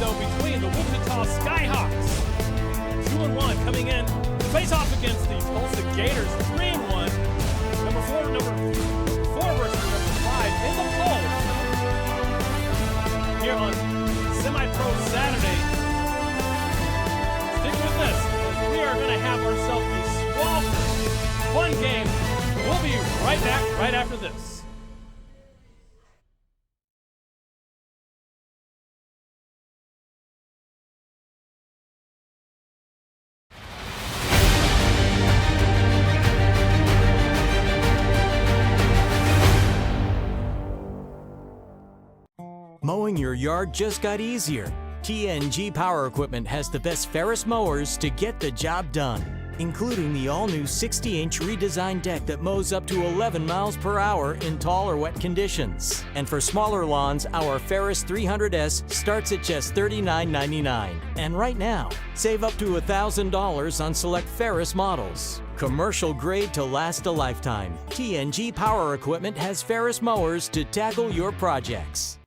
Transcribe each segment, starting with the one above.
though, between the Wichita Skyhawks, 2-1, coming in to face off against the Tulsa Gators, 3-1. Number 4 versus number 5 in the polls here on Semi-Pro Saturday. Stick with this, as we are going to have ourselves a sweltering, fun game. We'll be right back right after this. Mowing your yard just got easier. TNG Power Equipment has the best Ferris mowers to get the job done, including the all-new 60-inch redesigned deck that mows up to 11 miles per hour in tall or wet conditions. And for smaller lawns, our Ferris 300S starts at just $39.99. And right now, save up to $1,000 on select Ferris models. Commercial grade to last a lifetime. TNG Power Equipment has Ferris mowers to tackle your projects.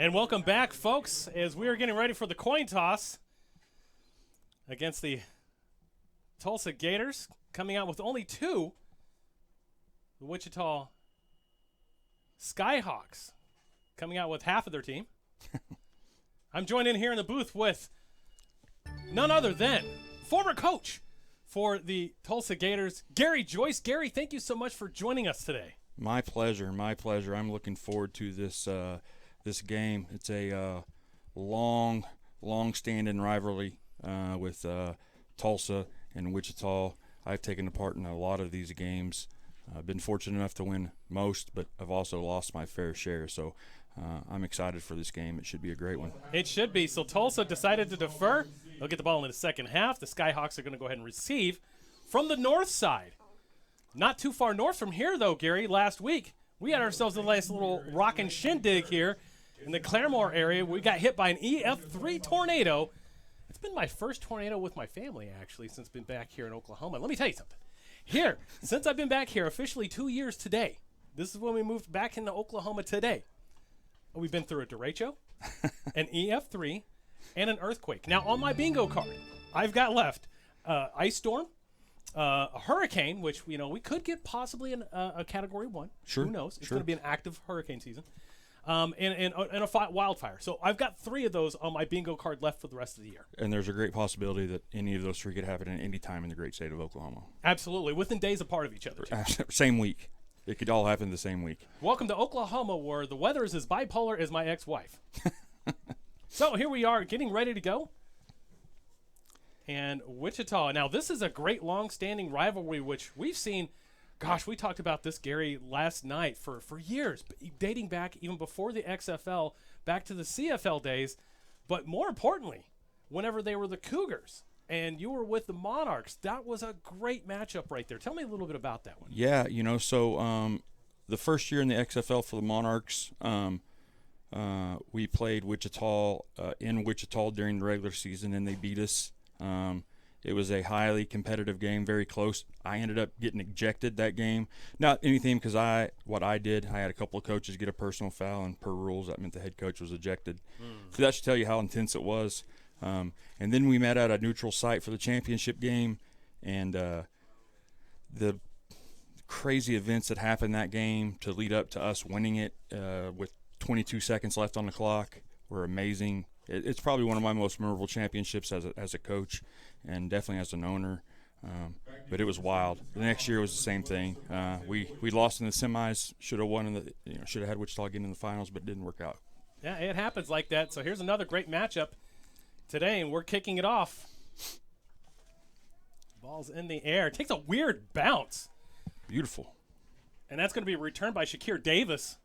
And welcome back, folks, as we are getting ready for the coin toss against the Tulsa Gators, coming out with only 2, the Wichita Skyhawks coming out with half of their team. I'm joined in here in the booth with none other than former coach for the Tulsa Gators, Gary Joyce. Gary, thank you so much for joining us today. My pleasure, my pleasure. I'm looking forward to this game. It's a long-standing rivalry with Tulsa and Wichita. I've taken part in a lot of these games. I've been fortunate enough to win most, but I've also lost my fair share. So I'm excited for this game. It should be a great one. It should be. So Tulsa decided to defer. They'll get the ball in the second half. The Skyhawks are going to go ahead and receive from the north side. Not too far north from here, though, Gary. Last week, we had ourselves a nice little rockin' shindig here in the Claremore area. We got hit by an EF3 tornado. It's been my first tornado with my family, actually, since I've been back here in Oklahoma. Let me tell you something. Here, since I've been back here officially 2 years today, this is when we moved back into Oklahoma today. We've been through a derecho, an EF3, and an earthquake. Now, on my bingo card, I've got left ice storm, a hurricane, which we could get possibly a Category 1. Sure. Who knows? It's going to be an active hurricane season. And a wildfire. So I've got 3 of those on my bingo card left for the rest of the year. And there's a great possibility that any of those 3 could happen at any time in the great state of Oklahoma. Absolutely, within days apart of each other. Same week. It could all happen the same week. Welcome to Oklahoma, where the weather is as bipolar as my ex-wife. So here we are getting ready to go. And Wichita. Now, this is a great long-standing rivalry, which we've seen. Gosh, we talked about this, Gary, last night for years, dating back even before the XFL, back to the CFL days. But more importantly, whenever they were the Cougars and you were with the Monarchs, that was a great matchup right there. Tell me a little bit about that one. Yeah, so the first year in the XFL for the Monarchs, we played Wichita in Wichita during the regular season, and they beat us. It was a highly competitive game, very close. I ended up getting ejected that game. Not anything because I had a couple of coaches get a personal foul, and per rules, that meant the head coach was ejected. So that should tell you how intense it was. And then we met at a neutral site for the championship game, and the crazy events that happened that game to lead up to us winning it with 22 seconds left on the clock were amazing. It's probably one of my most memorable championships as a coach, and definitely as an owner. but it was wild. The next year was the same thing. We lost in the semis, should have won in the, should have had Wichita get in the finals, but it didn't work out. Yeah, it happens like that. So here's another great matchup today, and we're kicking it off. Ball's in the air. Takes a weird bounce. Beautiful. And that's going to be returned by Shakir Davis,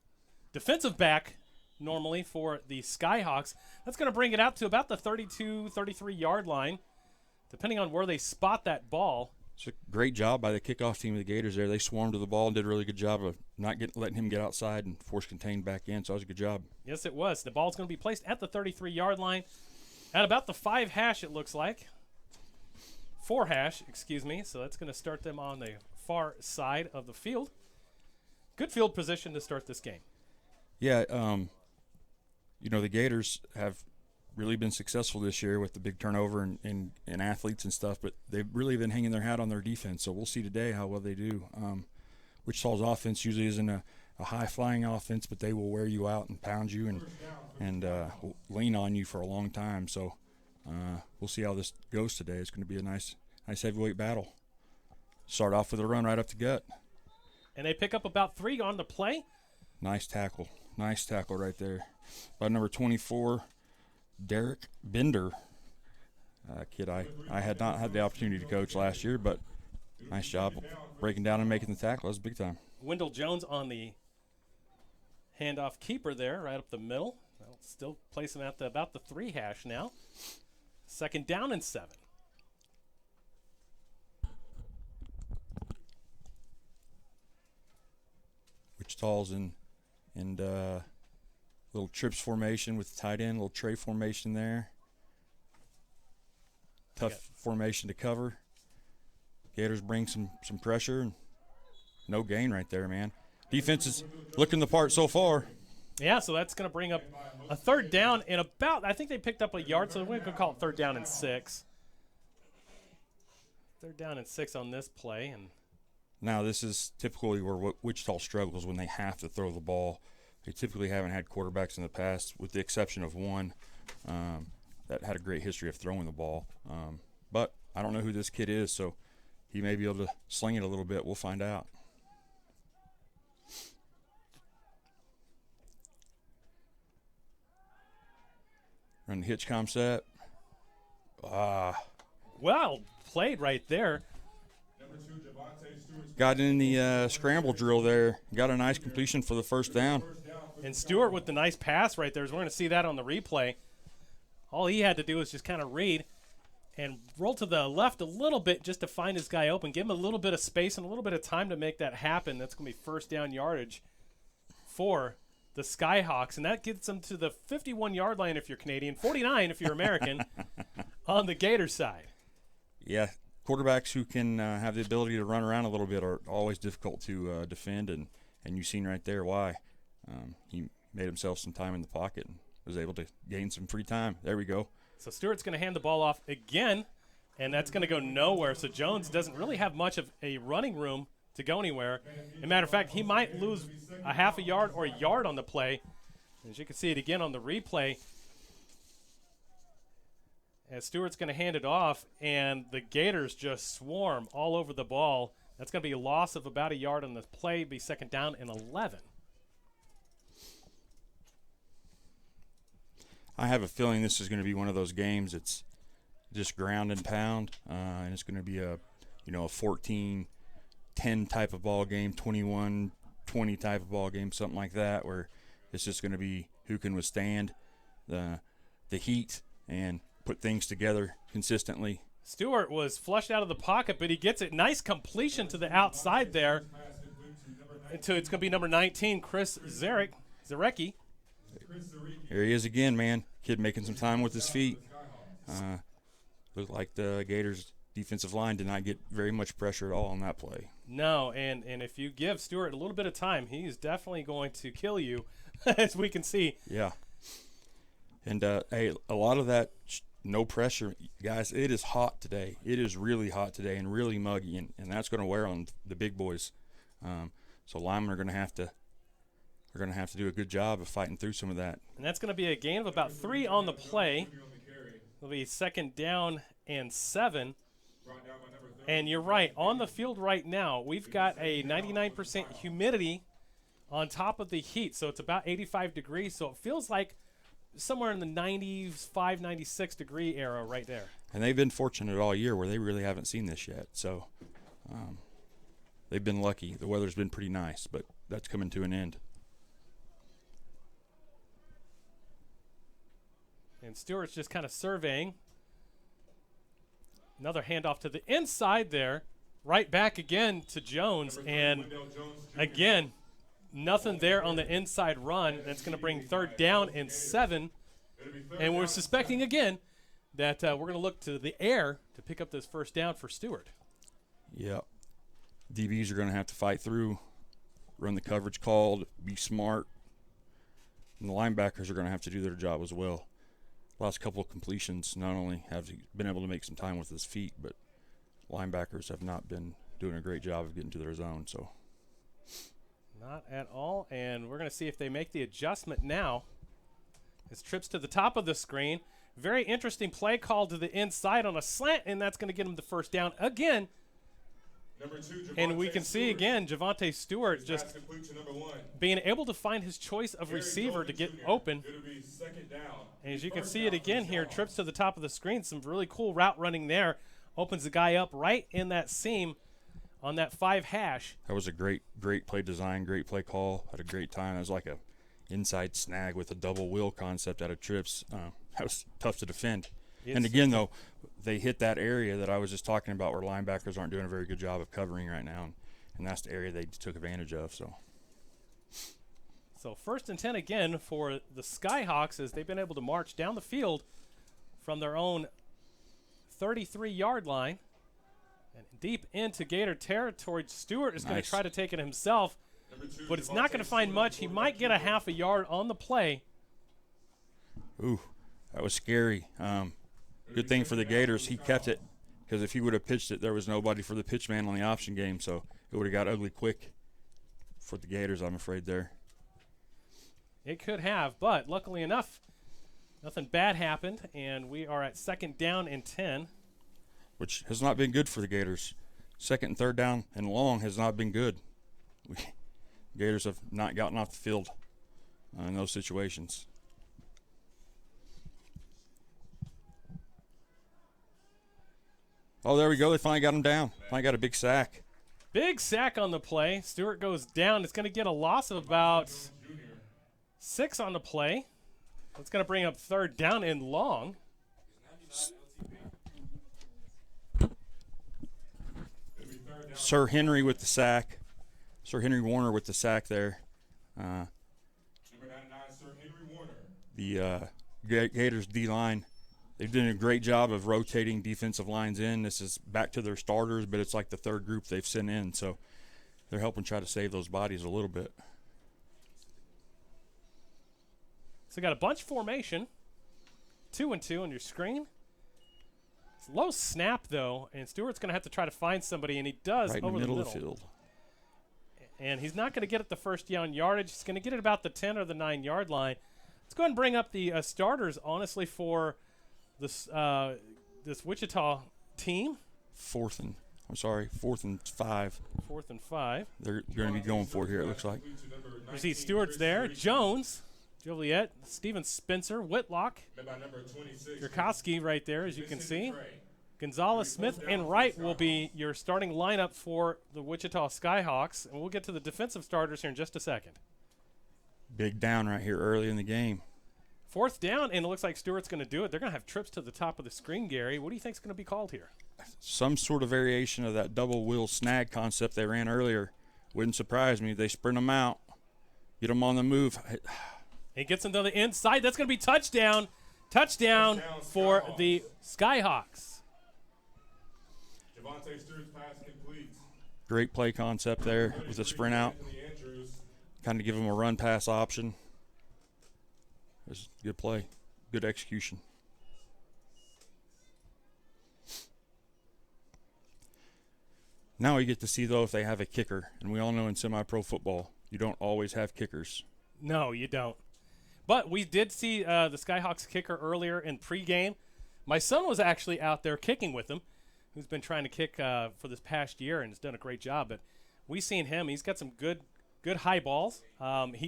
defensive back normally for the Skyhawks. That's going to bring it out to about the 32, 33-yard line, depending on where they spot that ball. It's a great job by the kickoff team of the Gators there. They swarmed to the ball and did a really good job of not letting him get outside and force contained back in, so that was a good job. Yes, it was. The ball's going to be placed at the 33-yard line at about the 5 hash, it looks like. 4 hash, excuse me. So that's going to start them on the far side of the field. Good field position to start this game. Yeah, the Gators have really been successful this year with the big turnover and athletes and stuff, but they've really been hanging their hat on their defense. So we'll see today how well they do. Wichita's offense usually isn't a high-flying offense, but they will wear you out and pound you and lean on you for a long time. So we'll see how this goes today. It's going to be a nice heavyweight battle. Start off with a run right up the gut. And they pick up about 3 on the play. Nice tackle. Nice tackle right there. By number 24, Derek Bender. Kid I had not had the opportunity to coach last year, but nice job breaking down and making the tackle. That was big time. Wendell Jones on the handoff keeper there, right up the middle. That'll still place him at about the 3 hash now. 2nd down and 7. Wichita's in little trips formation with the tight end, little tray formation there. Tough formation to cover. Gators bring some pressure and no gain right there, man. Defense is looking the part so far. Yeah, so that's going to bring up a 3rd down and about, I think they picked up a yard, so we're going to call it 3rd down and 6. 3rd down and 6 on this play. And now this is typically where Wichita struggles when they have to throw the ball. They typically haven't had quarterbacks in the past, with the exception of one that had a great history of throwing the ball. But I don't know who this kid is, so he may be able to sling it a little bit. We'll find out. Run the hitch concept. Well played right there. Got in the scramble drill there. Got a nice completion for the 1st down. And Stewart with the nice pass right there. We're going to see that on the replay. All he had to do was just kind of read and roll to the left a little bit just to find his guy open. Give him a little bit of space and a little bit of time to make that happen. That's going to be 1st down yardage for the Skyhawks. And that gets them to the 51-yard line if you're Canadian, 49 if you're American, on the Gator side. Yeah, quarterbacks who can have the ability to run around a little bit are always difficult to defend, and you've seen right there why. He made himself some time in the pocket and was able to gain some free time. There we go. So Stewart's going to hand the ball off again, and that's going to go nowhere. So Jones doesn't really have much of a running room to go anywhere. As a matter of fact, he might lose a half a yard or a yard on the play. As you can see it again on the replay, as Stewart's going to hand it off, and the Gators just swarm all over the ball. That's going to be a loss of about a yard on the play, be 2nd down and 11. I have a feeling this is going to be one of those games. It's just ground and pound, and it's going to be a 14-10 type of ball game, 21-20 type of ball game, something like that, where it's just going to be who can withstand the heat and put things together consistently. Stewart was flushed out of the pocket, but he gets it. Nice completion to the outside there. It's going to be number 19, Chris Zarecki. Here he is again, man. Kid making some time with his feet. Looked like the Gators' defensive line did not get very much pressure at all on that play. No, and if you give Stewart a little bit of time, he's definitely going to kill you, as we can see. Yeah. And, hey, a lot of that no pressure. Guys, it is hot today. It is really hot today and really muggy, and that's going to wear on the big boys. So linemen are going to have to do a good job of fighting through some of that. And that's going to be a gain of about 3 on the play. It'll be 2nd down and 7. And you're right. On the field right now, we've got a 99% humidity on top of the heat. So it's about 85 degrees. So it feels like somewhere in the 95, 96 degree era right there. And they've been fortunate all year where they really haven't seen this yet. So they've been lucky. The weather's been pretty nice, but that's coming to an end. And Stewart's just kind of surveying. Another handoff to the inside there. Right back again to Jones. And again, nothing there on the inside run. That's going to bring 3rd down and 7. And we're suspecting again that we're going to look to the air to pick up this 1st down for Stewart. Yep. DBs are going to have to fight through, run the coverage called, be smart. And the linebackers are going to have to do their job as well. Last couple of completions, not only have he been able to make some time with his feet, but linebackers have not been doing a great job of getting to their zone. So, not at all. And we're going to see if they make the adjustment now. His trips to the top of the screen. Very interesting play call to the inside on a slant, and that's going to get him the 1st down again. And we can see again Javonte Stewart just being able to find his choice of receiver to get open. And as you can see it again here, trips to the top of the screen, some really cool route running there. Opens the guy up right in that seam on that 5 hash. That was a great play design, great play call. Had a great time. It was like a inside snag with a double wheel concept out of trips. That was tough to defend. And again, though, they hit that area that I was just talking about where linebackers aren't doing a very good job of covering right now, and that's the area they took advantage of. So 1st and 10 again for the Skyhawks as they've been able to march down the field from their own 33-yard line and deep into Gator territory. Stewart is going to try to take it himself, but it's not going to find much. He might get a half a yard on the play. Ooh, that was scary. Good thing for the Gators, he kept it, because if he would have pitched it, there was nobody for the pitch man on the option game, so it would have got ugly quick for the Gators, I'm afraid, there. It could have, but luckily enough, nothing bad happened, and we are at 2nd down and 10. Which has not been good for the Gators. 2nd and 3rd down and long has not been good. Gators have not gotten off the field in those situations. Oh, there we go. They finally got him down. Finally got a big sack. Big sack on the play. Stewart goes down. It's going to get a loss of about 6 on the play. It's going to bring up 3rd down and long. Sir Henry with the sack. Sir Henry Warner with the sack there. The Gators D-line, they've done a great job of rotating defensive lines in. This is back to their starters, but it's like the 3rd group they've sent in, so they're helping try to save those bodies a little bit. So got a bunch formation. 2 and 2 on your screen. It's low snap, though, and Stewart's going to have to try to find somebody, and he does right over in the middle of the field. And he's not going to get at the 1st down yardage. He's going to get at about the 10 or the 9-yard line. Let's go ahead and bring up the starters, honestly, for this this Wichita team. 4th and 5. 4th and 5. They're going to be going for it here, it looks like. You see Stewart's there. Jones, Joliet, Steven Spencer, Whitlock, Jerkowski right there, as you can see. Gonzalez, Smith, and Wright will be your starting lineup for the Wichita Skyhawks. And we'll get to the defensive starters here in just a second. Big down right here early in the game. 4th down, and it looks like Stewart's going to do it. They're going to have trips to the top of the screen, Gary. What do you think is going to be called here? Some sort of variation of that double wheel snag concept they ran earlier. Wouldn't surprise me. They sprint them out, get them on the move. He gets them to the inside. That's going to be touchdown. Touchdown for the Skyhawks. Javonte Stewart's pass complete. Great play concept there with a sprint out. Kind of give them a run pass option. It was a good play, good execution. Now we get to see, though, if they have a kicker. And we all know in semi-pro football, you don't always have kickers. No, you don't. But we did see the Skyhawks kicker earlier in pregame. My son was actually out there kicking with him. who's been trying to kick for this past year and has done a great job. But we seen him. He's got some good high balls.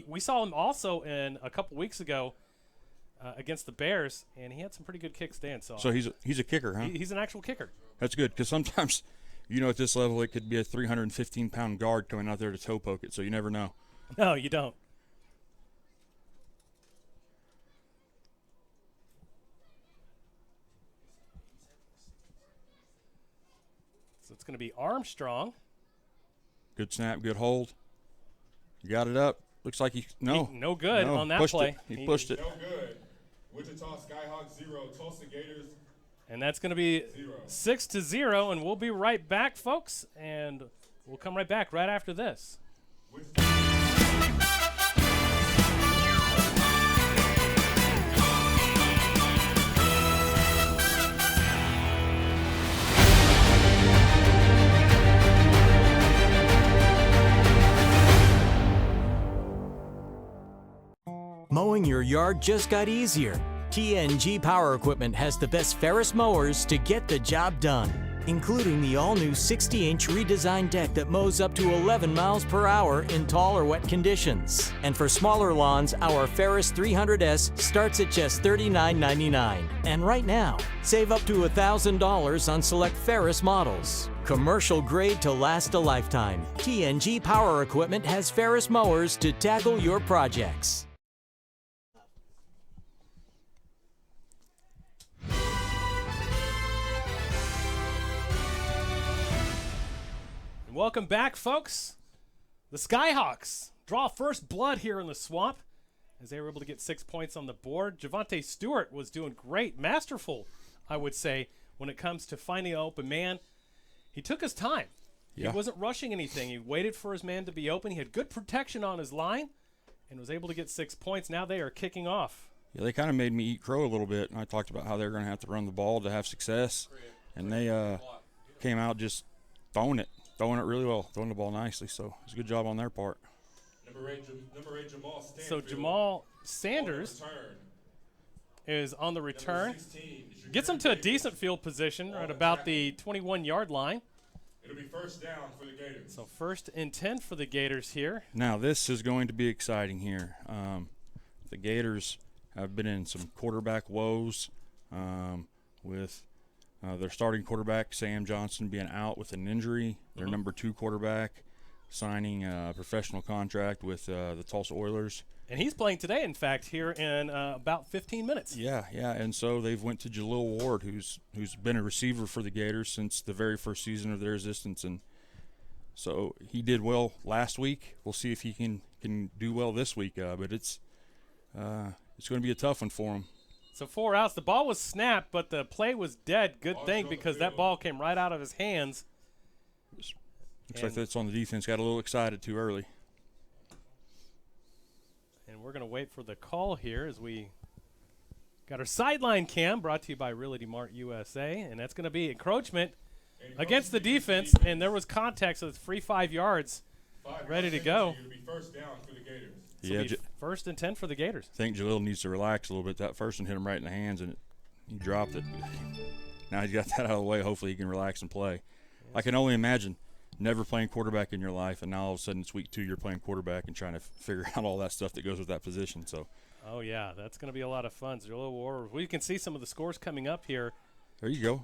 We saw him also in a couple weeks ago against the Bears, and he had some pretty good kicks then. So he's a kicker, huh? He's an actual kicker. That's good, because sometimes, at this level, it could be a 315-pound guard coming out there to toe poke it, so you never know. No, you don't. So it's going to be Armstrong. Good snap, good hold. You got it up. Looks like no good on that play. He pushed it. No good. Wichita Skyhawks 0, Tulsa Gators. And that's going to be 6-0, and we'll be right back, folks. And we'll come right back right after this. Mowing your yard just got easier. TNG Power Equipment has the best Ferris mowers to get the job done, including the all-new 60-inch redesigned deck that mows up to 11 miles per hour in tall or wet conditions. And for smaller lawns, our Ferris 300S starts at just $39.99. And right now, save up to $1,000 on select Ferris models. Commercial grade to last a lifetime. TNG Power Equipment has Ferris mowers to tackle your projects. Welcome back, folks. The Skyhawks draw first blood here in the Swamp as they were able to get 6 points on the board. Javante Stewart was doing great, masterful, I would say, when it comes to finding an open man. He took his time. Yeah. He wasn't rushing anything. He waited for his man to be open. He had good protection on his line and was able to get 6 points. Now they are kicking off. Yeah, they kind of made me eat crow a little bit. And I talked about how they're going to have to run the ball to have success. And they came out just throwing it really well, throwing the ball nicely. So it's a good job on their part. Number eight Jamal Stanfield. So Jamal Sanders is on the return. Gets him to a decent field position at about the 21-yard line. It'll be first down for the Gators. So 1st and 10 for the Gators here. Now this is going to be exciting here. The Gators have been in some quarterback woes with their starting quarterback, Sam Johnson, being out with an injury. Their number 2 quarterback signing a professional contract with the Tulsa Oilers. And he's playing today, in fact, here in about 15 minutes. Yeah, and so they've went to Jalil Ward, who's been a receiver for the Gators since the very first season of their existence. And so he did well last week. We'll see if he can do well this week. But it's going to be a tough one for him. So 4 outs. The ball was snapped, but the play was dead. Good thing, because that ball came right out of his hands. Looks like that's on the defense. Got a little excited too early. And we're going to wait for the call here as we got our sideline cam brought to you by Realty Mart USA. And that's going to be encroachment against the defense. And there was contact, so it's free 5 yards. Ready to go. It'll be first down for the Gators. Yeah, 1st and 10 for the Gators. I think Jalil needs to relax a little bit. That first one hit him right in the hands, and he dropped it. Now he's got that out of the way. Hopefully he can relax and play. I can only imagine never playing quarterback in your life, and now all of a sudden it's week 2, you're playing quarterback and trying to figure out all that stuff that goes with that position. So. Oh, yeah, that's going to be a lot of fun. Jalil Ward. We can see some of the scores coming up here. There you go.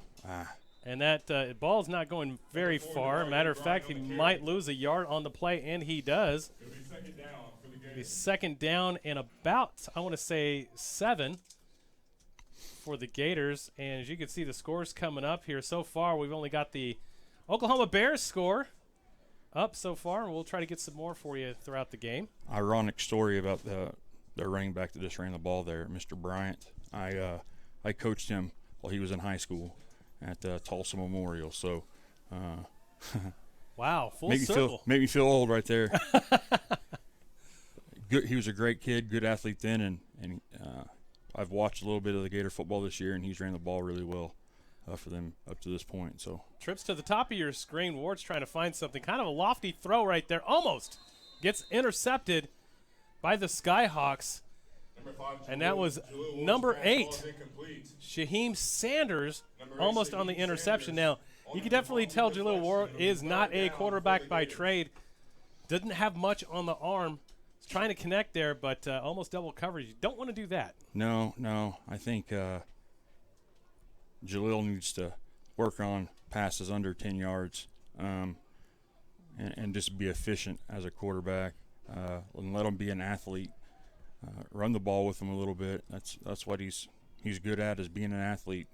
And that ball's not going very far. Matter of fact, he might lose a yard on the play, and he does. It'll be second down for the Gators. Be 2nd down and about, I want to say, 7 for the Gators. And as you can see, the scores coming up here. So far, we've only got the Oklahoma Bears score up so far, and we'll try to get some more for you throughout the game. Ironic story about their running back that just ran the ball there, Mr. Bryant. I coached him while he was in high school at Tulsa Memorial. So, wow, full circle. Make me feel old right there. Good, he was a great kid, good athlete then, and I've watched a little bit of the Gator football this year, and he's ran the ball really well for them up to this point. So trips to the top of your screen. Ward's trying to find something. Kind of a lofty throw right there. Almost gets intercepted by the Skyhawks. And that was number 8, Shaheem Sanders, almost on the interception. Now, You can definitely tell Jaleel Ward is not a quarterback by trade. Doesn't have much on the arm. He's trying to connect there, but almost double coverage. You don't want to do that. No. I think Jaleel needs to work on passes under 10 yards and just be efficient as a quarterback and let him be an athlete. Run the ball with him a little bit. That's what he's good at, is being an athlete.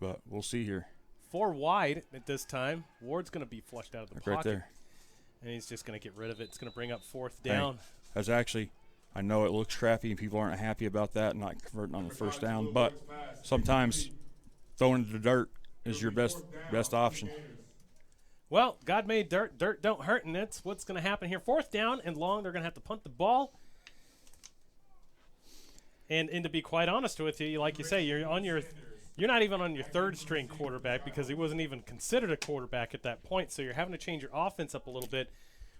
But we'll see here. 4 wide at this time. Ward's going to be flushed out of the pocket. Right there. And he's just going to get rid of it. It's going to bring up 4th down. Hey, that's actually, I know it looks crappy and people aren't happy about that, not converting on the first down, but sometimes throwing it to the dirt is your best option. Well, God made dirt. Dirt don't hurt, and that's what's going to happen here. 4th down and long. They're going to have to punt the ball. And to be quite honest with you, like you say, you're not even on your 3rd string quarterback because he wasn't even considered a quarterback at that point. So you're having to change your offense up a little bit.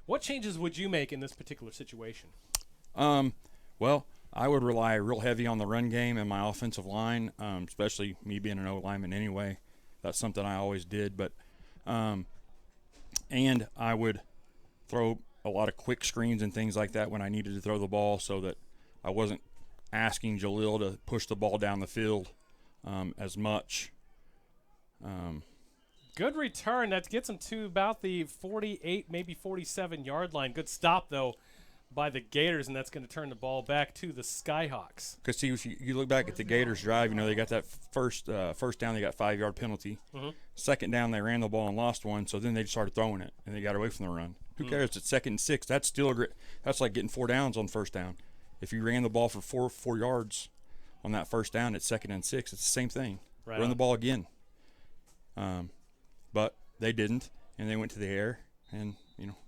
What changes would you make in this particular situation? Well, I would rely real heavy on the run game and my offensive line, especially me being an O-lineman anyway. That's something I always did. But and I would throw a lot of quick screens and things like that when I needed to throw the ball, so that I wasn't asking Jaleel to push the ball down the field as much. Good return. That gets him to about the 48, maybe 47-yard line. Good stop, though, by the Gators, and that's going to turn the ball back to the Skyhawks. Because, see, if you look back at the Gators drive, they got that first down, they got 5-yard penalty. Mm-hmm. Second down, they ran the ball and lost one, so then they just started throwing it, and they got away from the run. Who cares? It's 2nd and 6. That's still that's like getting 4 downs on first down. If you ran the ball for 4 yards on that first down, it's 2nd and 6. It's the same thing. Right Run the ball again. But they didn't, and they went to the air, and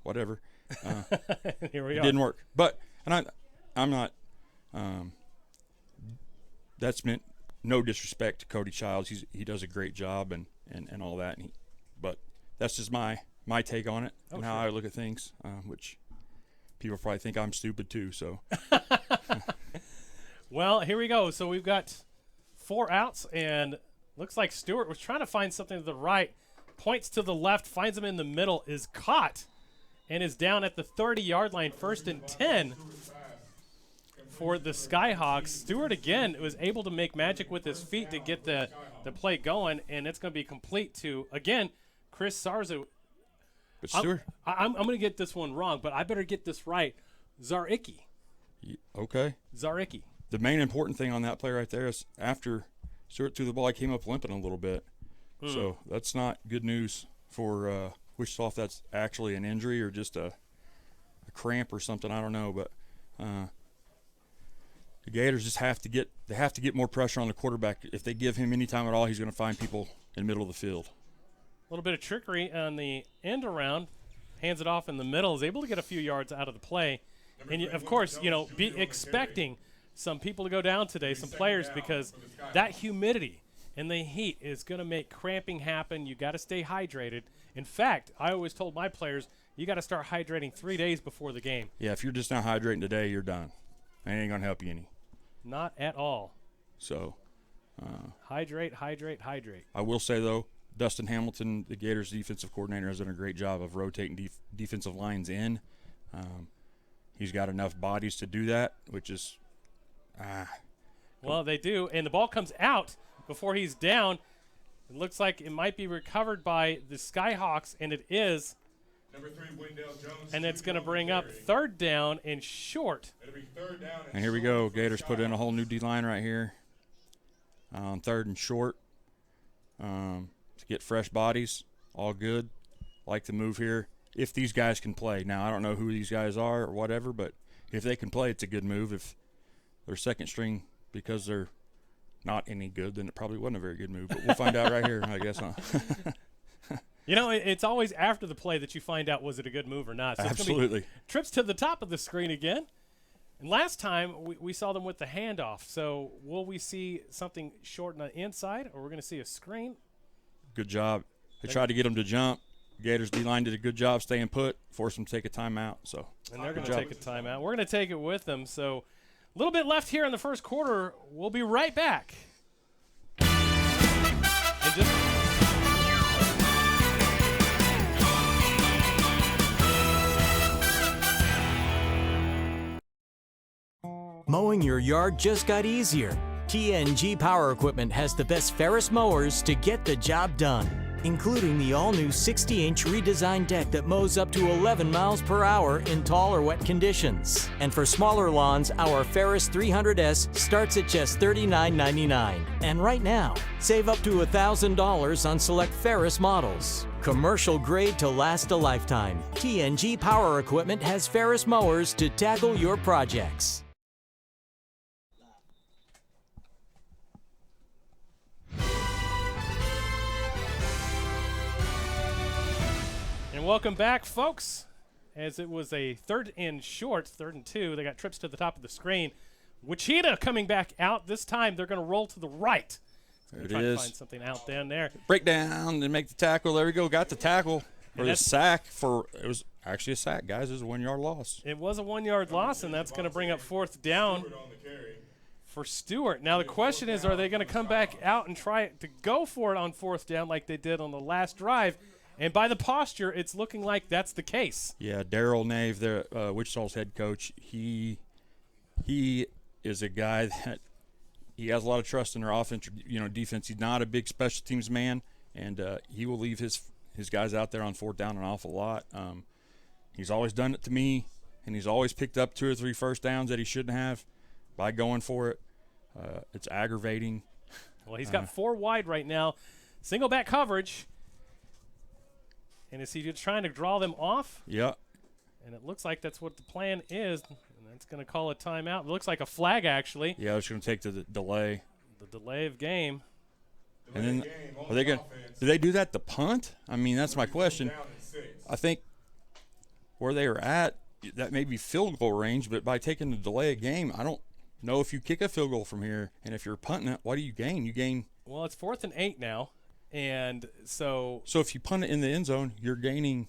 whatever. Here we it are. didn't work. But I'm not. That's meant no disrespect to Cody Childs. He does a great job and all that. But that's just my take on it and how I look at things, which people probably think I'm stupid too. So. Well, here we go. So we've got 4 outs, and looks like Stewart was trying to find something to the right, points to the left, finds him in the middle, is caught, and is down at the 30-yard line, 1st and 10 for the Skyhawks. Stewart, again, was able to make magic with his feet to get the play going, and it's going to be complete to, again, Chris Sarzo. But Stewart. I'm going to get this one wrong, but I better get this right. Zaricki. Okay. Zaricki. The main important thing on that play right there is after Stewart threw the ball, he came up limping a little bit. So that's not good news for Wichita, if that's actually an injury or just a cramp or something. I don't know, but the Gators just have to get more pressure on the quarterback. If they give him any time at all, he's going to find people in the middle of the field. A little bit of trickery on the end around. Hands it off in the middle. Is able to get a few yards out of the play. And, of course, be expecting some people to go down today, some players, because that humidity and the heat is going to make cramping happen. You got to stay hydrated. In fact, I always told my players, you got to start hydrating 3 days before the game. Yeah, if you're just not hydrating today, you're done. It ain't going to help you any. Not at all. So. Hydrate. I will say, though, Dustin Hamilton, the Gators defensive coordinator, has done a great job of rotating defensive lines in. He's got enough bodies to do that, which is well, they do, and the ball comes out before he's down. It looks like it might be recovered by the Skyhawks, and it is. Number 3, Wendell Jones. And it's going to bring up 3rd down and short. It'll be 3rd down and here we go. Gators put in a whole new D-line right here on 3rd and short to get fresh bodies. All good. Like the move here. If these guys can play. Now, I don't know who these guys are or whatever, but if they can play, it's a good move. If they're 2nd string because they're not any good, then it probably wasn't a very good move. But we'll find out right here, I guess. It's always after the play that you find out was it a good move or not. So Absolutely. Trips to the top of the screen again. And last time we saw them with the handoff. So will we see something short on the inside, or we're going to see a screen? Good job. They tried to get him to jump. Gators D-line did a good job staying put, forced them to take a timeout. And they're going to take a timeout. We're going to take it with them. So a little bit left here in the first quarter. We'll be right back. And just Mowing your yard just got easier. TNG Power Equipment has the best Ferris mowers to get the job done, including the all-new 60-inch redesigned deck that mows up to 11 miles per hour in tall or wet conditions. And for smaller lawns, our Ferris 300S starts at just $39.99. And right now, save up to $1,000 on select Ferris models. Commercial grade to last a lifetime. TNG Power Equipment has Ferris mowers to tackle your projects. And welcome back, folks. As it was a third and 2, they got trips to the top of the screen. Wichita coming back out. This time they're going to roll to the right. There it try to is. find something out there. Break down and make the tackle. There we go. Got the tackle. Or the sack for – it was actually a sack, guys. It was a 1-yard loss. It was a 1-yard loss, and that's going to bring up fourth down for Stewart. Now the question is, are they going to come back out and try to go for it on fourth down like they did on the last drive? And by the posture, it's looking like that's the case. Yeah, Darryl Nave, Wichita's head coach, he is a guy that he has a lot of trust in their offense, defense. He's not a big special teams man, and he will leave his guys out there on fourth down an awful lot. He's always done it to me, and he's always picked up 2 or 3 first downs that he shouldn't have by going for it. It's aggravating. Well, he's got 4 wide right now, single back coverage. And is he just trying to draw them off? Yeah. And it looks like that's what the plan is. And that's going to call a timeout. It looks like a flag, actually. Yeah, it's going to take the delay. The delay of game. And then are they going? Do they do that to punt? I mean, that's my question. I think where they were at, that may be field goal range, but by taking the delay of game, I don't know if you kick a field goal from here. And if you're punting it, what do you gain? You gain. Well, it's 4th and 8 now. And so if you punt it in the end zone, you're gaining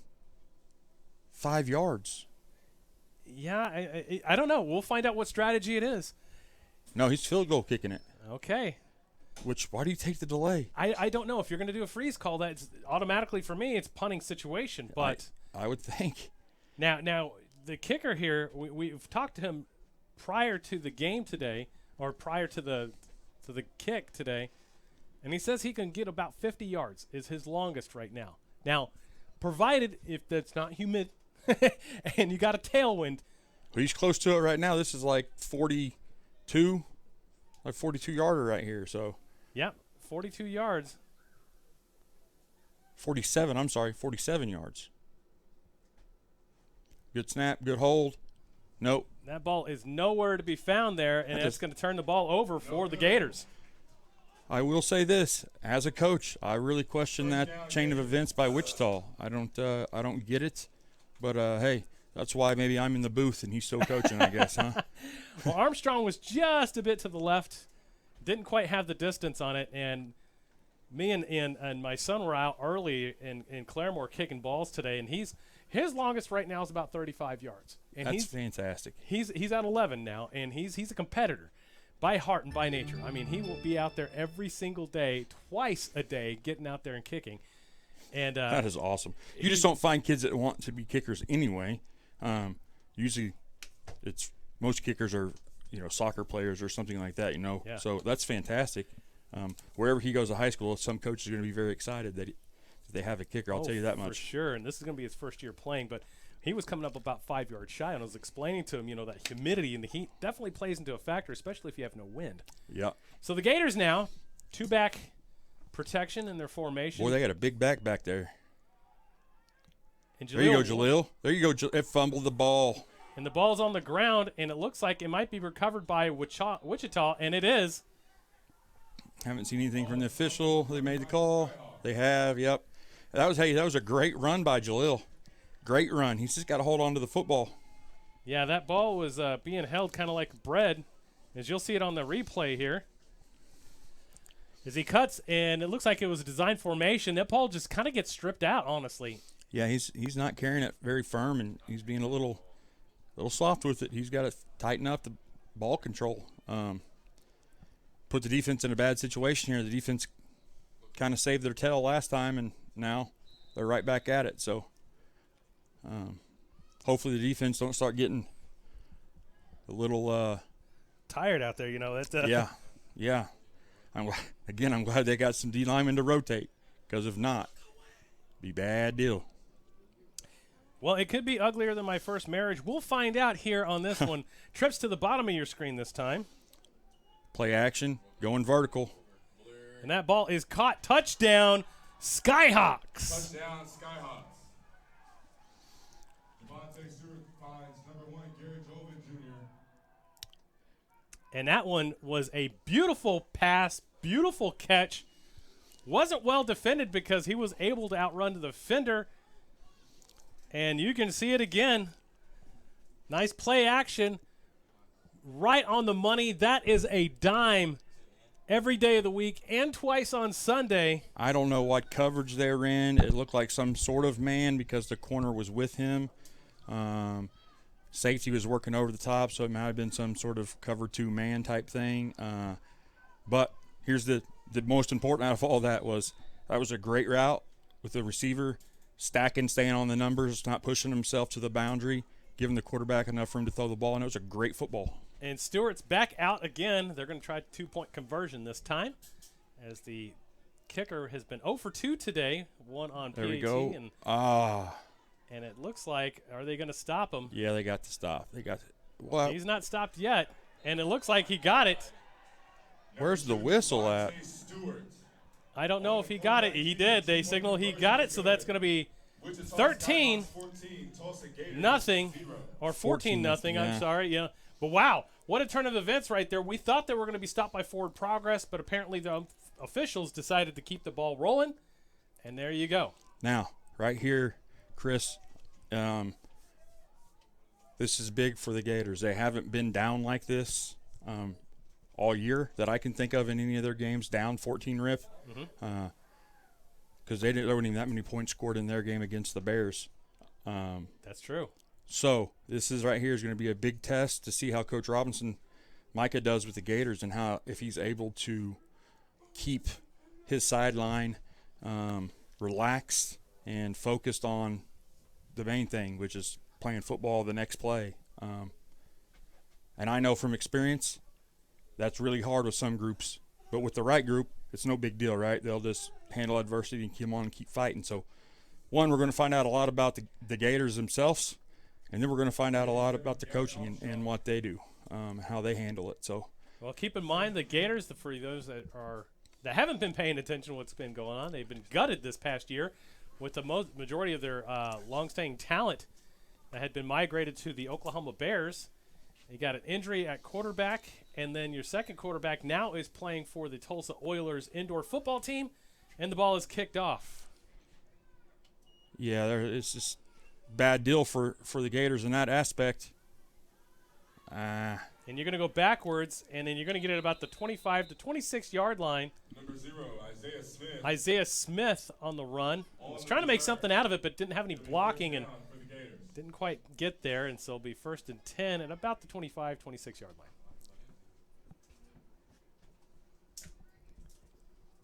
5 yards. Yeah, I don't know. We'll find out what strategy it is. No, he's field goal kicking it. Okay. Why do you take the delay? I don't know. If you're going to do a freeze call, that's automatically for me, it's punting situation. But I would think. Now the kicker here, we've talked to him prior to the game today, or prior to the kick today. And he says he can get about 50 yards is his longest right now. Now, provided if that's not humid and you got a tailwind. Well, he's close to it right now. This is like 42 yarder right here. So. Yep, 42 yards. 47 yards. Good snap, good hold. Nope. That ball is nowhere to be found there, and that's going to turn the ball over for the Gators. I will say this, as a coach, I really question that chain of events by Wichita. I don't get it, but hey, that's why maybe I'm in the booth and he's still coaching, I guess, huh? Well, Armstrong was just a bit to the left, didn't quite have the distance on it, and me and my son were out early in Claremore kicking balls today, and his longest right now is about 35 yards. And that's fantastic. He's at 11 now, and he's a competitor. By heart and by nature. I mean, he will be out there every single day, twice a day, getting out there and kicking. And that is awesome. You just don't find kids that want to be kickers anyway. Usually, it's most kickers are soccer players or something like that. Yeah. So that's fantastic. Wherever he goes to high school, some coaches are going to be very excited that they have a kicker. I'll tell you that much. For sure. And this is going to be his first year playing, but. He was coming up about 5 yards shy, and I was explaining to him, that humidity and the heat definitely plays into a factor, especially if you have no wind. Yeah. So the Gators now, 2-back protection in their formation. Boy, they got a big back there. And there you go, Jaleel. There you go. It fumbled the ball. And the ball's on the ground, and it looks like it might be recovered by Wichita, and it is. Haven't seen anything from the official. They made the call. They have, yep. That was a great run by Jaleel. Great run. He's just got to hold on to the football. Yeah, that ball was being held kind of like bread, as you'll see it on the replay here. As he cuts, and it looks like it was a design formation. That ball just kind of gets stripped out, honestly. Yeah, he's not carrying it very firm, and he's being a little soft with it. He's got to tighten up the ball control. Put the defense in a bad situation here. The defense kind of saved their tail last time, and now they're right back at it. So hopefully the defense don't start getting a little tired out there, you know. Yeah. I'm glad they got some D linemen to rotate, because if not, be bad deal. Well, it could be uglier than my first marriage. We'll find out here on this one. Trips to the bottom of your screen this time. Play action, going vertical. And that ball is caught. Touchdown, Skyhawks. Touchdown, Skyhawks. Devontae Stewart finds number 1, Gary Joven Jr. And that one was a beautiful pass, beautiful catch. Wasn't well defended because he was able to outrun the defender. And you can see it again. Nice play action. Right on the money. That is a dime every day of the week and twice on Sunday. I don't know what coverage they're in. It looked like some sort of man because the corner was with him. Safety was working over the top, so it might have been some sort of cover 2 man type thing. But here's the most important out of all that was a great route with the receiver stacking, staying on the numbers, not pushing himself to the boundary, giving the quarterback enough room to throw the ball, and it was a great football. And Stewart's back out again. They're going to try 2-point conversion this time, as the kicker has been 0 for 2 today, 1 on There PAT. we go. And it looks like, are they going to stop him? Yeah, they got to stop. Well, He's not stopped yet, and it looks like he got it. where's the whistle at? Devontae Stewart. I don't know if he got it. He did. They signal he got it, so that's going to be Wichita 13 Skyhawks 14, Tulsa Gators nothing, 0. or 14 nothing. yeah. I'm sorry. Yeah. But wow, what a turn of events right there. We thought they were going to be stopped by forward progress, but apparently the officials decided to keep the ball rolling, and there you go. Now, right here, Chris, this is big for the Gators. They haven't been down like this all year that I can think of in any of their games, down 14 rip, because there weren't even that many points scored in their game against the Bears. That's true. So this is right here is going to be a big test to see how Coach Micah does with the Gators, and how if he's able to keep his sideline relaxed and focused on the main thing, which is playing football the next play. And I know from experience that's really hard with some groups, but with the right group, it's no big deal, right? They'll just handle adversity and keep on and keep fighting. So, one, we're going to find out a lot about the Gators themselves, and then we're going to find out a lot about the coaching and what they do, how they handle it. So, well, keep in mind the Gators, for those that haven't been paying attention to what's been going on, they've been gutted this past year with the majority of their long-staying talent that had been migrated to the Oklahoma Bears. You got an injury at quarterback, and then your second quarterback now is playing for the Tulsa Oilers indoor football team, and the ball is kicked off. yeah, it's just bad deal for the Gators in that aspect. And you're going to go backwards, and then you're going to get it about the 25 to 26-yard line. Number 0, Isaiah Smith. Isaiah Smith on the run. Was trying to make something out of it, but didn't have any blocking and Down for the Gators. didn't quite get there, and so it'll be 1st and 10 at about the 25, 26-yard line.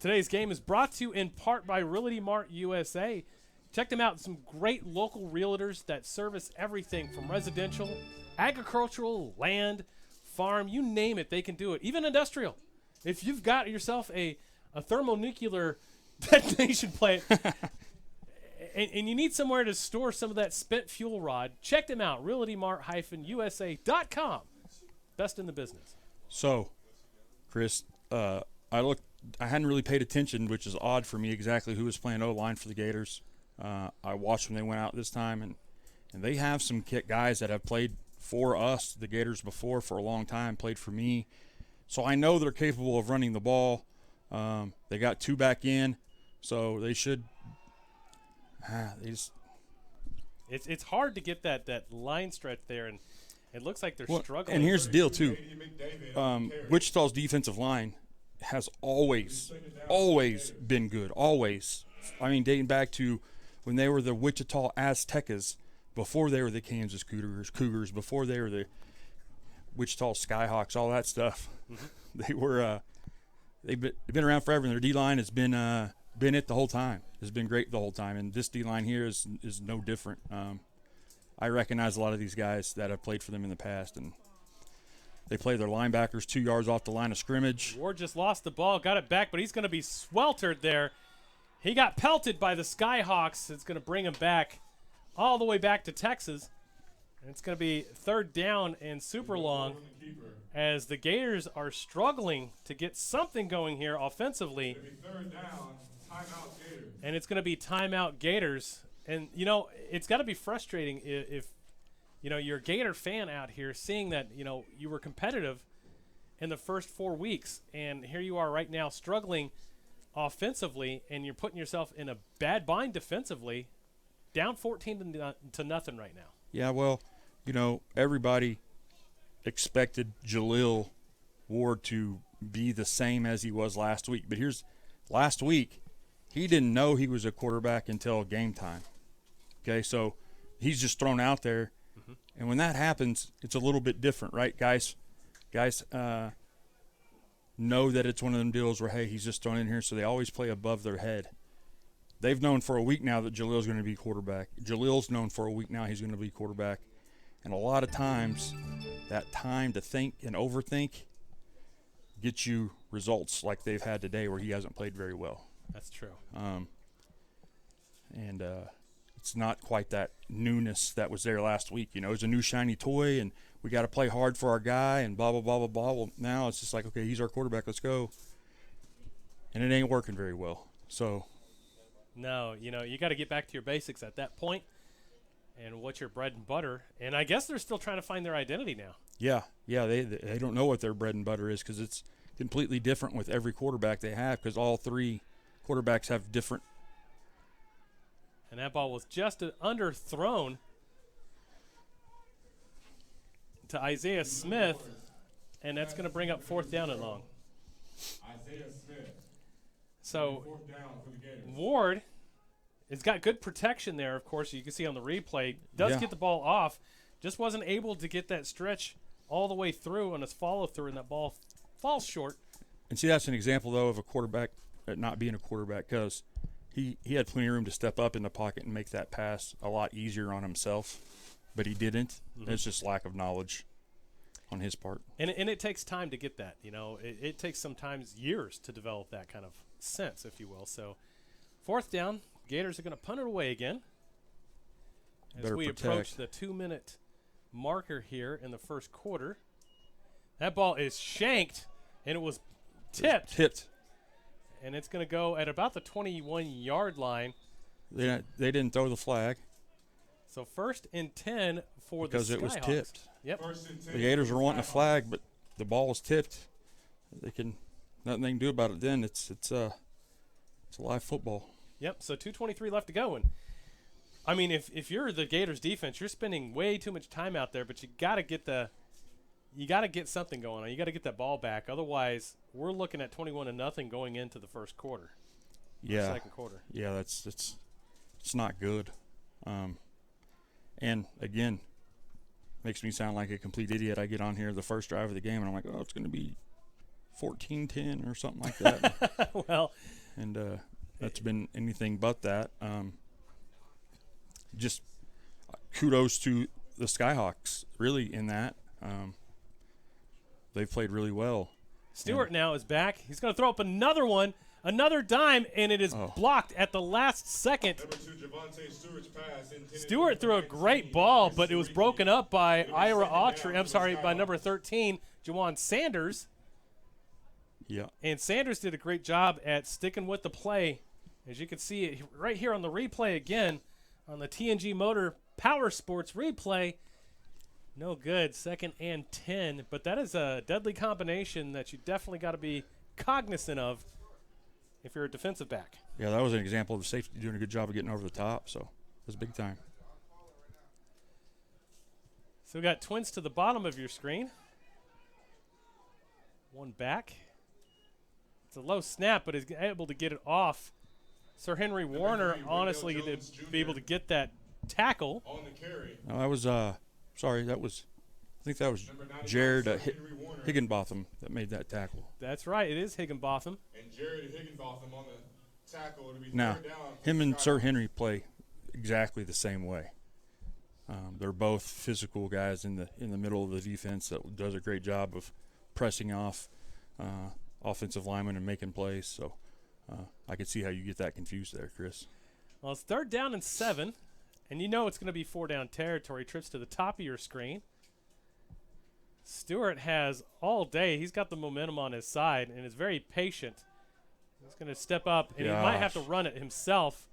Today's game is brought to you in part by Realty Mart USA. Check them out. Some great local realtors that service everything from residential, agricultural, land, farm, you name it, they can do it. Even industrial. If you've got yourself a thermonuclear detonation plant and you need somewhere to store some of that spent fuel rod, check them out. RealtyMart-USA.com. Best in the business. So, Chris, I hadn't really paid attention, which is odd for me, exactly who was playing O-line for the Gators. I watched when they went out this time, and they have some guys that have played for us, the Gators, before for a long time, played for me. So I know they're capable of running the ball. They got 2 back in, so they should It's hard to get that line stretch there, and it looks like they're struggling. And here's the deal, too. McDavid, Wichita's defensive line has always been good, always. I mean, dating back to when they were the Wichita Aztecas, before they were the Kansas Cougars, before they were the Wichita Skyhawks, all that stuff. Mm-hmm. They've been around forever, and their D-line has been it the whole time. It's been great the whole time, and this D-line here is no different. I recognize a lot of these guys that have played for them in the past, and They play their linebackers 2 yards off the line of scrimmage. Ward just lost the ball, got it back, but he's going to be sweltered there. He got pelted by the Skyhawks. It's going to bring him back all the way back to Texas. And it's going to be 3rd down and super long as the Gators are struggling to get something going here offensively. 3rd down, timeout Gators. And it's going to be timeout Gators. And, you know, it's got to be frustrating if you know, you're a Gator fan out here seeing that, you know, you were competitive in the first 4 weeks, and here you are right now struggling offensively, and you're putting yourself in a bad bind defensively, down 14 to nothing right now. Yeah, well, you know, everybody expected Jaleel Ward to be the same as he was last week. But last week, he didn't know he was a quarterback until game time. Okay, so he's just thrown out there. And when that happens, it's a little bit different, right, guys? Guys know that it's one of them deals where, hey, he's just thrown in here, so they always play above their head. They've known for a week now that Jaleel's going to be quarterback. Jaleel's known for a week now he's going to be quarterback. And a lot of times, that time to think and overthink gets you results like they've had today where he hasn't played very well. That's true. It's not quite that newness that was there last week. You know, it's a new shiny toy, and we got to play hard for our guy, and blah, blah, blah, blah, blah. Well, now it's just like, okay, he's our quarterback. Let's go. And it ain't working very well. So. No, you know, you got to get back to your basics at that point and what's your bread and butter. And I guess they're still trying to find their identity now. Yeah, they don't know what their bread and butter is because it's completely different with every quarterback they have because all 3 quarterbacks have different. And that ball was just underthrown to Isaiah Smith, and that's going to bring up 4th down and long. Isaiah Smith. So 4th down for the Gators. Ward has got good protection there, of course. You can see on the replay. Does get the ball off. Just wasn't able to get that stretch all the way through on his follow-through, and that ball falls short. And see, that's an example, though, of a quarterback not being a quarterback because he had plenty of room to step up in the pocket and make that pass a lot easier on himself, but he didn't. Mm-hmm. It's just lack of knowledge on his part. And it takes time to get that. You know, it takes sometimes years to develop that kind of sense, if you will. So 4th down, Gators are going to punt it away again as we approach the 2-minute marker here in the first quarter. That ball is shanked, and it was tipped. And it's going to go at about the 21-yard line. They didn't throw the flag. So 1st and 10 for the Skyhawks. Because it was tipped. Yep. The Gators are wanting a flag, but the ball was tipped. Nothing they can do about it then. It's live football. Yep, so 2:23 left to go. And, I mean, if you're the Gators defense, you're spending way too much time out there, but you got to get something going on. You got to get that ball back. Otherwise, we're looking at 21-0 going into the first quarter. Yeah. Second quarter. Yeah, it's not good. And again, makes me sound like a complete idiot. I get on here the first drive of the game and I'm like, oh, it's going to be 14-10 or something like that. Well, and that's been anything but that. Just kudos to the Skyhawks, really, in that. They've played really well. Stewart now is back. He's going to throw up another one, another dime, and it is blocked at the last second. Number 2, Javonte Stewart's pass. Stewart threw a great ball, but it was broken up by by number 13, Jawan Sanders. Yeah. And Sanders did a great job at sticking with the play. As you can see it right here on the replay again, on the TNG Motor Power Sports replay. No good, 2nd and 10. But that is a deadly combination that you definitely got to be cognizant of if you're a defensive back. Yeah, that was an example of the safety doing a good job of getting over the top, so it was big time. So we got twins to the bottom of your screen. One back. It's a low snap, but he's able to get it off. Sir Henry Warner, honestly, to be able to get that tackle. On the carry. No, that was I think that was Jared Higginbotham that made that tackle. That's right, it is Higginbotham. And Jared Higginbotham on the tackle to be now, third down. Him and Sir Henry play exactly the same way. They're both physical guys in the middle of the defense that does a great job of pressing off offensive linemen and making plays. So I could see how you get that confused there, Chris. Well, it's 3rd down and 7, and you know it's going to be 4-down territory. Trips to the top of your screen. Stewart has all day. He's got the momentum on his side and is very patient. He's going to step up, and he might have to run it himself.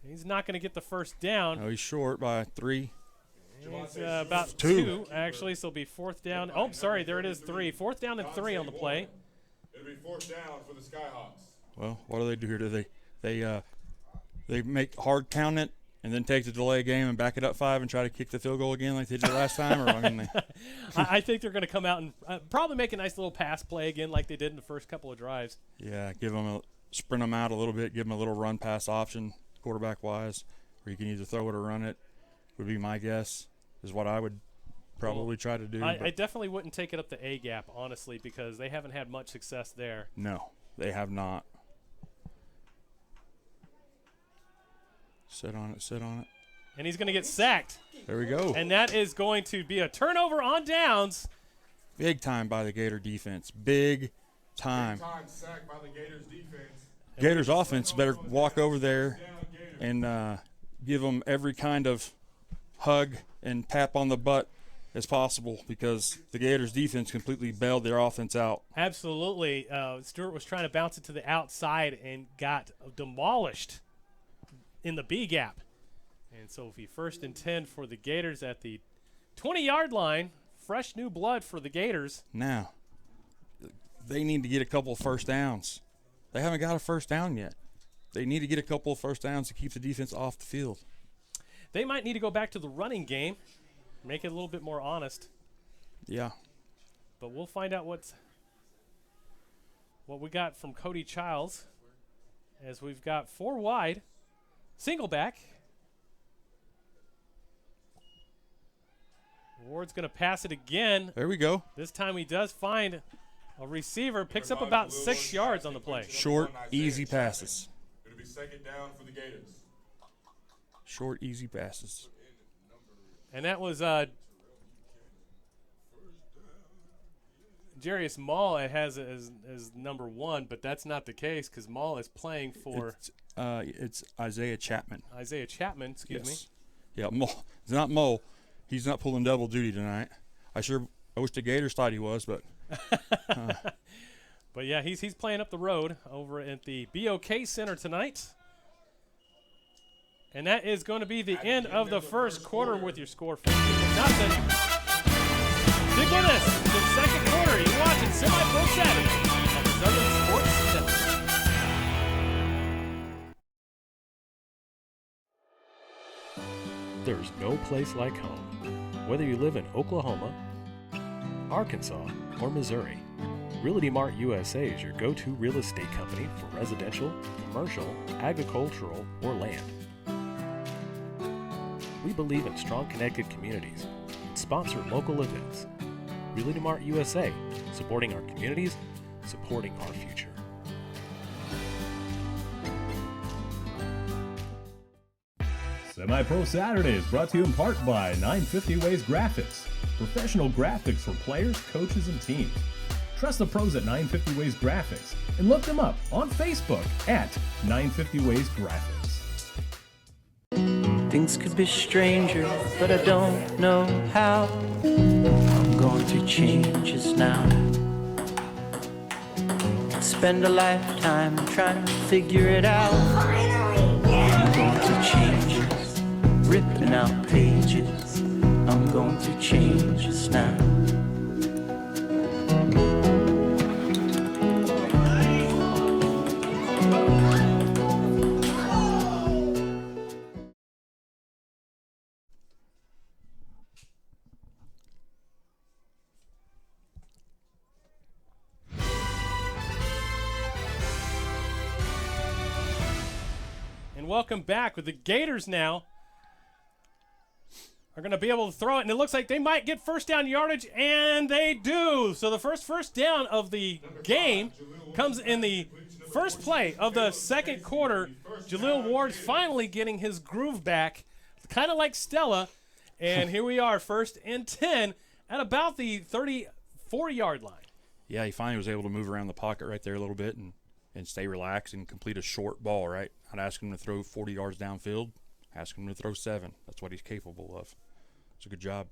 He's not going to get the first down. No, he's short by 3. He's about 2, actually, so it'll be 4th down. Oh, sorry, there it is, 3. 4th down and 3 on the play. It'll be 4th down for the Skyhawks. Well, what do they do here? Do they make hard count it and then take the delay game and back it up 5 and try to kick the field goal again like they did last time? Or I mean, I think they're going to come out and probably make a nice little pass play again like they did in the first couple of drives. Yeah, sprint them out a little bit, give them a little run pass option quarterback-wise, where you can either throw it or run it, would be my guess, is what I would probably try to do. I definitely wouldn't take it up the A-gap, honestly, because they haven't had much success there. No, they have not. Sit on it. And he's going to get sacked. There we go. And that is going to be a turnover on downs. Big time by the Gator defense. Big time. Big time sack by the Gators defense. Gators offense better walk over there and give them every kind of hug and tap on the butt as possible, because the Gators defense completely bailed their offense out. Absolutely. Stewart was trying to bounce it to the outside and got demolished in the B gap. And so if he 1st and 10 for the Gators at the 20-yard line, fresh new blood for the Gators. Now, they need to get a couple of first downs. They haven't got a first down yet. They need to get a couple of first downs to keep the defense off the field. They might need to go back to the running game, make it a little bit more honest. Yeah. But we'll find out what we got from Cody Childs, as we've got 4 wide. Single back. Ward's going to pass it again. There we go. This time he does find a receiver, picks up about 6 yards on the play. Short, easy passes. It'll be 2nd down for the Gators. Short, easy passes. And that was Jarius Maul has as number 1, but that's not the case because Maul is playing for it's Isaiah Chapman. Isaiah Chapman, excuse me. Yeah, Maul. It's not Mole. He's not pulling double duty tonight. I wish the Gators thought he was, but but yeah, he's playing up the road over at the BOK Center tonight. And that is going to be the end of the first quarter with your score 14-0. Stick with us. The second quarter, you're watching Semi-Pro Saturday on the Southern Sports Network. There's no place like home. Whether you live in Oklahoma, Arkansas, or Missouri, Realty Mart USA is your go-to real estate company for residential, commercial, agricultural, or land. We believe in strong connected communities and sponsor local events. Realty Mart USA, supporting our communities, supporting our future. Semi-Pro Saturday is brought to you in part by 950 Ways Graphics. Professional graphics for players, coaches, and teams. Trust the pros at 950 Ways Graphics and look them up on Facebook at 950 Ways Graphics. Things could be stranger, but I don't know how. I'm going through changes now. Spend a lifetime trying to figure it out. I'm going through changes, ripping out pages. I'm going through changes now. Welcome back with the Gators now. Are going to be able to throw it, and it looks like they might get first down yardage, and they do. So the first down of the game comes in the first play of the second quarter. Jaleel Ward's finally getting his groove back, kind of like Stella. And here we are, 1st and 10 at about the 34-yard line. Yeah, he finally was able to move around the pocket right there a little bit and stay relaxed and complete a short ball, right? I'd ask him to throw 40 yards downfield, ask him to throw 7. That's what he's capable of. It's a good job.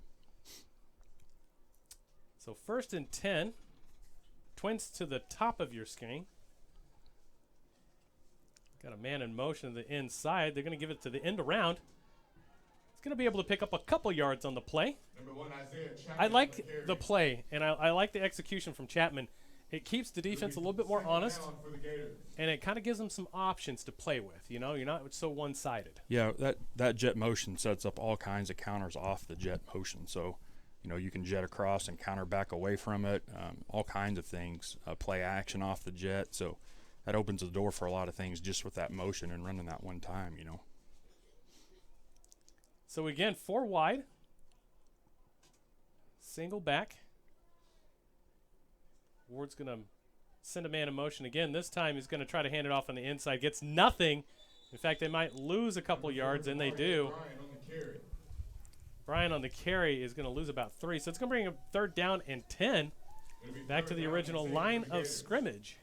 So 1st and 10, Twins to the top of your screen. Got a man in motion to the inside. They're going to give it to the end around. He's going to be able to pick up a couple yards on the play. Number 1, Isaiah Chapman. I like the play, and I like the execution from Chapman. It keeps the defense a little bit more honest, and it kind of gives them some options to play with. You know, you're not so one-sided. Yeah, that jet motion sets up all kinds of counters off the jet motion. So, you know, you can jet across and counter back away from it, all kinds of things, play action off the jet. So that opens the door for a lot of things just with that motion and running that one time, you know. So, again, 4 wide. Single back. Ward's going to send a man in motion again. This time he's going to try to hand it off on the inside. Gets nothing. In fact, they might lose a couple yards, and they do. Brian on the carry is going to lose about 3. So it's going to bring a 3rd down and 10 back to the original line of scrimmage.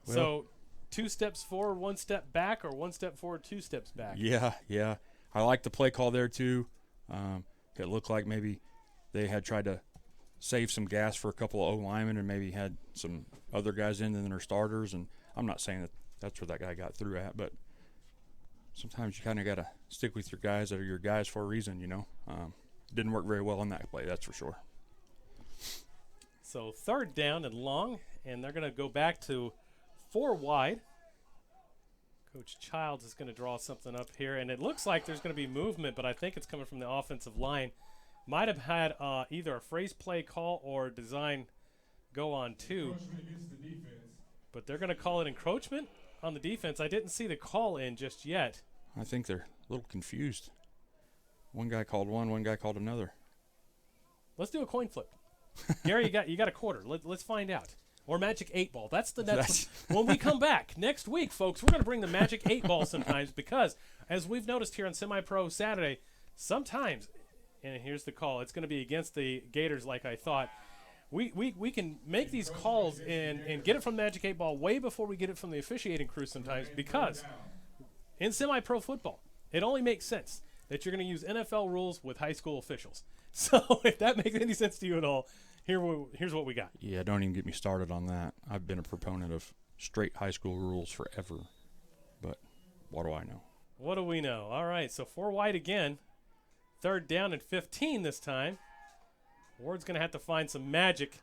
Well, so 2 steps forward, 1 step back, or 1 step forward, 2 steps back? Yeah. I like the play call there, too. It looked like maybe they had tried to save some gas for a couple of O-linemen and maybe had some other guys in than their starters. And I'm not saying that that's where that guy got through at, but sometimes you kind of got to stick with your guys that are your guys for a reason, you know. Didn't work very well on that play, that's for sure. So 3rd down and long, and they're going to go back to 4 wide. Coach Childs is going to draw something up here, and it looks like there's going to be movement, but I think it's coming from the offensive line. Might have had either a phrase play call or design go on too. But they're going to call it encroachment on the defense. I didn't see the call in just yet. I think they're a little confused. One guy called one guy called another. Let's do a coin flip. Gary, you got a quarter. Let's find out. Or Magic 8 Ball. That's the next one. When we come back next week, folks, we're going to bring the Magic 8 Ball sometimes because, as we've noticed here on Semi-Pro Saturday, sometimes – and here's the call. It's going to be against the Gators like I thought. We can make these calls and get it from Magic 8 Ball way before we get it from the officiating crew sometimes because in semi-pro football, it only makes sense that you're going to use NFL rules with high school officials. So if that makes any sense to you at all, here's what we got. Yeah, don't even get me started on that. I've been a proponent of straight high school rules forever, but what do I know? What do we know? All right, so 4 wide again. 3rd down and 15 this time. Ward's going to have to find some magic.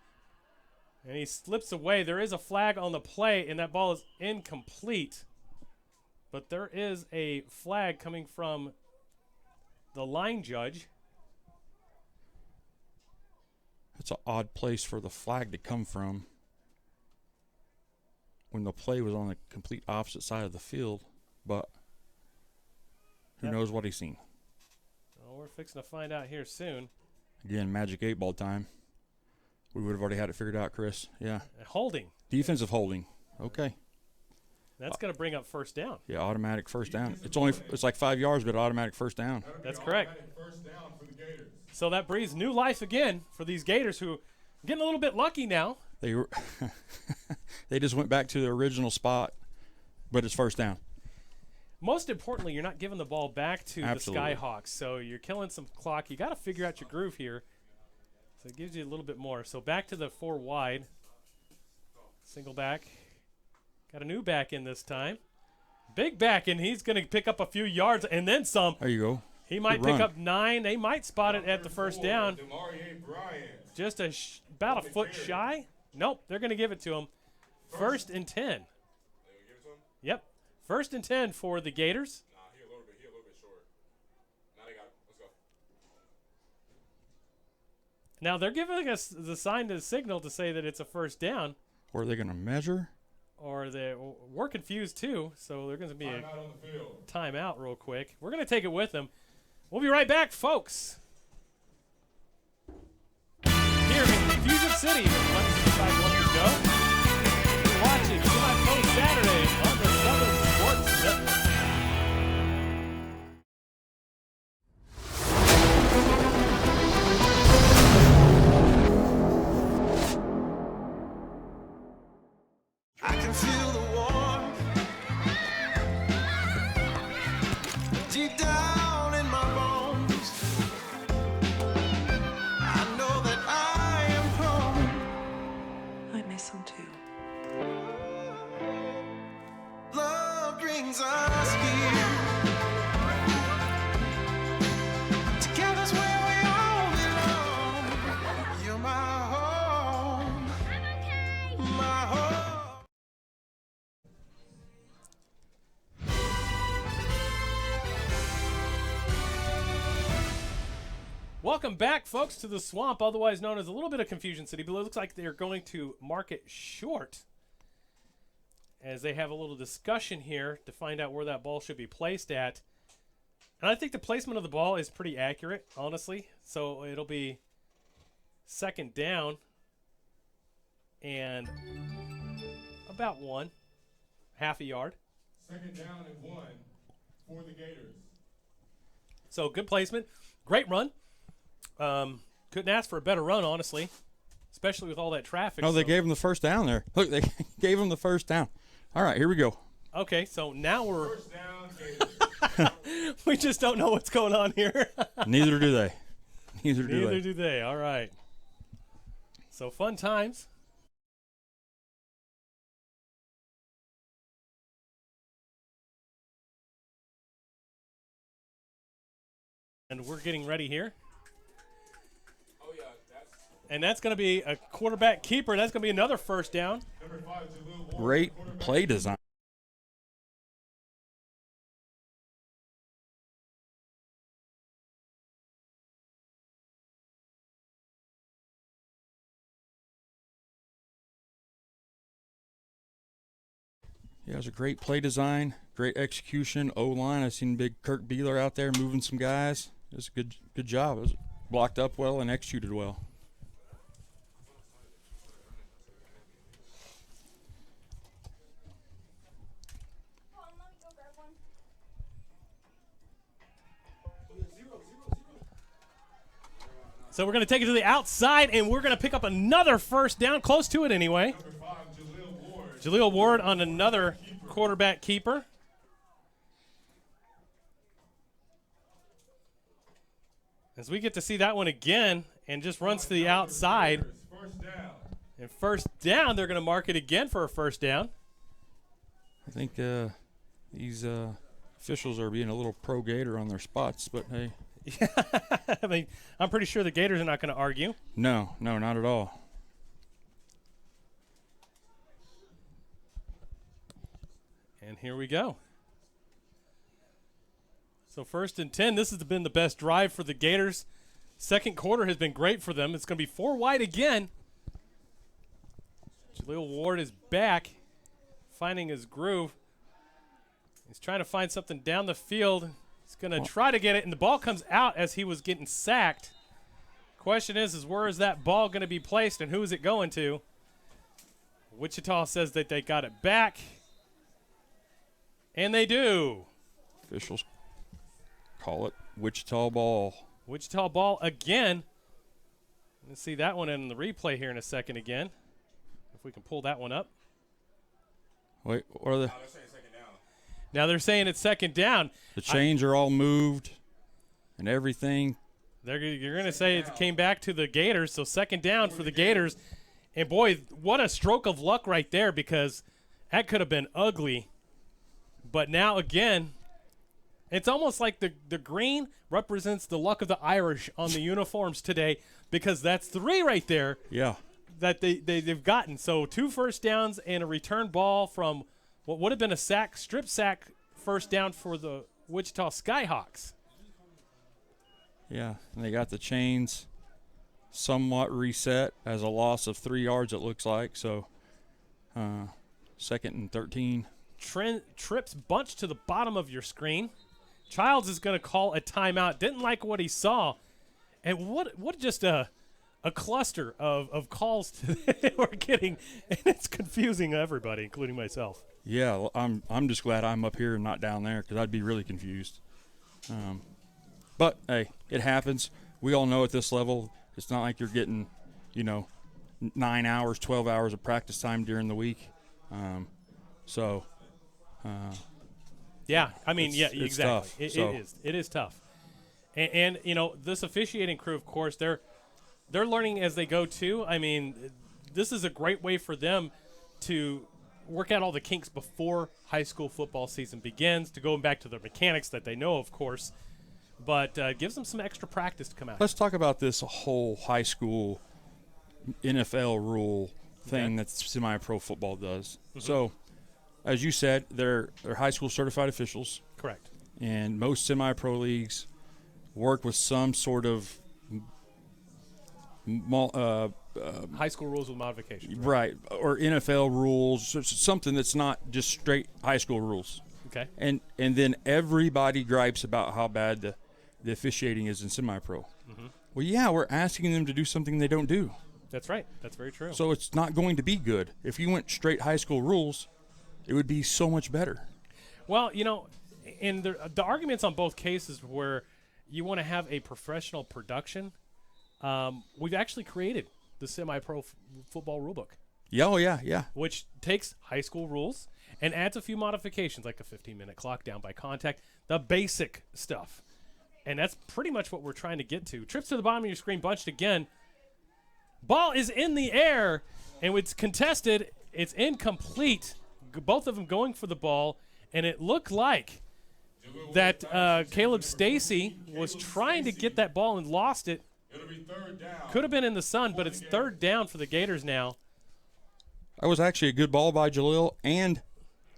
And he slips away. There is a flag on the play, and that ball is incomplete. But there is a flag coming from the line judge. That's an odd place for the flag to come from when the play was on the complete opposite side of the field. But who knows what he's seen. Well, we're fixing to find out here soon. Again, Magic 8 Ball time. We would have already had it figured out, Chris. Yeah. Holding. Defensive holding. Okay. That's going to bring up 1st down. Yeah, automatic 1st down. It's like 5 yards, but automatic 1st down. That's correct. First down for the Gators. So that breathes new life again for these Gators who are getting a little bit lucky now. They just went back to their original spot, but it's 1st down. Most importantly, you're not giving the ball back to Absolutely. the Skyhawks, so you're killing some clock. You got to figure out your groove here. So it gives you a little bit more. So back to the 4 wide. Single back. Got a new back in this time. Big back, and he's going to pick up a few yards and then some. There you go. He might pick up 9. They might spot it at the 1st down. Just about a foot shy. Nope, they're going to give it to him. 1st and 10. Yep. 1st and 10 for the Gators. Nah, he a little bit short. Now they got it. Let's go. Now they're giving us the sign to the signal to say that it's a 1st down. Or are they going to measure? Or we're confused too, so they're going to be a timeout real quick. We're going to take it with them. We'll be right back, folks. Here in Fusion City, let's decide what to go. You're watching Semi-Pro Saturday on the Southern Sports Network. Welcome back, folks, to the Swamp, otherwise known as a little bit of Confusion City, but it looks like they're going to mark it short as they have a little discussion here to find out where that ball should be placed at. And I think the placement of the ball is pretty accurate, honestly. So it'll be second down and about half a yard. Second down and 1 for the Gators. So good placement, great run. Couldn't ask for a better run, honestly, especially with all that traffic. No, they gave him the first down there. Look, they gave him the first down. All right, here we go. Okay, so now we're First down, Gators. we just don't know what's going on here. Neither do they. Neither do they. All right. So fun times. And we're getting ready here. Oh, yeah, And that's going to be a quarterback keeper. That's going to be another first down. number 5, Jaleel Ward. Great quarterback. play design. Yeah, it was a great play design, great execution. O-line, I've seen big Kirk Beeler out there moving some guys. It was a good job. It was blocked up well and executed well. So we're going to take it to the outside, and we're going to pick up another first down, close to it anyway. Number 5, Jaleel Ward. Jaleel Ward on another quarterback keeper. As we get to see that one again, and just runs to the outside. First down. And first down, they're going to mark it again for a first down. I think these officials are being a little pro-Gator on their spots, but hey. I mean, I'm pretty sure the Gators are not going to argue. No, not at all. And here we go. So 1st and 10, this has been the best drive for the Gators. Second quarter has been great for them. It's going to be 4 wide again. Jaleel Ward is back, finding his groove. He's trying to find something down the field. He's going to try to get it, and the ball comes out as he was getting sacked. Question is where is that ball going to be placed, and who is it going to? Wichita says that they got it back, and they do. Officials call it Wichita ball. Wichita ball again. Let's see that one in the replay here in a second again. If we can pull that one up. Wait, what are the Now they're saying it's second down. the chains are all moved and everything? You're going to say it came back to the Gators, so second down for the Gators. And, boy, what a stroke of luck right there, because that could have been ugly. But now, again, it's almost like the green represents the luck of the Irish on the uniforms today, because that's 3 right there Yeah. that they've gotten. So 2 first downs and a return ball from what would have been a strip sack first down for the Wichita Skyhawks. Yeah, and they got the chains somewhat reset as a loss of 3 yards, it looks like. So 2nd and 13. Trips bunch to the bottom of your screen. Childs is going to call a timeout. Didn't like what he saw. And what just a cluster of calls we're getting. And it's confusing everybody, including myself. Yeah, well, I'm just glad I'm up here and not down there, because I'd be really confused. But, hey, it happens. We all know at this level, it's not like you're getting, 9 hours, 12 hours of practice time during the week. Yeah, I mean, it's exactly. tough, It is tough. And this officiating crew, of course, they're learning as they go too. I mean, this is a great way for them to work out all the kinks before high school football season begins, to go back to the mechanics that they know, of course, but gives them some extra practice to come out. Let's talk about this whole high school NFL rule thing that semi-pro football does. Mm-hmm. So, as you said, they're high school certified officials. Correct. And most semi-pro leagues work with some sort of High school rules with modifications. Right, or NFL rules, something that's not just straight high school rules. Okay. And then everybody gripes about how bad the officiating is in semi-pro. Mm-hmm. Well, yeah, we're asking them to do something they don't do. That's right. That's very true. So it's not going to be good. If you went straight high school rules, it would be so much better. Well, in the arguments on both cases where you want to have a professional production, we've actually created the semi-pro football rulebook. Yeah, oh yeah. Which takes high school rules and adds a few modifications like a 15-minute clock down by contact, the basic stuff. And that's pretty much what we're trying to get to. Trips to the bottom of your screen bunched again. Ball is in the air, and it's contested. It's incomplete. Both of them going for the ball, and it looked like that Caleb Stacy was trying to get that ball and lost it. It'll be third down. Could have been in the sun, but it's third down for the Gators now. That was actually a good ball by Jalil, and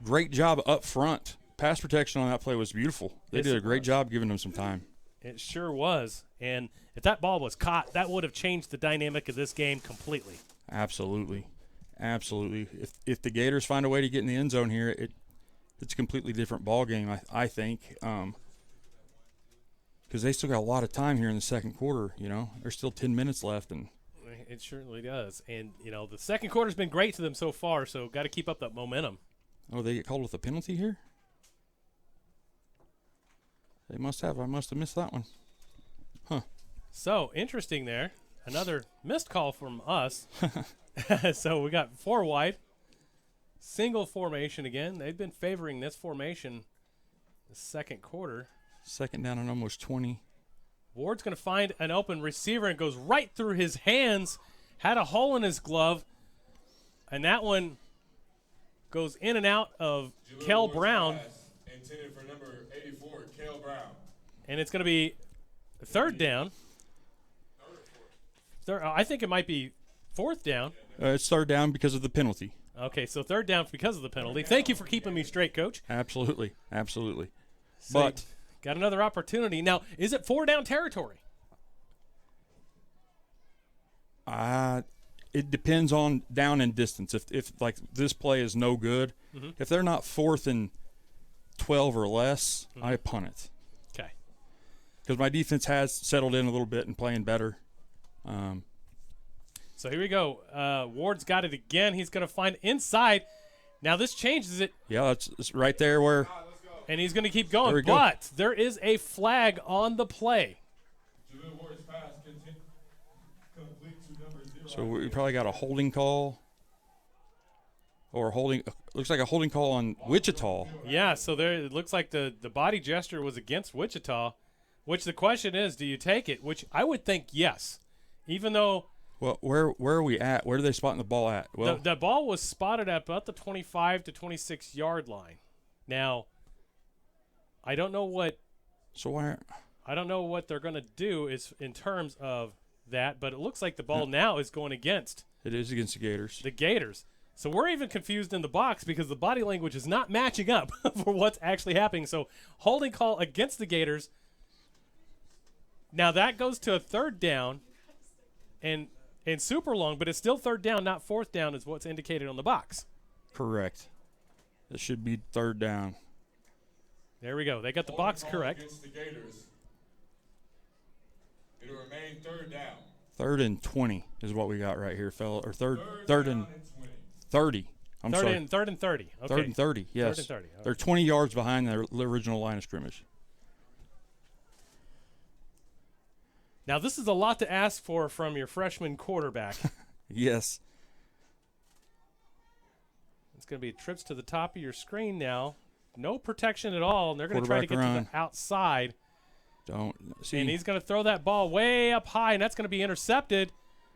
great job up front. Pass protection on that play was beautiful. They did a great job giving them some time. It sure was. And if that ball was caught, that would have changed the dynamic of this game completely. Absolutely. If the Gators find a way to get in the end zone here, it's a completely different ball game, I think. Because they still got a lot of time here in the second quarter. There's still 10 minutes left, and it certainly does. And the second quarter's been great to them so far, so got to keep up that momentum. Oh, they get called with a penalty here? They must have. I must have missed that one. Huh. So, interesting there. Another missed call from us. So, we got 4 wide. Single formation again. They've been favoring this formation the second quarter. Second down and almost 20. Ward's going to find an open receiver and goes right through his hands. Had a hole in his glove. And that one goes in and out of Kel Brown. Intended for number 84, Kel Brown. And it's going to be third down. I think it might be fourth down. It's third down because of the penalty. Okay, so third down because of the penalty. Thank you for keeping me straight, Coach. Absolutely. So But got another opportunity. Now, is it 4-down territory? it depends on down and distance. If like this play is no good, if they're not 4th and 12 or less, I punt it. Okay. Because my defense has settled in a little bit and playing better. So here we go. Ward's got it again. He's going to find inside. Now this changes it. Yeah, it's right there where. And he's going to keep going. There But there is a flag on the play. So we probably got a holding call. Or looks like a holding call on Wichita. Yeah, so there it looks like the body gesture was against Wichita, which the question is, do you take it? Which I would think yes, even though. Well, where are we at? Where are they spotting the ball at? Well, the ball was spotted at about the 25 to 26 yard line. Now, I don't know what. So I don't know what they're going to do is in terms of that, but it looks like the ball now is going against. It is against the Gators. The Gators. So we're even confused in the box because the body language is not matching up for what's actually happening. So holding call against the Gators. Now that goes to a third down and super long, but it's still third down, not fourth down is what's indicated on the box. Correct. It should be third down. There we go. They got the box correct. Against the Gators. It'll remain third down. 3rd and 20 is what we got right here, fella. Or third and 20. 30. I'm sorry. Third and 30. Okay. 3rd and 30, yes. 3rd and 30. Okay. They're 20 yards behind their original line of scrimmage. Now, this is a lot to ask for from your freshman quarterback. Yes. It's going to be trips to the top of your screen now. No protection at all, and they're going to try to get to the outside. Don't see. And he's going to throw that ball way up high, and that's going to be intercepted.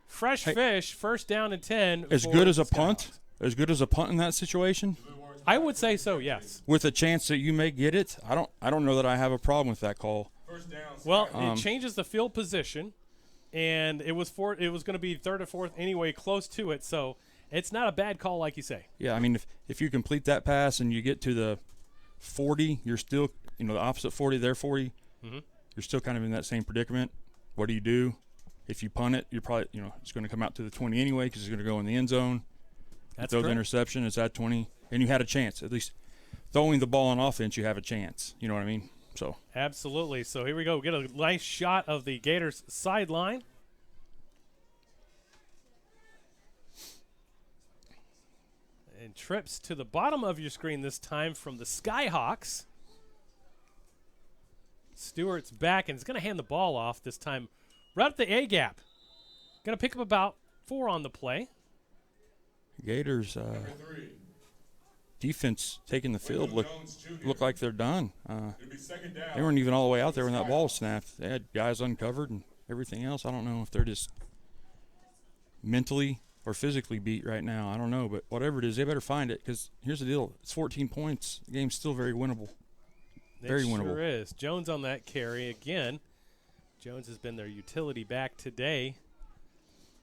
Fresh fish, first down and 10. As good as a punt? As good as a punt in that situation? I would say so, yes. With a chance that you may get it, I don't know that I have a problem with that call. First down. Well, it changes the field position, and it was going to be 3rd or 4th anyway, close to it. So it's not a bad call, like you say. Yeah, I mean, if you complete that pass and you get to the 40, you're still, the opposite 40, their 40, you're still kind of in that same predicament. What do you do? If you punt it, you're probably, it's going to come out to the 20 anyway because it's going to go in the end zone. That's throw the correct. interception, it's at 20, and you had a chance. At least throwing the ball on offense, you have a chance. You know what I mean? So Absolutely. So here we go. Get a nice shot of the Gators sideline. And trips to the bottom of your screen this time from the Skyhawks. Stewart's back and is going to hand the ball off this time right at the A gap. Going to pick up about 4 on the play. Gators Number 3. defense taking the field look like they're done. It'll be second down. They weren't even all the way out there when that ball was snapped. They had guys uncovered and everything else. I don't know if they're just mentally or physically beat right now. I don't know, but whatever it is, they better find it because here's the deal. It's 14 points. The game's still very winnable. Very winnable. It sure is. Jones on that carry again. Jones has been their utility back today.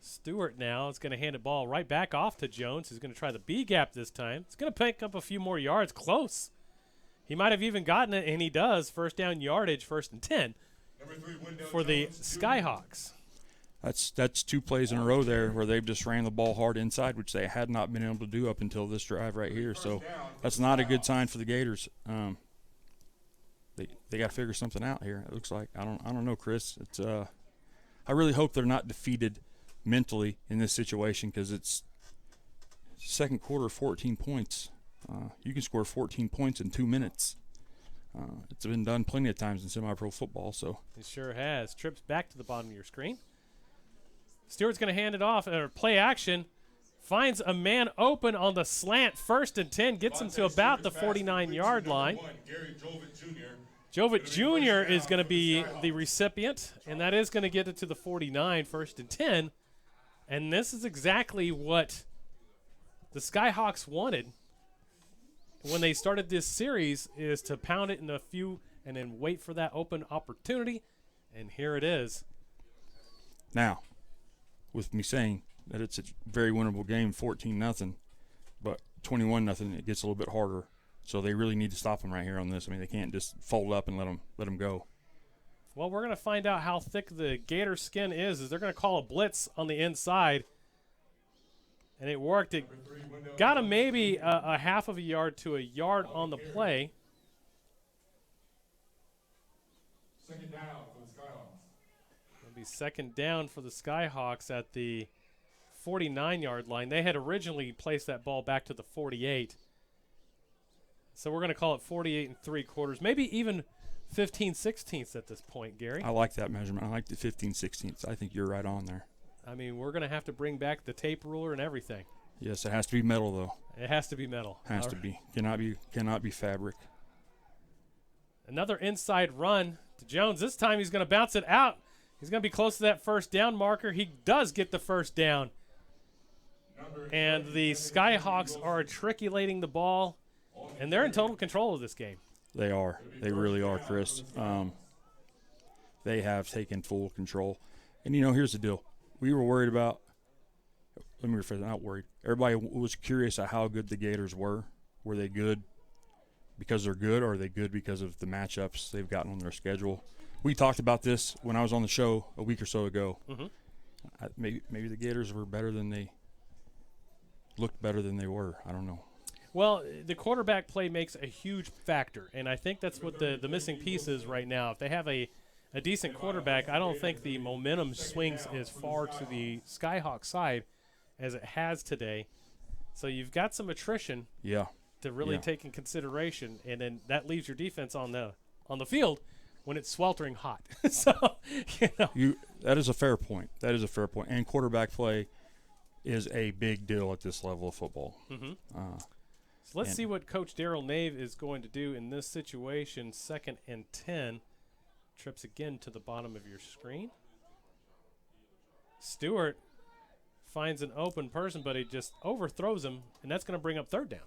Stewart now is going to hand the ball right back off to Jones. He's going to try the B gap this time. It's going to pick up a few more yards. Close. He might have even gotten it, and he does. First down yardage, 1st and 10 Number 3, Wendell for the Jones, Skyhawks. That's 2 plays in a row there where they've just ran the ball hard inside, which they had not been able to do up until this drive right here. So that's not a good sign for the Gators. They got to figure something out here. It looks like I don't know, Chris. It's I really hope they're not defeated mentally in this situation because it's second quarter, 14 points. You can score 14 points in 2 minutes. It's been done plenty of times in semi-pro football. So It sure has. Trips back to the bottom of your screen. Stewart's going to hand it off, or play action. Finds a man open on the slant, 1st and 10. Gets him to about the 49-yard line. Gary Jovic Jr. Jovic Jr. is going to be the recipient, and that is going to get it to the 49, 1st and 10. And this is exactly what the Skyhawks wanted when they started this series, is to pound it in a few and then wait for that open opportunity. And here it is. now, with me saying that it's a very winnable game, 14-0, but 21-0, it gets a little bit harder. So they really need to stop them right here on this. I mean, they can't just fold up and let them go. Well, we're going to find out how thick the Gator skin is they're going to call a blitz on the inside. And it worked. It got him maybe a half of a yard to a yard on the play. Second down for the Skyhawks. It'll be second down for the Skyhawks at the 49-yard line. They had originally placed that ball back to the 48. So we're going to call it 48 3/4, maybe even 15/16 at this point, Gary. I like that measurement. I like the 15/16. I think you're right on there. I mean, we're going to have to bring back the tape ruler and everything. Yes, it has to be metal though. It has to be metal. Has All to right. be. Cannot be fabric. Another inside run to Jones. This time he's going to bounce it out. He's going to be close to that first down marker. He does get the first down. And the Skyhawks are matriculating the ball, and they're in total control of this game. They are. They really are, Chris. They have taken full control. And, here's the deal. We were worried about – let me rephrase that, not worried. Everybody was curious at how good the Gators were. Were they good because they're good, or are they good because of the matchups they've gotten on their schedule? We talked about this when I was on the show a week or so ago. Mm-hmm. Maybe the Gators were better than they – looked better than they were. I don't know. Well, the quarterback play makes a huge factor, and I think that's what the missing piece is right now. If they have a decent quarterback, I don't think the momentum swings as far to the Skyhawk side as it has today. So you've got some attrition to really take in consideration, and then that leaves your defense on the field when it's sweltering hot. So, that is a fair point. That is a fair point. And quarterback play is a big deal at this level of football. Mm-hmm. So let's see what Coach Darrell Nave is going to do in this situation. 2nd and 10. Trips again to the bottom of your screen. Stewart finds an open person, but he just overthrows him, and that's going to bring up 3rd down.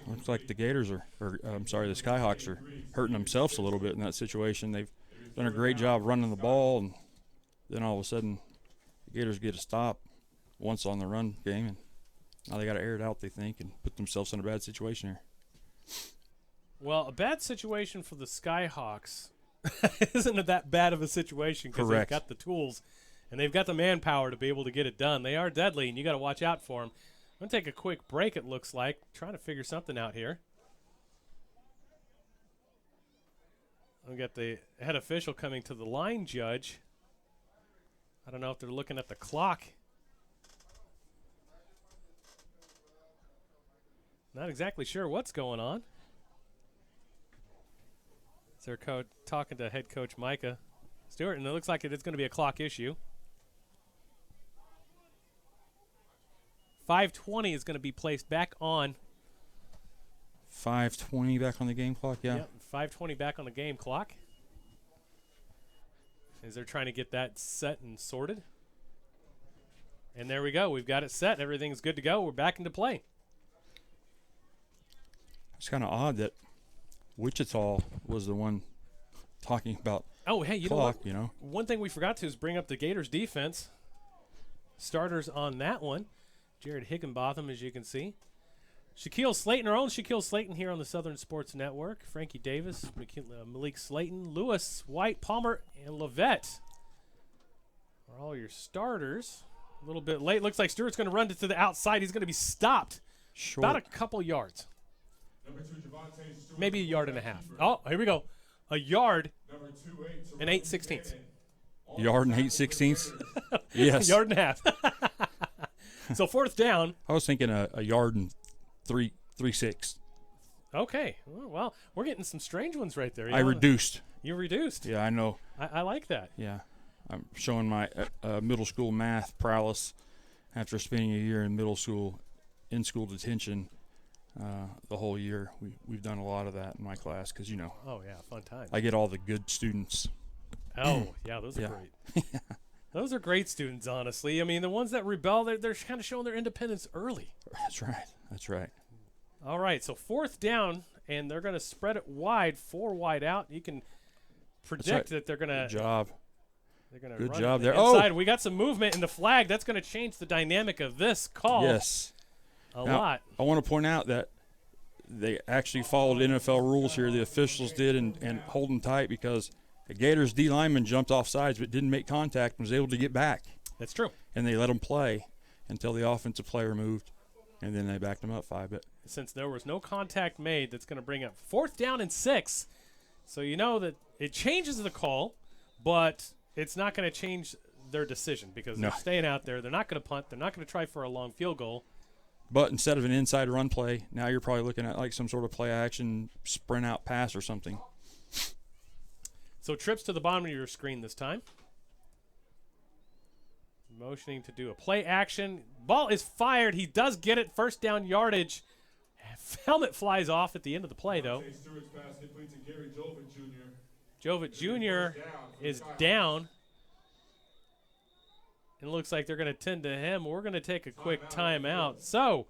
Looks like the Gators the Skyhawks are hurting themselves a little bit in that situation. They've done a great job running the ball, and then all of a sudden the Gators get a stop once on the run game, and now they got to air it out, they think, and put themselves in a bad situation here. Well, a bad situation for the Skyhawks isn't it that bad of a situation because they've Correct. got the tools and they've got the manpower to be able to get it done. They are deadly, and you got to watch out for them. I'm going to take a quick break, it looks like, trying to figure something out here. We got the head official coming to the line judge. I don't know if they're looking at the clock. Not exactly sure what's going on. Is their coach talking to head coach Micah Stewart, and it looks like it's going to be a clock issue. 5:20 is going to be placed back on. 5:20 back on the game clock, yeah. Yep, 5:20 back on the game clock. As they're trying to get that set and sorted. And there we go. We've got it set. Everything's good to go. We're back into play. It's kind of odd that Wichita was the one talking about Oh, hey, you clock, know what? One thing we forgot to is bring up the Gators defense. Starters on that one. Jared Higginbotham, as you can see. Shaquille Slayton, our own Shaquille Slayton here on the Southern Sports Network. Frankie Davis, Malik Slayton, Lewis, White, Palmer, and Levette are all your starters. A little bit late. Looks like Stewart's going to run to the outside. He's going to be stopped short. about a couple yards. Maybe a yard and a half. Oh, here we go. A yard and 8/16. Yard and 8/16. Yes. Yard and a half. So fourth down. I was thinking a yard and 3.6. Okay. Well, we're getting some strange ones right there. I reduced. You reduced. Yeah, I know. I like that. Yeah. I'm showing my middle school math prowess after spending a year in middle school, in-school detention the whole year. We've done a lot of that in my class because, you know. Oh, yeah, fun time. I get all the good students. Oh, yeah, those are great. Those are great students, honestly. I mean, the ones that rebel, they're kind of showing their independence early. That's right. That's right. All right, so fourth down, and they're going to spread it wide, 4 wide out. You can predict that they're going to. Good job. They're going to Good run job there. Inside. We got some movement in the flag. That's going to change the dynamic of this call. Yes. A Now, lot. I want to point out that they actually followed NFL rules here. The officials did and hold them tight because the Gators D lineman jumped off sides but didn't make contact and was able to get back. That's true. And they let them play until the offensive player moved, and then they backed them up 5 bit. Since there was no contact made, that's going to bring up fourth down and 6. So you know that it changes the call, but it's not going to change their decision because they're staying out there. They're not going to punt. They're not going to try for a long field goal. But instead of an inside run play, now you're probably looking at like some sort of play action, sprint out pass or something. So trips to the bottom of your screen this time. Motioning to do a play action. Ball is fired. He does get it. First down yardage. Helmet flies off at the end of the play, though. Jovit Jr. is down. And it looks like they're going to tend to him. We're going to take a quick timeout. So,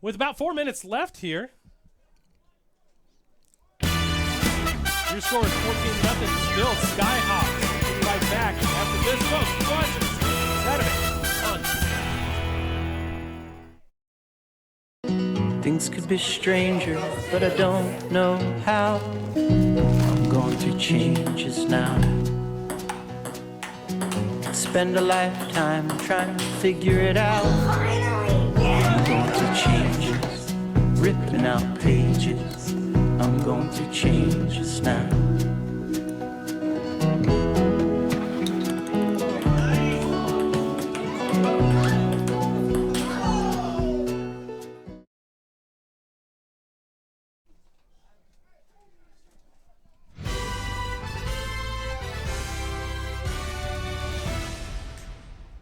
with about 4 minutes left here, your score is 14-0. Still Skyhawks. We'll be right back after this. Folks, watch Saturday. Things could be stranger, but I don't know how. I'm going through changes now. Spend a lifetime trying to figure it out. I'm going through changes, ripping out pages. I'm going through changes now.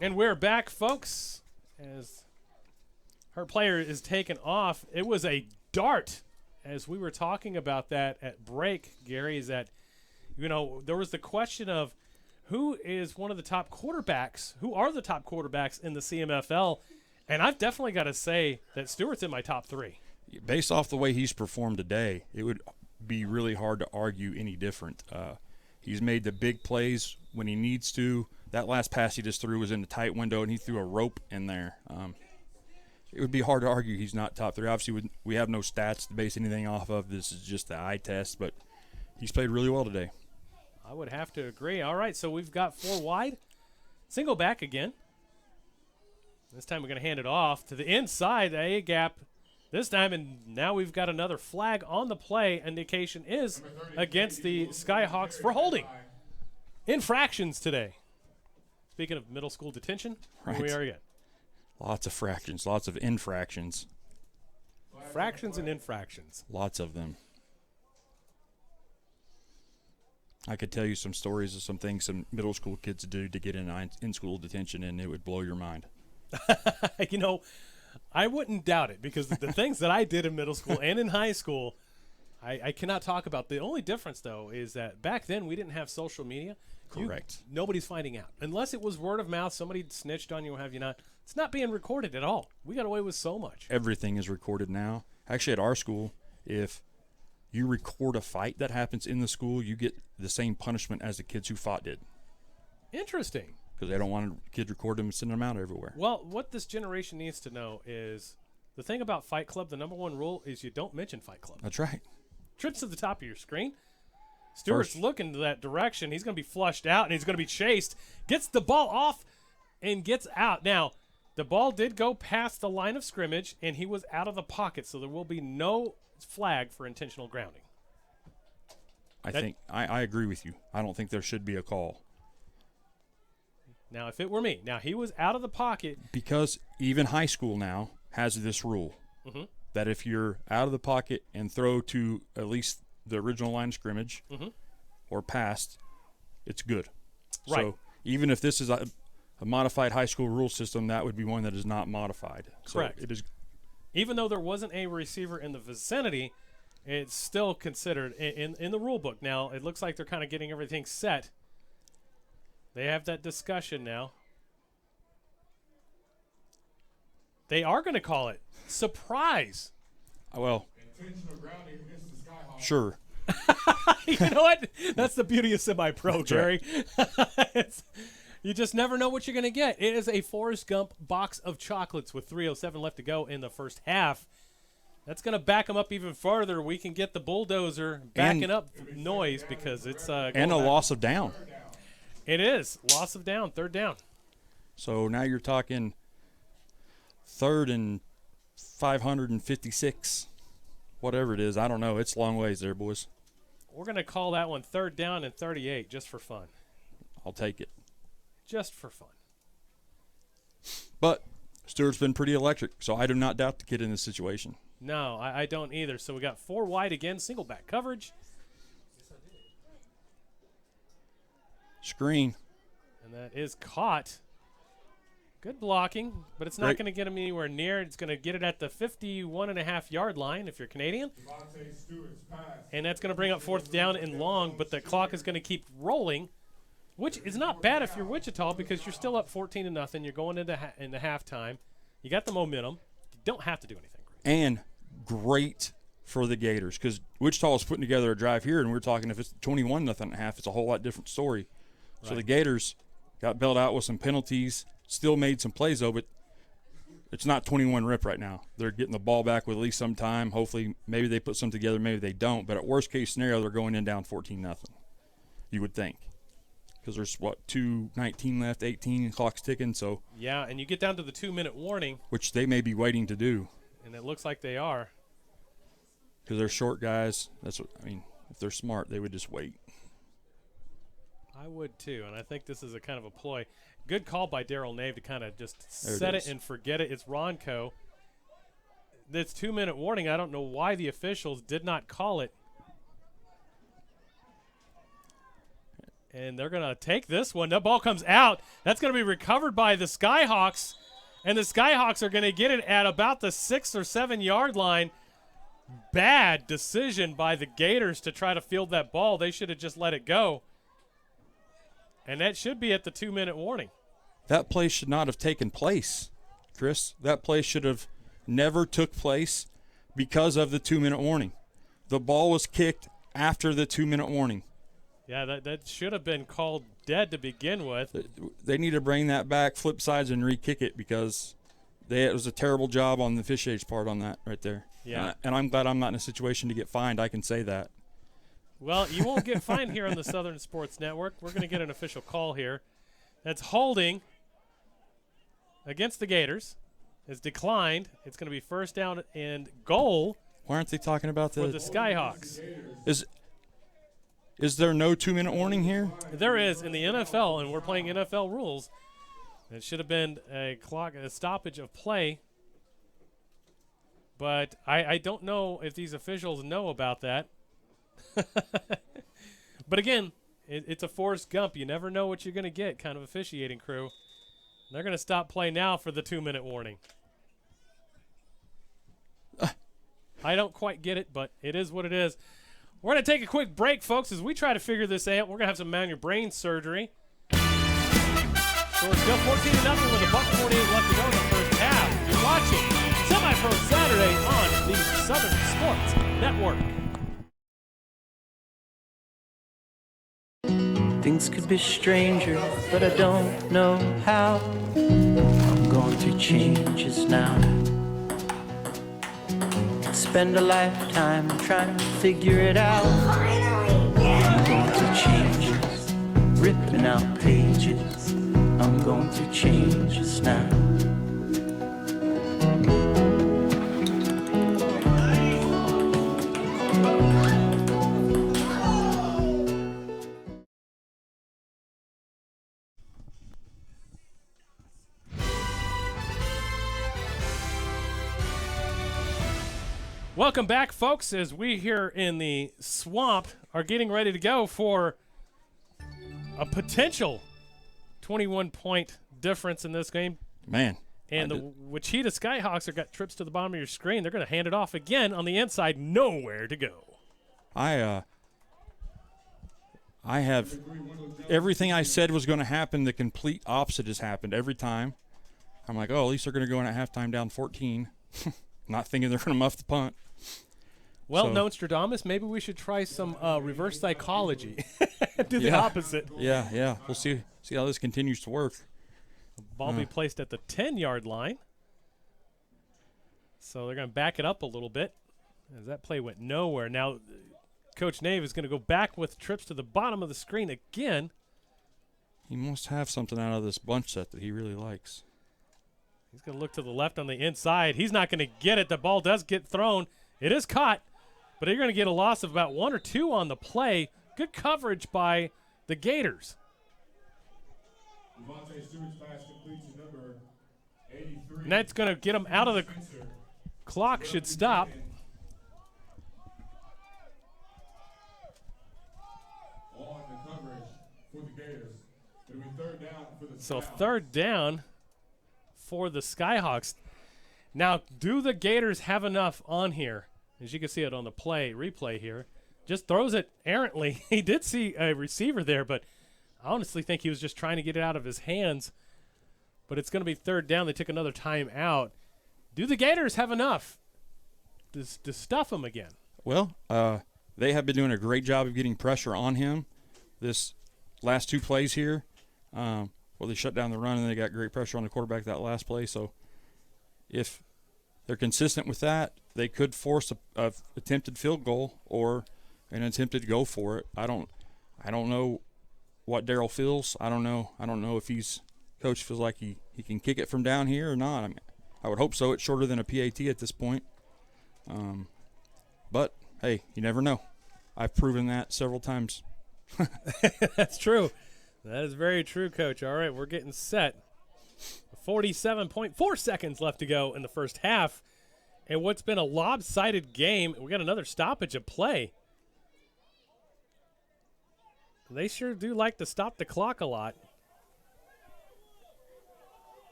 And we're back, folks, as her player is taken off. It was a dart, as we were talking about that at break, Gary, is that, you know, there was the question of who is one of the top quarterbacks, who are the top quarterbacks in the CMFL, and I've definitely got to say that Stewart's in my top 3. Based off the way he's performed today, it would be really hard to argue any different. He's made the big plays when he needs to. That last pass he just threw was in the tight window, and he threw a rope in there. It would be hard to argue he's not top 3. Obviously, we have no stats to base anything off of. This is just the eye test. But he's played really well today. I would have to agree. All right, so we've got 4 wide. Single back again. This time we're going to hand it off to the inside, A gap this time, and now we've got another flag on the play. Indication is against the Skyhawks for holding. Infractions today. Speaking of middle school detention, here we are again. Lots of fractions, lots of infractions. Fractions and infractions. Lots of them. I could tell you some stories of some things some middle school kids do to get in school detention, and it would blow your mind. You know, I wouldn't doubt it, because the things that I did in middle school and in high school, I cannot talk about. The only difference, though, is that back then we didn't have social media. Correct. Nobody's finding out. Unless it was word of mouth, somebody snitched on you or have you not. It's not being recorded at all. We got away with so much. Everything is recorded now. Actually, at our school, if you record a fight that happens in the school, you get the same punishment as the kids who fought did. Interesting. Because they don't want kids record them and send them out everywhere. Well, what this generation needs to know is the thing about Fight Club, the number one rule is you don't mention Fight Club. That's right. Trips to the top of your screen. Stewart's looking to that direction. He's going to be flushed out, and he's going to be chased. Gets the ball off and gets out. Now, the ball did go past the line of scrimmage, and he was out of the pocket, so there will be no flag for intentional grounding. I agree with you. I don't think there should be a call. Now, if it were me, now he was out of the pocket. Because even high school now has this rule that if you're out of the pocket and throw to at least the original line of scrimmage or past, it's good. Right. So even if this is a modified high school rule system, that would be one that is not modified. Correct. So it is. Even though there wasn't a receiver in the vicinity, it's still considered in the rule book. Now, it looks like they're kind of getting everything set. They have that discussion now. They are going to call it surprise. Well, Intentional grounding against the Skyhawks. sure. You know what? That's the beauty of semi-pro, Jerry. You just never know what you're going to get. It is a Forrest Gump box of chocolates with 3:07 left to go in the first half. That's going to back them up even farther. We can get the bulldozer backing up noise because it's And a loss of down. It is. Loss of down, third down. So now you're talking 3rd and 556, whatever it is. I don't know. It's a long ways there, boys. We're going to call that one 3rd down and 38 just for fun. I'll take it. Just for fun. But Stewart's been pretty electric, so I do not doubt the kid in this situation. No, I don't either. So we got 4 wide again, single back coverage. Screen. And that is caught. Good blocking, but it's not going to get him anywhere near. It's going to get it at the 51.5-yard line if you're Canadian. And that's going to bring up 4th down and long, but the clock is going to keep rolling, which is not bad if you're Wichita because you're still up 14-0. You're going into into halftime. You got the momentum. You don't have to do anything great. And great for the Gators because Wichita was putting together a drive here, and we're talking if it's 21-0 at half, it's a whole lot different story. Right. So the Gators got bailed out with some penalties, still made some plays, though, but it's not 21 rip right now. They're getting the ball back with at least some time. Hopefully, maybe they put some together, maybe they don't. But at worst-case scenario, they're going in down 14-0, you would think. Because there's, 2:19 left, 18, clock's ticking. So yeah, and you get down to the 2-minute warning. Which they may be waiting to do. And it looks like they are. Because they're short guys. That's what I mean. If they're smart, they would just wait. I would too, and I think this is a kind of a ploy. Good call by Darryl Nave to kind of just set it and forget it. It's Ronco. This 2-minute warning, I don't know why the officials did not call it. And they're going to take this one. That ball comes out. That's going to be recovered by the Skyhawks, and the Skyhawks are going to get it at about the 6 or 7-yard line. Bad decision by the Gators to try to field that ball. They should have just let it go. And that should be at the 2-minute warning. That play should not have taken place, Chris. That play should have never took place because of the 2-minute warning. The ball was kicked after the 2-minute warning. Yeah, that should have been called dead to begin with. They need to bring that back, flip sides, and re-kick it because it was a terrible job on the officiate's part on that right there. Yeah. And I'm glad I'm not in a situation to get fined. I can say that. Well, you won't get fined here on the Southern Sports Network. We're going to get an official call here. That's holding against the Gators. It's declined. It's going to be first down and goal. Why aren't they talking about for the Skyhawks? Is there no 2-minute warning here? There is in the NFL, and we're playing NFL rules. It should have been a stoppage of play. But I don't know if these officials know about that. But again, it's a Forrest Gump. You never know what you're going to get kind of officiating crew. They're going to stop play now for the 2-minute warning. I don't quite get it, but it is what it is. We're going to take a quick break, folks, as we try to figure this out. We're going to have some man your brain surgery. So we're still 14-0 with a buck 48 left to go in the first half. You're watching Semi-Pro Saturday on the Southern Sports Network. Things could be stranger, but I don't know how. I'm going through changes now. Spend a lifetime trying to figure it out. I'm going through changes, ripping out pages. I'm going through changes now. Welcome back, folks, as we here in the swamp are getting ready to go for a potential 21-point difference in this game. Man. And the Wichita Skyhawks have got trips to the bottom of your screen. They're going to hand it off again on the inside. Nowhere to go. I have everything I said was going to happen. The complete opposite has happened every time. I'm like, oh, at least they're going to go in at halftime down 14. Not thinking they're going to muff the punt. Well, Nostradamus, maybe we should try some reverse psychology. Do the opposite. Yeah. We'll see how this continues to work. Ball be placed at the 10-yard line. So they're going to back it up a little bit as that play went nowhere. Now, Coach Nave is going to go back with trips to the bottom of the screen again. He must have something out of this bunch set that he really likes. He's going to look to the left on the inside. He's not going to get it. The ball does get thrown. It is caught, but you're going to get a loss of about 1 or 2 on the play. Good coverage by the Gators. And that's going to get them out of the clock. Should stop. So third down for the Skyhawks. Now, do the Gators have enough on here? As you can see it on the replay here. Just throws it errantly. He did see a receiver there, but I honestly think he was just trying to get it out of his hands. But it's going to be third down. They took another time out. Do the Gators have enough to stuff him again? Well, they have been doing a great job of getting pressure on him this last 2 plays here. Well, they shut down the run, and they got great pressure on the quarterback that last play. So if they're consistent with that, they could force a attempted field goal or an attempted go for it. I don't know what Darryl feels. I don't know if coach feels like he can kick it from down here or not. I mean, I would hope so. It's shorter than a PAT at this point. But hey, you never know. I've proven that several times. That's true. That is very true, Coach. All right, we're getting set. 47.4 seconds left to go in the first half. And what's been a lopsided game, we got another stoppage of play. They sure do like to stop the clock a lot.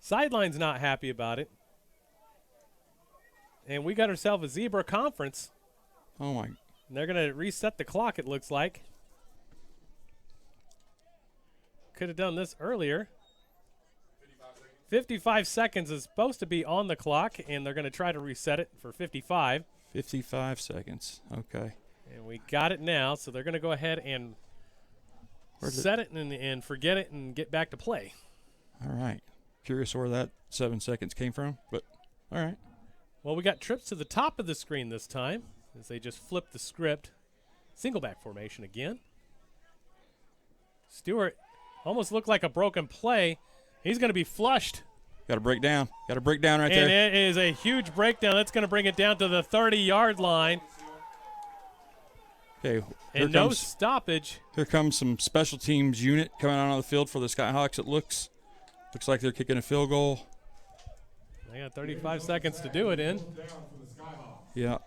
Sideline's not happy about it. And we got ourselves a zebra conference. Oh, my. And they're going to reset the clock, it looks like. Could have done this earlier. 55 seconds is supposed to be on the clock, and they're going to try to reset it for 55. 55 seconds. Okay. And we got it now, so they're going to go ahead and set it and forget it and get back to play. All right. Curious where that 7 seconds came from, but all right. Well, we got trips to the top of the screen this time. as they just flip the script. Single back formation again. Stewart almost looked like a broken play. He's going to be flushed. Got to break down. Got to break down right And there. it is a huge breakdown. That's going to bring it down to the 30-yard line. Okay, And no stoppage. Here comes some special teams unit coming out on the field for the Skyhawks. It looks like they're kicking a field goal. They got 35 seconds to do it in. Yeah.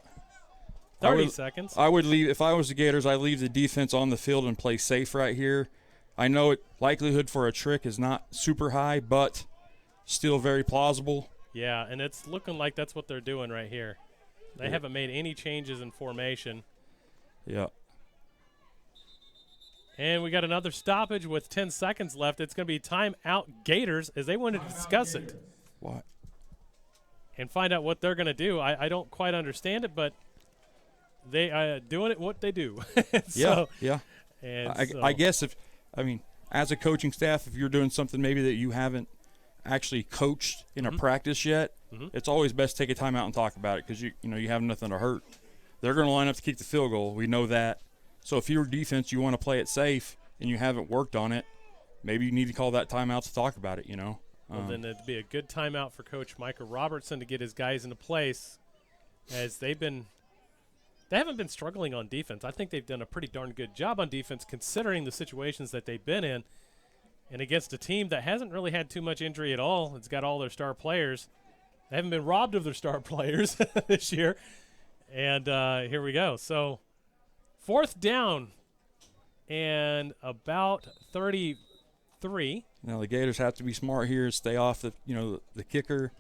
30 seconds. I would leave, if I was the Gators, I'd leave the defense on the field and play safe right here. I know likelihood for a trick is not super high, but still very plausible. Yeah, and it's looking like that's what they're doing right here. They haven't made any changes in formation. Yeah. And we got another stoppage with 10 seconds left. It's going to be timeout Gators as they want to discuss it. What? And find out what they're going to do. I don't quite understand it, but they are doing it what they do. Yeah, yeah. And I guess as a coaching staff, if you're doing something maybe that you haven't actually coached in a practice yet, it's always best to take a timeout and talk about it because you have nothing to hurt. They're going to line up to kick the field goal. We know that. So if you're defense, you want to play it safe and you haven't worked on it, maybe you need to call that timeout to talk about it, Well, then it'd be a good timeout for Coach Micah Robertson to get his guys into place as they haven't been struggling on defense. I think they've done a pretty darn good job on defense considering the situations that they've been in. And against a team that hasn't really had too much injury at all, it's got all their star players. They haven't been robbed of their star players this year. And here we go. So 4th down and about 33. Now the Gators have to be smart here, stay off the kicker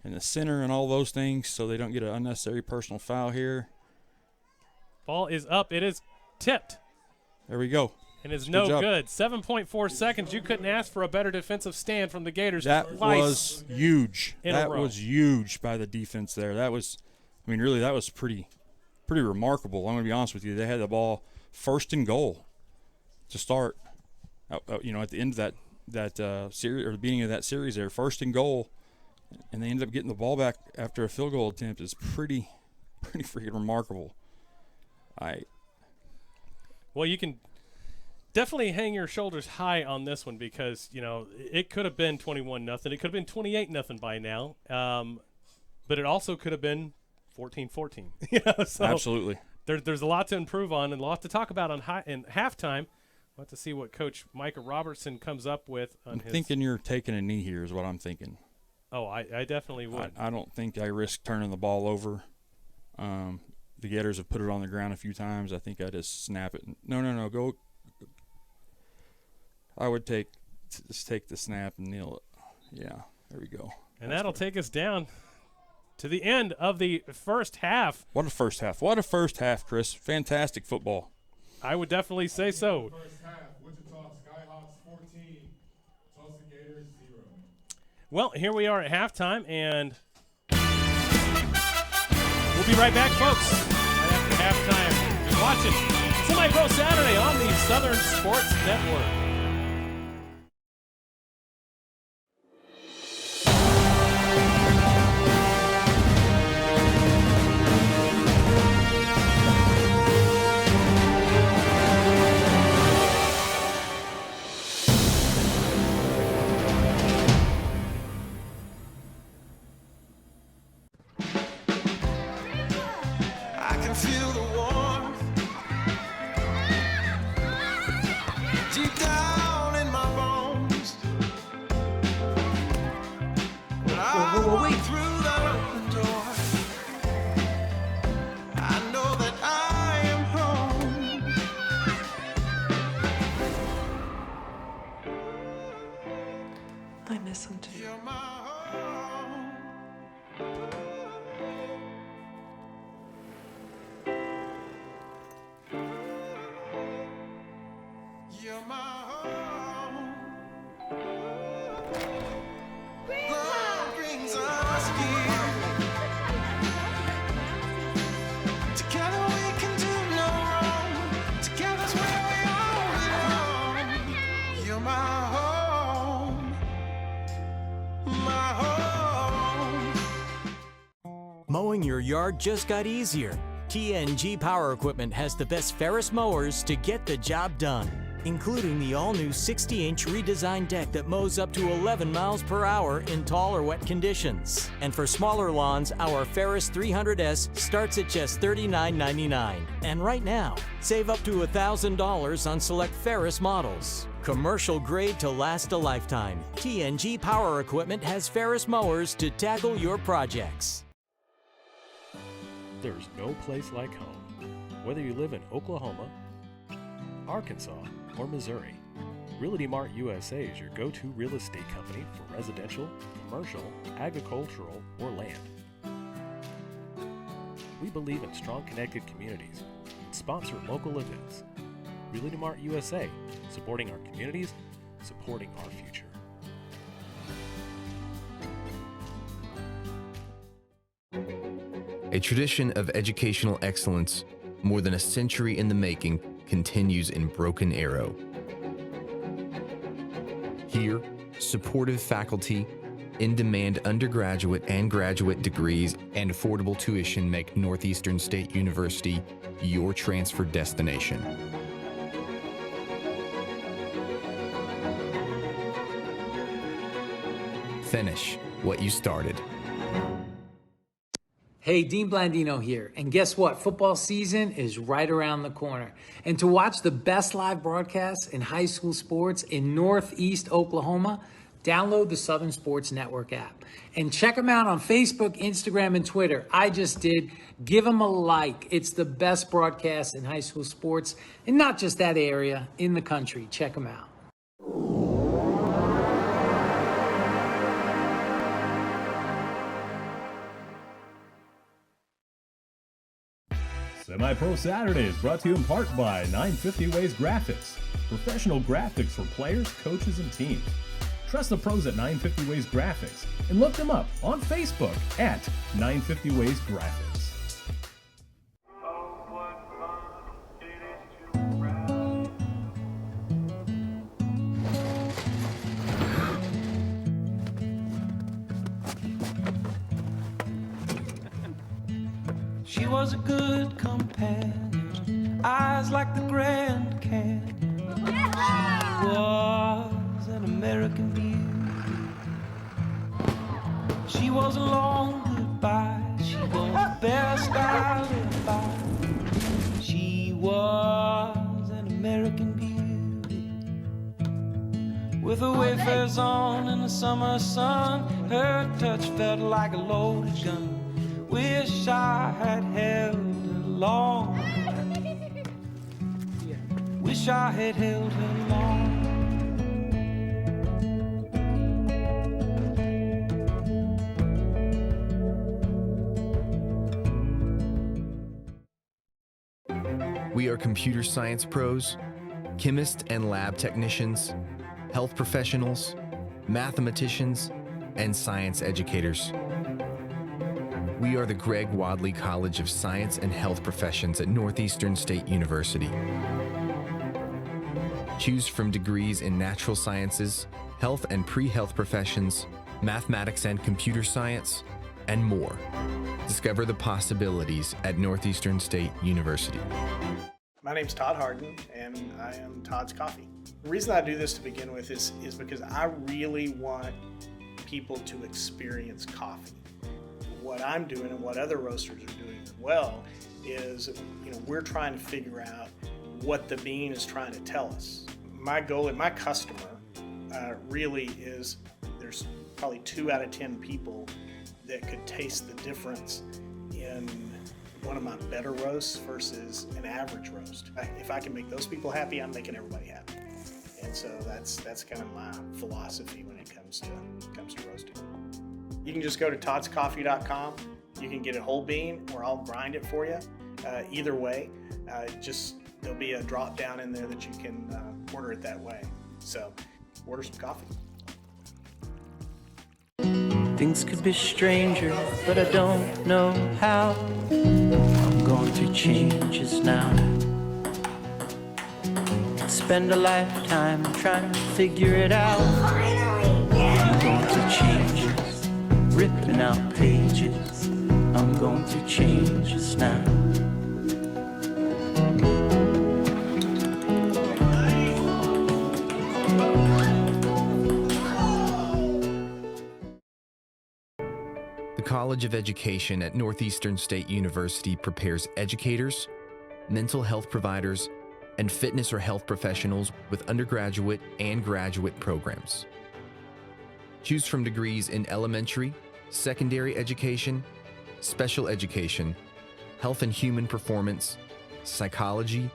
and the center and all those things so they don't get an unnecessary personal foul here. Ball is up. It is tipped. There we go. And it's no good. 7.4 seconds. You couldn't ask for a better defensive stand from the Gators. That was huge. That was huge by the defense there. That was, really that was pretty remarkable. I'm going to be honest with you. They had the ball 1st and goal to start. At the end of that series or the beginning of that series there, 1st and goal, and they ended up getting the ball back after a field goal attempt is pretty freaking remarkable. Well, you can definitely hang your shoulders high on this one because, it could have been 21-0. It could have been 28-0 by now. But it also could have been 14-14. So absolutely. There's a lot to improve on and a lot to talk about in halftime. We'll have to see what Coach Micah Robertson comes up with. I'm thinking you're taking a knee here is what I'm thinking. Oh, I definitely would. I don't think I risk turning the ball over. The Gators have put it on the ground a few times. I think I just snap it. No, go. I would just take the snap and kneel it. Yeah, there we go. And that'll take us down to the end of the first half. What a first half. What a first half, Chris. Fantastic football. I would definitely say so. First half, Wichita Skyhawks 14, Tulsa Gators 0. Well, here we are at halftime, and we'll be right back, folks. Right after halftime, you're watching Semi-Pro Saturday on the Southern Sports Network. Mowing your yard just got easier. TNG Power Equipment has the best Ferris mowers to get the job done, including the all-new 60-inch redesigned deck that mows up to 11 miles per hour in tall or wet conditions. And for smaller lawns, our Ferris 300S starts at just $39.99. And right now, save up to $1,000 on select Ferris models. Commercial grade to last a lifetime. TNG Power Equipment has Ferris mowers to tackle your projects. There's no place like home. Whether you live in Oklahoma, Arkansas, or Missouri, Realty Mart USA is your go-to real estate company for residential, commercial, agricultural, or land. We believe in strong connected communities and sponsor local events. Realty Mart USA, supporting our communities, supporting our future. A tradition of educational excellence, more than a century in the making, continues in Broken Arrow. Here, supportive faculty, in-demand undergraduate and graduate degrees, and affordable tuition make Northeastern State University your transfer destination. Finish what you started. Hey, Dean Blandino here, and guess what? Football season is right around the corner. And to watch the best live broadcasts in high school sports in Northeast Oklahoma, download the Southern Sports Network app. And check them out on Facebook, Instagram, and Twitter. I just did. Give them a like. It's the best broadcast in high school sports, and not just that area, in the country. Check them out. Semi-Pro Saturday is brought to you in part by 950 Ways Graphics. Professional graphics for players, coaches, and teams. Trust the pros at 950 Ways Graphics and look them up on Facebook at 950 Ways Graphics. She was a good companion, eyes like the Grand Canyon. She was an American beauty. She was a long goodbye. She was the best I lived by. She was an American beauty. With her wafers on in the summer sun, her touch felt like a loaded gun. Wish I had held her long. Wish I had held her long. We are computer science pros, chemists and lab technicians, health professionals, mathematicians, and science educators. We are the Greg Wadley College of Science and Health Professions at Northeastern State University. Choose from degrees in natural sciences, health and pre-health professions, mathematics and computer science, and more. Discover the possibilities at Northeastern State University. My name's Todd Harden, and I am Todd's Coffee. The reason I do this to begin with is because I really want people to experience coffee. What I'm doing and what other roasters are doing as well is, we're trying to figure out what the bean is trying to tell us. My goal and my customer really is, there's probably 2 out of 10 people that could taste the difference in one of my better roasts versus an average roast. If I can make those people happy, I'm making everybody happy. And so that's kind of my philosophy when it comes to roasting. You can just go to toddscoffee.com. You can get a whole bean, or I'll grind it for you. Either way, there'll be a drop down in there that you can order it that way. So order some coffee. Things could be stranger, but I don't know how. I'm going through changes now. Spend a lifetime trying to figure it out. I'm going through changes, ripping out pages. I'm going through changes now. College of Education at Northeastern State University prepares educators, mental health providers, and fitness or health professionals with undergraduate and graduate programs. Choose from degrees in elementary, secondary education, special education, health and human performance, psychology,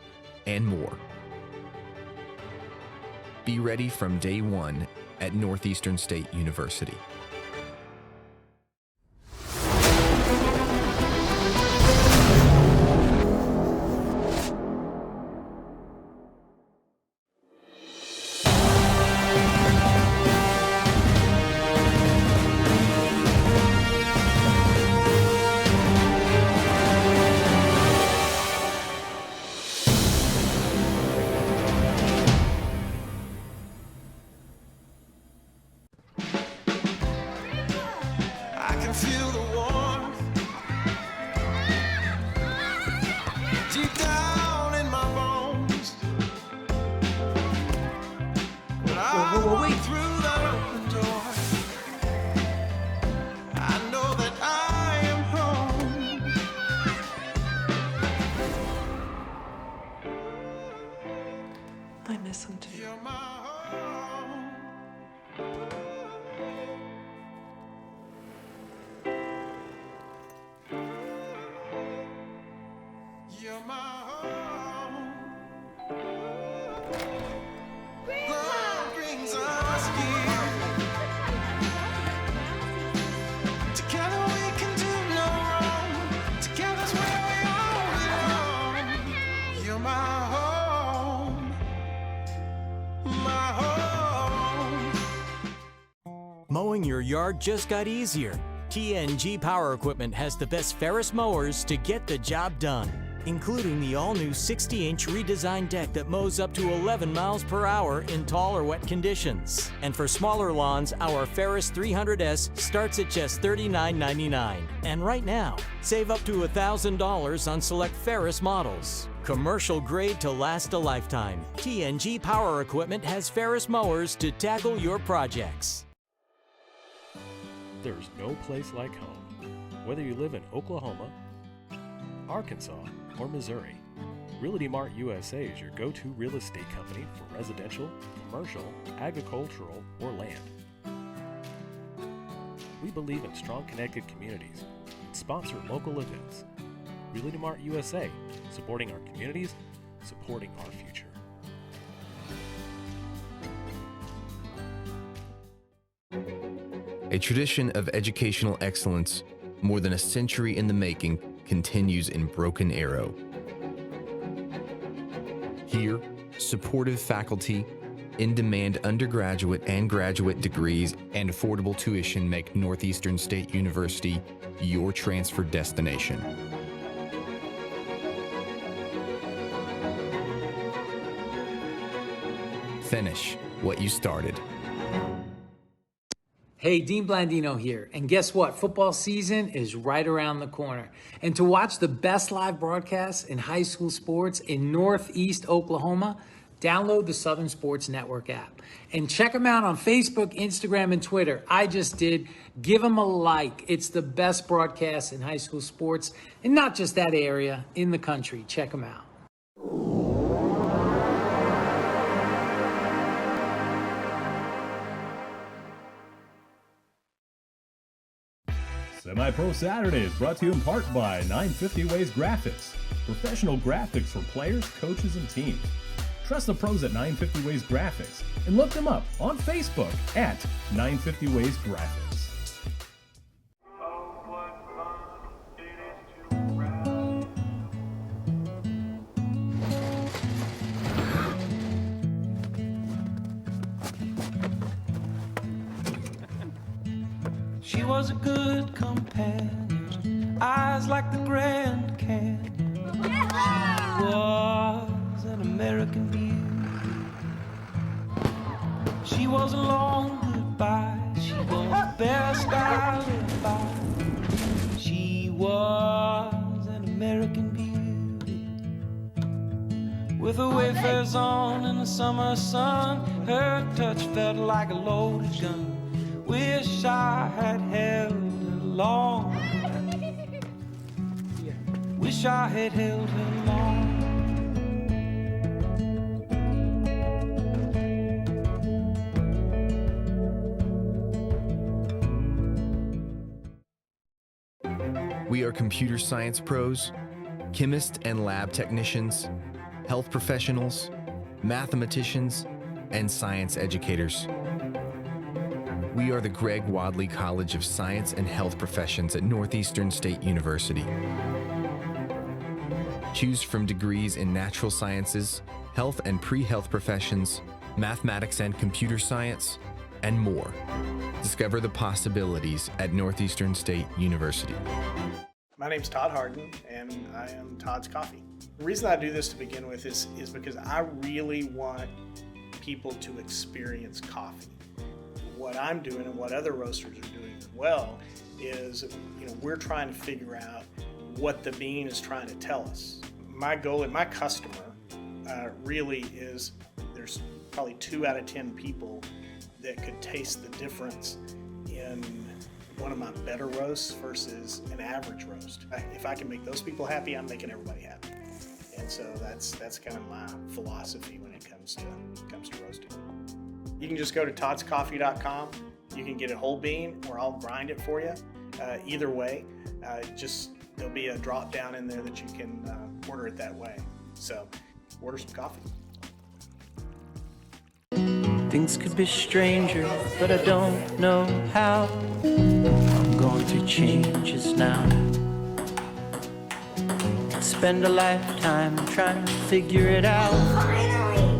and more. Be ready from day one at Northeastern State University. Mowing your yard just got easier. TNG Power Equipment has the best Ferris mowers to get the job done, including the all-new 60-inch redesigned deck that mows up to 11 miles per hour in tall or wet conditions. And for smaller lawns, our Ferris 300S starts at just $39.99. And right now, save up to $1,000 on select Ferris models. Commercial grade to last a lifetime. TNG Power Equipment has Ferris mowers to tackle your projects. There's no place like home. Whether you live in Oklahoma, Arkansas, or Missouri, Realty Mart USA is your go-to real estate company for residential, commercial, agricultural, or land. We believe in strong connected communities and sponsor local events. Realty Mart USA, supporting our communities, supporting our future. A tradition of educational excellence, more than a century in the making, continues in Broken Arrow. Here, supportive faculty, in-demand undergraduate and graduate degrees, and affordable tuition make Northeastern State University your transfer destination. Finish what you started. Hey, Dean Blandino here. And guess what? Football season is right around the corner. And to watch the best live broadcasts in high school sports in Northeast Oklahoma, download the Southern Sports Network app. And check them out on Facebook, Instagram, and Twitter. I just did. Give them a like. It's the best broadcast in high school sports, and not just that area, in the country. Check them out. Semi-Pro Saturday is brought to you in part by 950 Ways Graphics, professional graphics for players, coaches, and teams. Trust the pros at 950 Ways Graphics and look them up on Facebook at 950 Ways Graphics. She was a good companion, eyes like the Grand Canyon. She was an American beauty. She was a long goodbye. She was the best I lived by. She was an American beauty. With her wafers on in the summer sun, her touch felt like a loaded gun. Wish I had held her along. Wish I had held her long. We are computer science pros, chemists and lab technicians, health professionals, mathematicians, and science educators. We are the Greg Wadley College of Science and Health Professions at Northeastern State University. Choose from degrees in natural sciences, health and pre-health professions, mathematics and computer science, and more. Discover the possibilities at Northeastern State University. My name's Todd Harden, and I am Todd's Coffee. The reason I do this to begin with is because I really want people to experience coffee. What I'm doing and what other roasters are doing as well is, we're trying to figure out what the bean is trying to tell us. My goal and my customer really is, there's probably 2 out of 10 people that could taste the difference in one of my better roasts versus an average roast. If I can make those people happy, I'm making everybody happy. And so that's kind of my philosophy when it comes to roasting. You can just go to toddscoffee.com. You can get a whole bean, or I'll grind it for you. Either way, there'll be a drop down in there that you can order it that way. So order some coffee. Things could be stranger, but I don't know how. I'm going through changes now. Spend a lifetime trying to figure it out.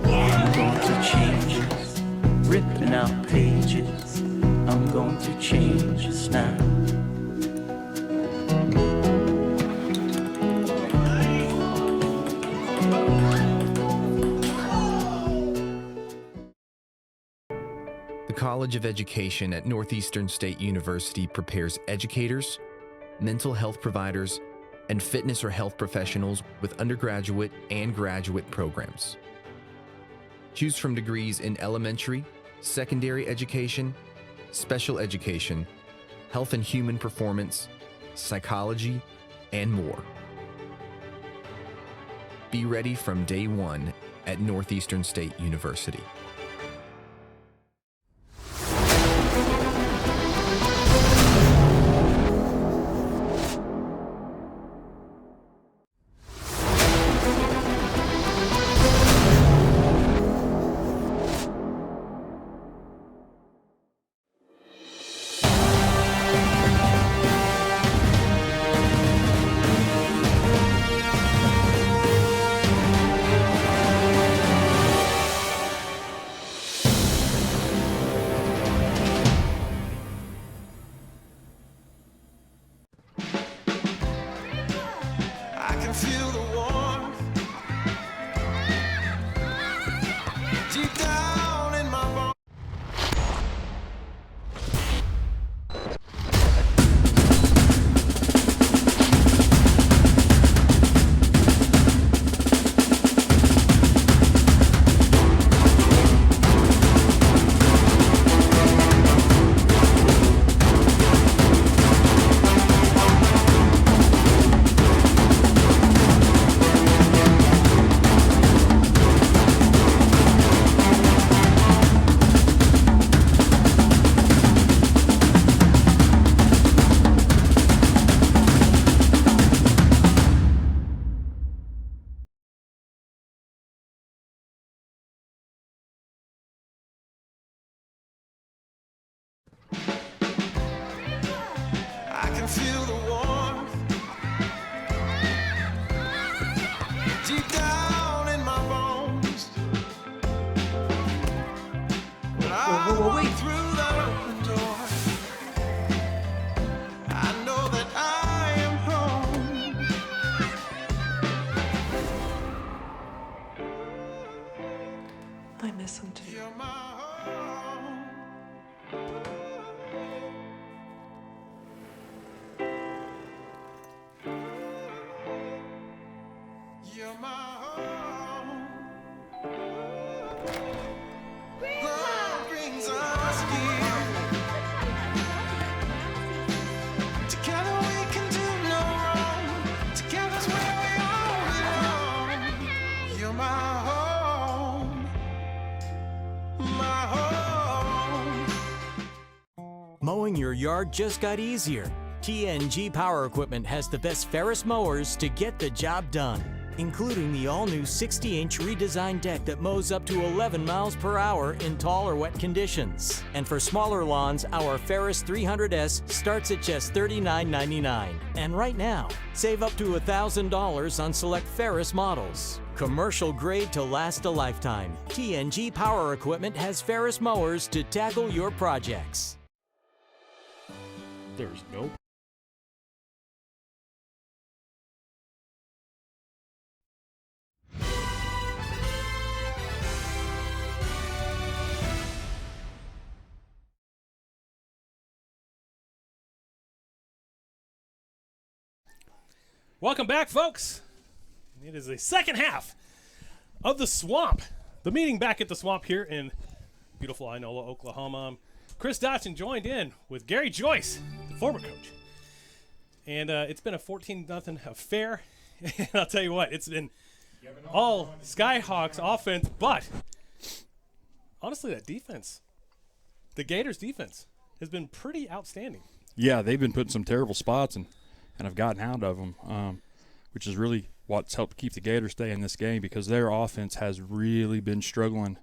I'm going through changes, ripping out pages. I'm going through changes now. The College of Education at Northeastern State University prepares educators, mental health providers, and fitness or health professionals with undergraduate and graduate programs. Choose from degrees in elementary, secondary education, special education, health and human performance, psychology, and more. Be ready from day one at Northeastern State University. I miss him too. Mowing your yard just got easier. TNG Power Equipment has the best Ferris mowers to get the job done, including the all-new 60-inch redesigned deck that mows up to 11 miles per hour in tall or wet conditions. And for smaller lawns, our Ferris 300S starts at just $39.99. And right now, save up to $1,000 on select Ferris models. Commercial grade to last a lifetime. TNG Power Equipment has Ferris mowers to tackle your projects. There's no. Welcome back, folks. It is the second half of the Swamp. The meeting back at the Swamp here in beautiful Inola, Oklahoma. Chris Dotson joined in with Gary Joyce, the former coach. And it's been a 14-0 affair. And I'll tell you what, it's been all Skyhawks offense, but honestly, that defense, the Gators defense, has been pretty outstanding. Yeah, they've been put in some terrible spots and have gotten out of them, which is really what's helped keep the Gators stay in this game because their offense has really been struggling.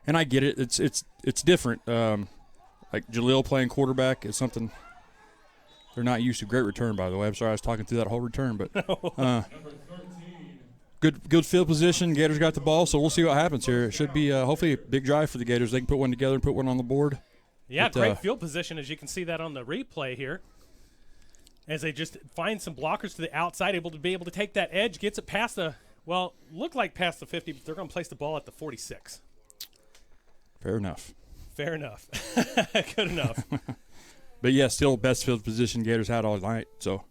And I get it. It's different. Like Jaleel playing quarterback is something they're not used to. Great return, by the way. I'm sorry I was talking through that whole return, but good field position. Gators got the ball, so we'll see what happens here. It should be hopefully a big drive for the Gators. They can put one together and put one on the board. Yeah, but, great field position, as you can see that on the replay here. As they just find some blockers to the outside, able to take that edge, gets it past the, well, looked like past the 50, but they're going to place the ball at the 46. Fair enough. Fair enough. Good enough. But, yeah, still best field position Gators had all night, so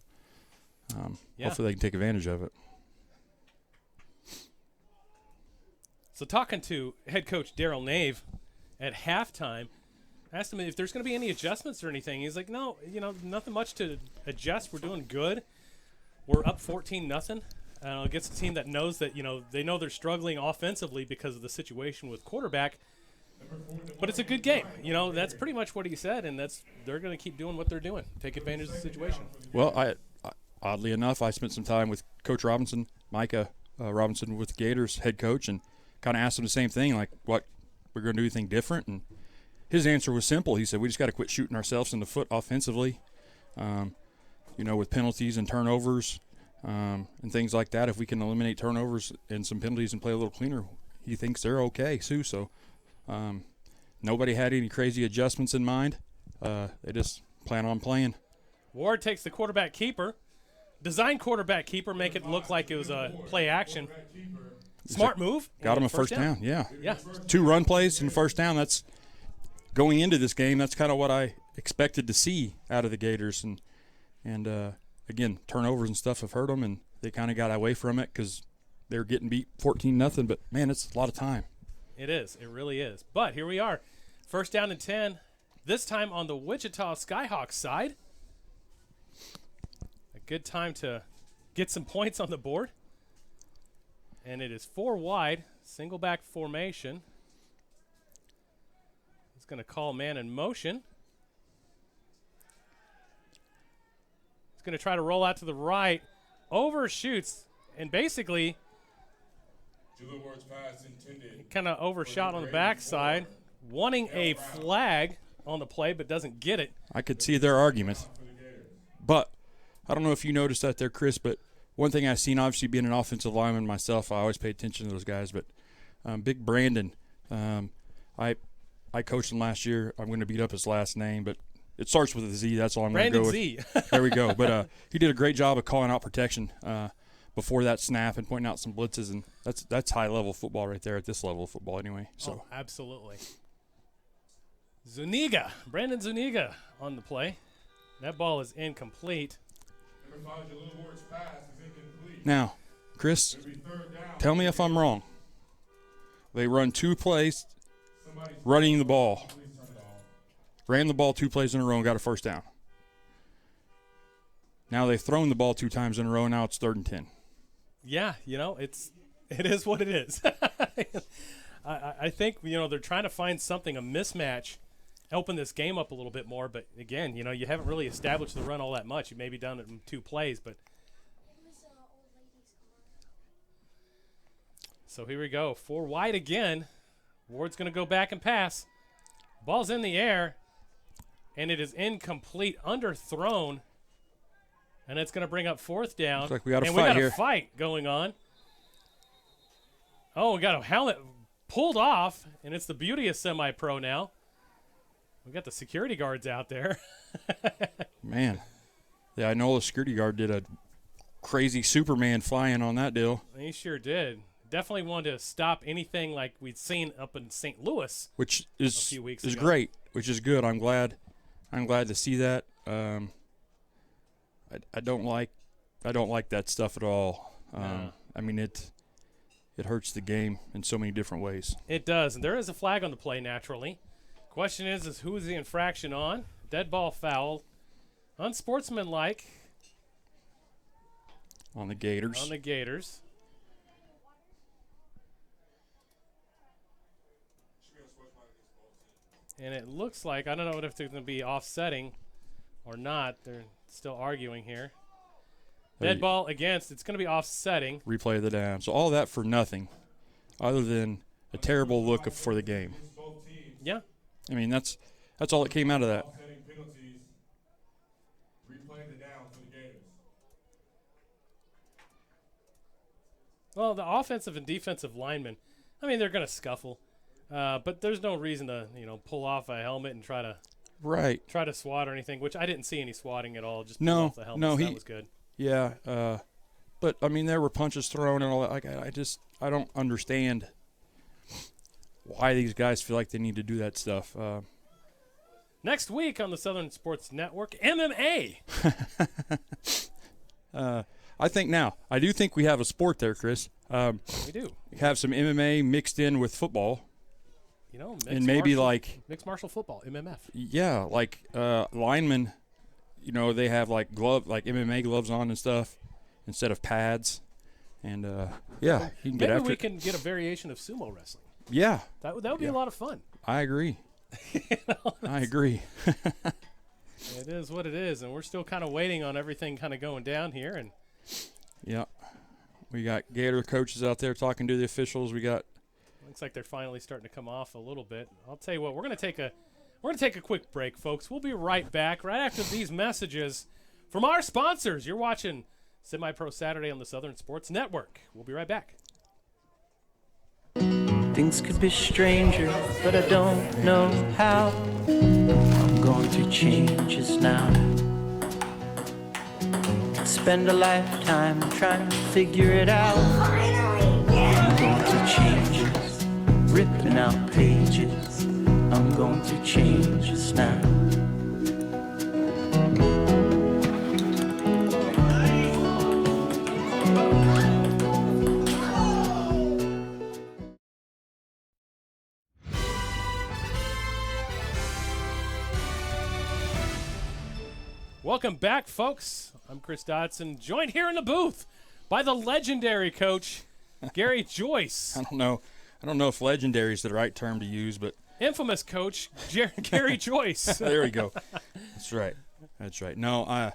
hopefully they can take advantage of it. So talking to head coach Daryl Nave at halftime, asked him if there's going to be any adjustments or anything. He's like, no, nothing much to adjust. We're doing good. We're up 14-0 against a team that knows that, they know they're struggling offensively because of the situation with quarterback. But it's a good game. That's pretty much what he said, and they're going to keep doing what they're doing, take advantage of the situation. Well, I oddly enough, I spent some time with Coach Robinson, Micah Robinson with the Gators head coach, and kind of asked him the same thing, like what we're going to do anything different, and his answer was simple. He said, we just got to quit shooting ourselves in the foot offensively, with penalties and turnovers and things like that. If we can eliminate turnovers and some penalties and play a little cleaner, he thinks they're okay, too. So nobody had any crazy adjustments in mind. They just plan on playing. Ward takes the quarterback keeper, design quarterback keeper, make it look like it was a play action. Smart move. Got him a first down, yeah. 2 run plays and first down. That's going into this game, that's kind of what I expected to see out of the Gators. And again, turnovers and stuff have hurt them, and they kind of got away from it because they were getting beat 14-0. But, man, it's a lot of time. It is. It really is. But here we are. First down and 10, this time on the Wichita Skyhawks side. A good time to get some points on the board. And it is 4 wide, single back formation. He's going to call man in motion. He's going to try to roll out to the right, overshoots, and basically kind of overshot on the backside, wanting a flag on the play but doesn't get it. I could see their argument. But I don't know if you noticed that there, Chris, but one thing I've seen, obviously being an offensive lineman myself, I always pay attention to those guys, but Big Brandon, I coached him last year. I'm going to beat up his last name, but it starts with a Z. That's all I'm going to go with. Brandon Z. There we go. But he did a great job of calling out protection before that snap and pointing out some blitzes, and that's high-level football right there at this level of football anyway. So absolutely. Brandon Zuniga on the play. That ball is incomplete. Now, Chris, tell me if I'm wrong. They run 2 plays running the ball. Ran the ball 2 plays in a row and got a first down. Now they've thrown the ball 2 times in a row, and now it's 3rd and 10. Yeah, it is what it is. I think, they're trying to find something, a mismatch open this game up a little bit more. But again, you know, you haven't really established the run all that much. You maybe done it in 2 plays, but. So here we go. 4 wide again. Ward's going to go back and pass. Ball's in the air, and it is incomplete, underthrown, and it's going to bring up 4th down. Looks like we got a and fight we got here. a fight going on. Oh, we got a helmet pulled off, and it's the beauty of semi-pro now. We got the security guards out there. Man. Yeah, I know the security guard did a crazy Superman flying on that deal. He sure did. Definitely wanted to stop anything like we'd seen up in St. Louis, which a few weeks is ago. great, which is good. I'm glad to see that. I don't like that stuff at all. I mean, it hurts the game in so many different ways. It does, and there is a flag on the play naturally. Question is who is the infraction on? Dead ball foul, unsportsmanlike on the Gators. And it looks like, I don't know if they're going to be offsetting or not. They're still arguing here. Dead ball against. It's going to be offsetting. Replay of the down. So all that for nothing other than a terrible look for the game. Yeah. I mean, that's all that came out of that. Replay the down for the Gators. Well, the offensive and defensive linemen, I mean, they're going to scuffle. But there's no reason to, pull off a helmet and try to swat or anything, which I didn't see any swatting at all. Just pull off the helmet. So that was good. Yeah, but I mean, there were punches thrown and all that. Like, I don't understand why these guys feel like they need to do that stuff. Next week on the Southern Sports Network, MMA. I do think we have a sport there, Chris. We do. We have some MMA mixed in with football. And maybe mixed martial football, MMF. Yeah, linemen, they have MMA gloves on and stuff instead of pads. And you can get maybe after we it. can get a variation of sumo wrestling. Yeah. That would be a lot of fun. I agree. I agree. It is what it is, and we're still kind of waiting on everything kind of going down here. And yeah, we got Gator coaches out there talking to the officials. We got. Looks like they're finally starting to come off a little bit. I'll tell you what, we're gonna take a quick break, folks. We'll be right back right after these messages from our sponsors. You're watching Semi-Pro Saturday on the Southern Sports Network. We'll be right back. Things could be stranger, but I don't know how. I'm going through changes now. Spend a lifetime trying to figure it out. I'm going through changes, ripping out pages. I'm going through changes now. Welcome back, folks. I'm Chris Dodson, joined here in the booth by the legendary coach, Gary Joyce. I don't know if legendary is the right term to use, but infamous coach Gary Joyce. There we go. That's right. No,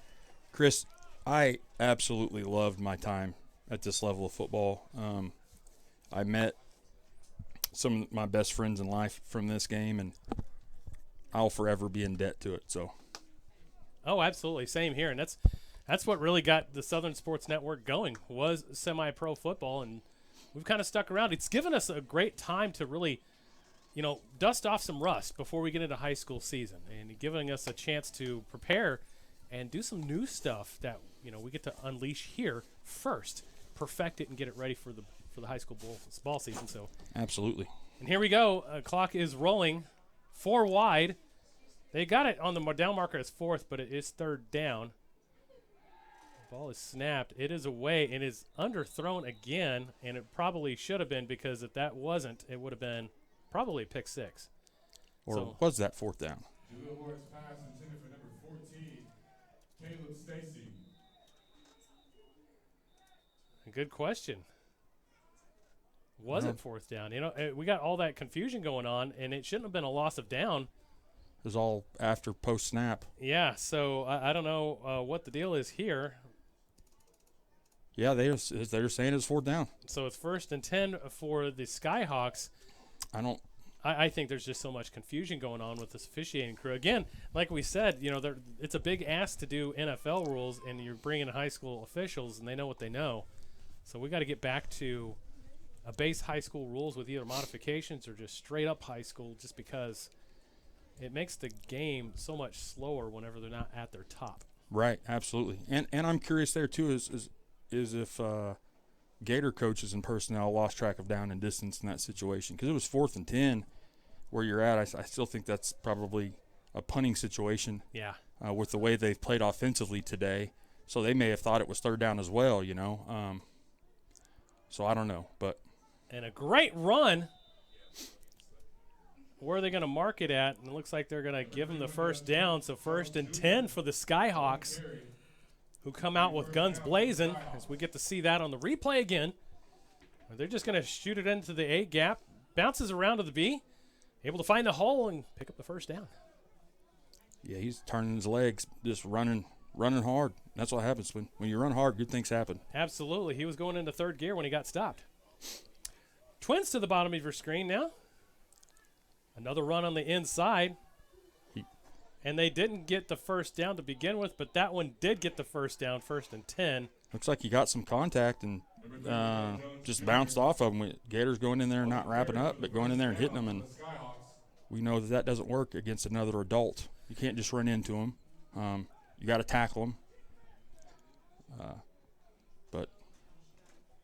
Chris, I absolutely loved my time at this level of football. I met some of my best friends in life from this game, and I'll forever be in debt to it. So. Oh, absolutely. Same here. And that's what really got the Southern Sports Network going, was semi-pro football, and we've kind of stuck around. It's given us a great time to really, dust off some rust before we get into high school season, and giving us a chance to prepare and do some new stuff that, we get to unleash here first, perfect it, and get it ready for the high school ball season. So absolutely. And here we go. Clock is rolling. 4 wide. They got it on the down marker as 4th, but it is 3rd down. The ball is snapped. It is away and is underthrown again, and it probably should have been, because if that wasn't, it would have been probably a pick 6. Or was that 4th down? Julio Ward's pass intended for number 14, Caleb Stacy. Good question. Was it 4th down? We got all that confusion going on, and it shouldn't have been a loss of down. is all after post snap. Yeah, so I don't know what the deal is here. Yeah, they're saying it's 4th down. So it's 1st and 10 for the Skyhawks. I think there's just so much confusion going on with this officiating crew. Again, like we said, it's a big ask to do NFL rules, and you're bringing high school officials, and they know what they know. So we got to get back to a base high school rules with either modifications or just straight up high school, just because it makes the game so much slower whenever they're not at their top. Right, absolutely. And I'm curious there too is if Gator coaches and personnel lost track of down and distance in that situation, because it was 4th and 10 where you're at. I still think that's probably a punting situation. Yeah. With the way they've played offensively today, so they may have thought it was 3rd down as well. So I don't know, but. And a great run. Where are they going to mark it at? And it looks like they're going to give them the 1st down. So 1st and 10 for the Skyhawks, who come out with guns blazing, as we get to see that on the replay again. They're just going to shoot it into the A gap. Bounces around to the B. Able to find the hole and pick up the 1st down. Yeah, he's turning his legs, just running hard. That's what happens when you run hard. Good things happen. Absolutely. He was going into 3rd gear when he got stopped. Twins to the bottom of your screen now. Another run on the inside. And they didn't get the 1st down to begin with, but that one did get the 1st down, 1st and 10. Looks like he got some contact and just bounced off of him. Gators going in there and not wrapping up, but going in there and hitting them. And we know that doesn't work against another adult. You can't just run into him. You got to tackle him. But,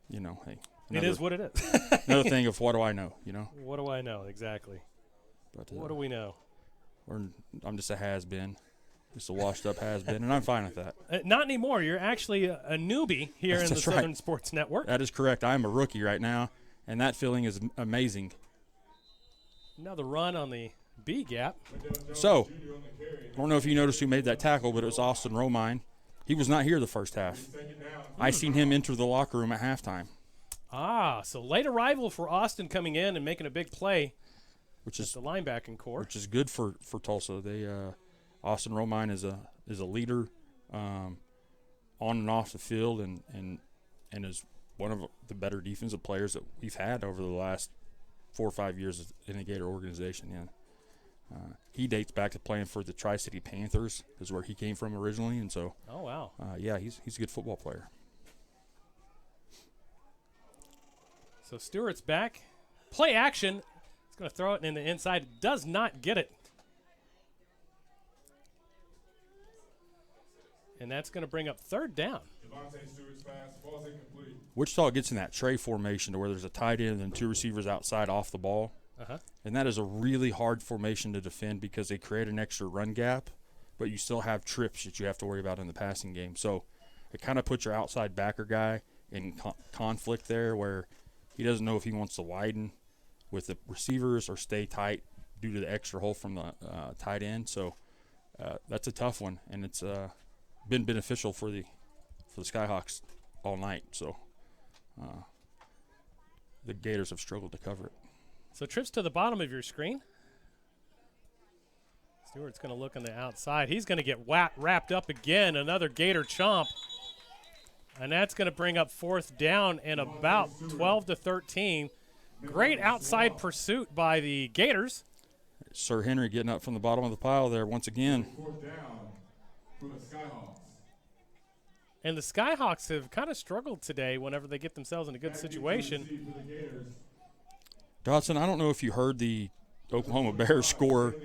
hey. It is what it is. Another thing of what do I know, What do I know, exactly. But, what do we know? I'm just a has-been. Just a washed-up has-been, and I'm fine with that. Not anymore. You're actually a newbie here in the Southern Sports Network. That is correct. I'm a rookie right now, and that feeling is amazing. Another run on the B gap. So, I don't know if you noticed who made that tackle, but it was Austin Romine. He was not here the 1st half. I seen him enter the locker room at halftime. So late arrival for Austin coming in and making a big play. Which is the linebacking core, which is good for Tulsa. They Austin Romine is a leader on and off the field, and is one of the better defensive players that we've had over the last 4 or 5 years in the Gator organization. Yeah, he dates back to playing for the Tri-City Panthers, is where he came from originally, and so. Oh wow. Yeah, he's a good football player. So Stewart's back, play action. He's going to throw it in the inside. Does not get it. And that's going to bring up 3rd down. Wichita gets in that tray formation to where there's a tight end and 2 receivers outside off the ball. And that is a really hard formation to defend because they create an extra run gap, but you still have trips that you have to worry about in the passing game. So it kind of puts your outside backer guy in conflict there where he doesn't know if he wants to widen with the receivers or stay tight due to the extra hole from the tight end. So that's a tough one, and it's been beneficial for the Skyhawks all night. So the Gators have struggled to cover it. So trips to the bottom of your screen. Stewart's going to look on the outside. He's going to get wrapped up again. Another Gator chomp. And that's going to bring up 4th down and about 12 to 13. Great outside pursuit by the Gators. Sir Henry getting up from the bottom of the pile there once again. 4th down for the Skyhawks. And the Skyhawks have kind of struggled today whenever they get themselves in a good situation. Dodson, I don't know if you heard the Oklahoma Bears score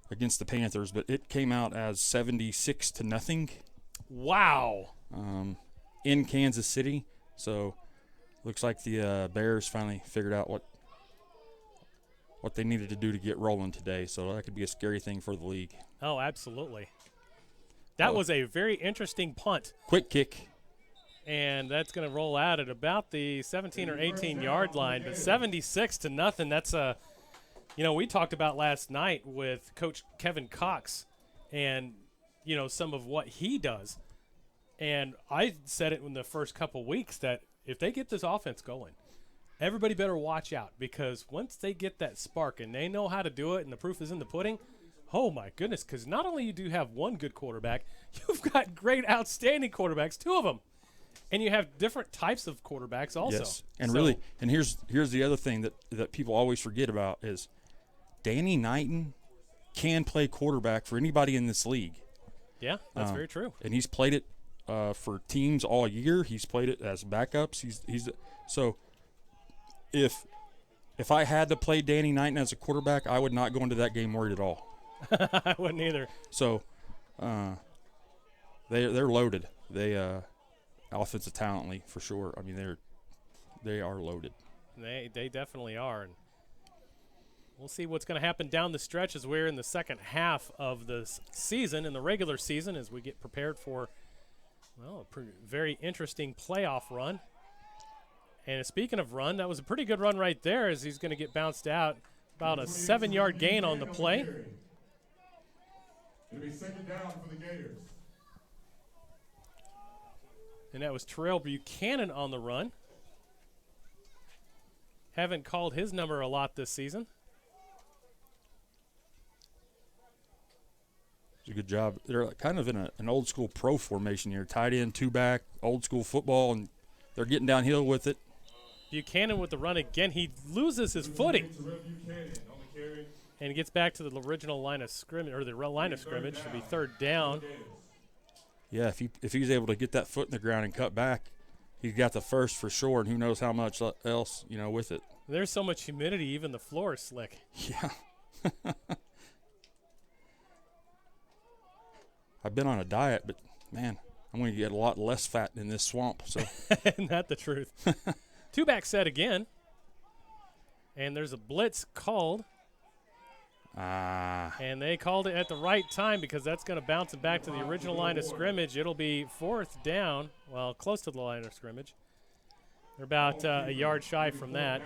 against the Panthers, but it came out as 76-0. Wow. In Kansas City. So looks like the Bears finally figured out what they needed to do to get rolling today. So that could be a scary thing for the league. Oh, absolutely. That was a very interesting punt. Quick kick. And that's going to roll out at about the 17 or 18-yard line. But 76-0, that's a, we talked about last night with Coach Kevin Cox and, some of what he does. And I said it in the first couple weeks that if they get this offense going, everybody better watch out, because once they get that spark and they know how to do it and the proof is in the pudding, oh my goodness, because not only do you have one good quarterback, you've got great, outstanding quarterbacks, 2 of them. And you have different types of quarterbacks also. Yes, and really, and here's the other thing that people always forget about is Danny Knighton can play quarterback for anybody in this league. Yeah, that's very true. And he's played it for teams all year. He's played it as backups. So if I had to play Danny Knighton as a quarterback, I would not go into that game worried at all. I wouldn't either. So they're loaded. They offensive talently for sure. I mean they are loaded. They definitely are. And we'll see what's going to happen down the stretch as we're in the second half of the season, in the regular season, as we get prepared for, well, a very interesting playoff run. And speaking of run, that was a pretty good run right there, as he's going to get bounced out. About a 7-yard gain on the play. It'll be second down for the Gators. And that was Terrell Buchanan on the run. Haven't called his number a lot this season. It's a good job. They're kind of in an old school pro formation here. Tight end, 2-back, old school football, and they're getting downhill with it. Buchanan with the run again. He loses his footing. And gets back to the original line of scrimmage, or the line of scrimmage. Should be third down. Yeah, if he's able to get that foot in the ground and cut back, he's got the first for sure, and who knows how much else, with it. There's so much humidity, even the floor is slick. Yeah. I've been on a diet, but, man, I'm going to get a lot less fat in this swamp. So Isn't that the truth? 2-back set again. And there's a blitz called. And they called it at the right time, because that's going to bounce it back to the original line of scrimmage. It'll be fourth down, well, close to the line of scrimmage. They're about a yard shy from that.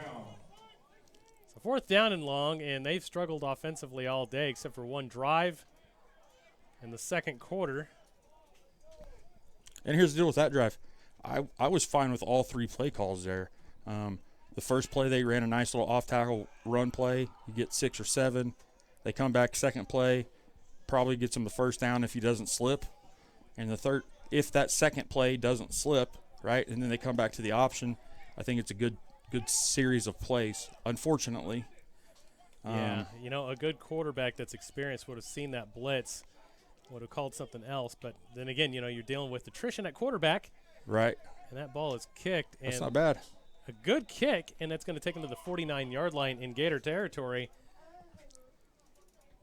So fourth down and long, and they've struggled offensively all day except for one drive in the second quarter. And here's the deal with that drive. I was fine with all 3 play calls there. The first play, they ran a nice little off-tackle run play. You get 6 or 7. They come back second play, probably gets him the first down if he doesn't slip. And the third, if that second play doesn't slip, right, and then they come back to the option, I think it's a good series of plays, unfortunately. Yeah, a good quarterback that's experienced would have seen that blitz, would have called something else. But then again, you're dealing with attrition at quarterback. Right. And that ball is kicked. That's and not bad. A good kick, and that's going to take him to the 49-yard line in Gator territory.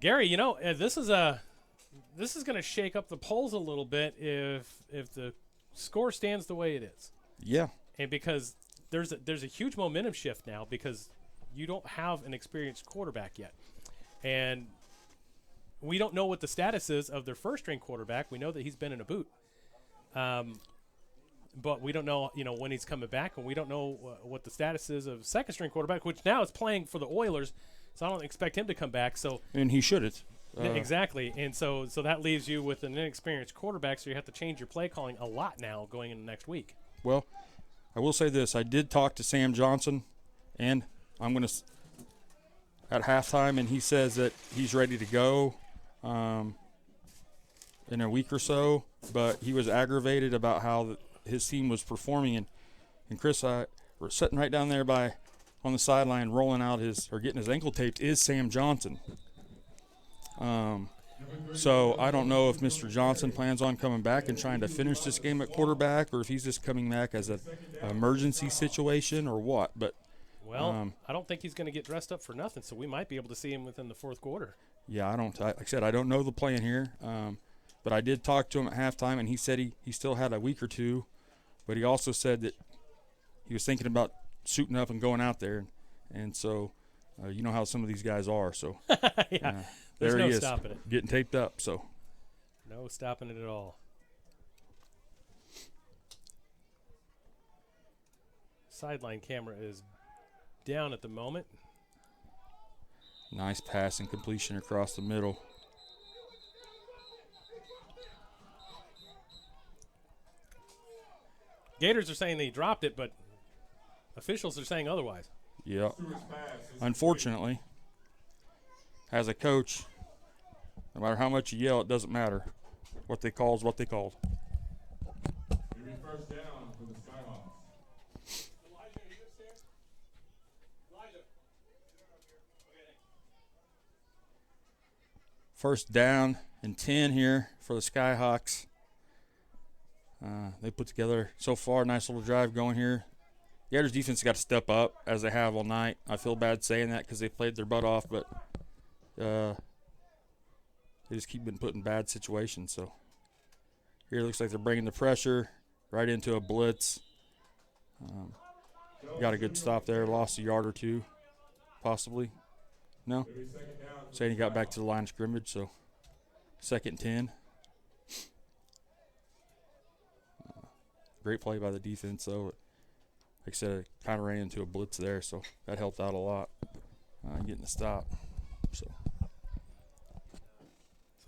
Gary, this is going to shake up the polls a little bit if the score stands the way it is. Yeah. And because there's a huge momentum shift now, because you don't have an experienced quarterback yet. And we don't know what the status is of their first-string quarterback. We know that he's been in a boot. But we don't know, when he's coming back, and we don't know what the status is of second-string quarterback, which now is playing for the Oilers. So I don't expect him to come back. And he shouldn't. Exactly. And so that leaves you with an inexperienced quarterback, so you have to change your play calling a lot now going into next week. Well, I will say this. I did talk to Sam Johnson, and I'm going to at halftime, and he says that he's ready to go in a week or so, but he was aggravated about how his team was performing. And Chris, we're sitting right down there on the sideline, rolling out getting his ankle taped, is Sam Johnson. So I don't know if Mr. Johnson plans on coming back and trying to finish this game at quarterback, or if he's just coming back as an emergency situation or what. But I don't think he's going to get dressed up for nothing, so we might be able to see him within the fourth quarter. Yeah, like I said, I don't know the plan here. But I did talk to him at halftime, and he said he still had a week or two. But he also said that he was thinking about suiting up and going out there. And so you know how some of these guys are. So yeah, there no he is, stopping it. getting taped up. So no stopping it at all. Sideline camera is down at the moment. Nice pass and completion across the middle. Gators are saying they dropped it, but officials are saying otherwise. Yeah. Unfortunately, as a coach, no matter how much you yell, it doesn't matter. What they call is what they called. It'll be first down for the Skyhawks. First down and 10 here for the Skyhawks. They put together, so far, a nice little drive going here. The Gators defense got to step up, as they have all night. I feel bad saying that because they played their butt off, but they just keep being put in bad situations. So here it looks like they're bringing the pressure right into a blitz. Got a good stop there, lost a yard or two, possibly. No? Saying he got back to the line of scrimmage, so 2nd and 10. Great play by the defense, though. Like I said, it kind of ran into a blitz there, so that helped out a lot, getting the stop. So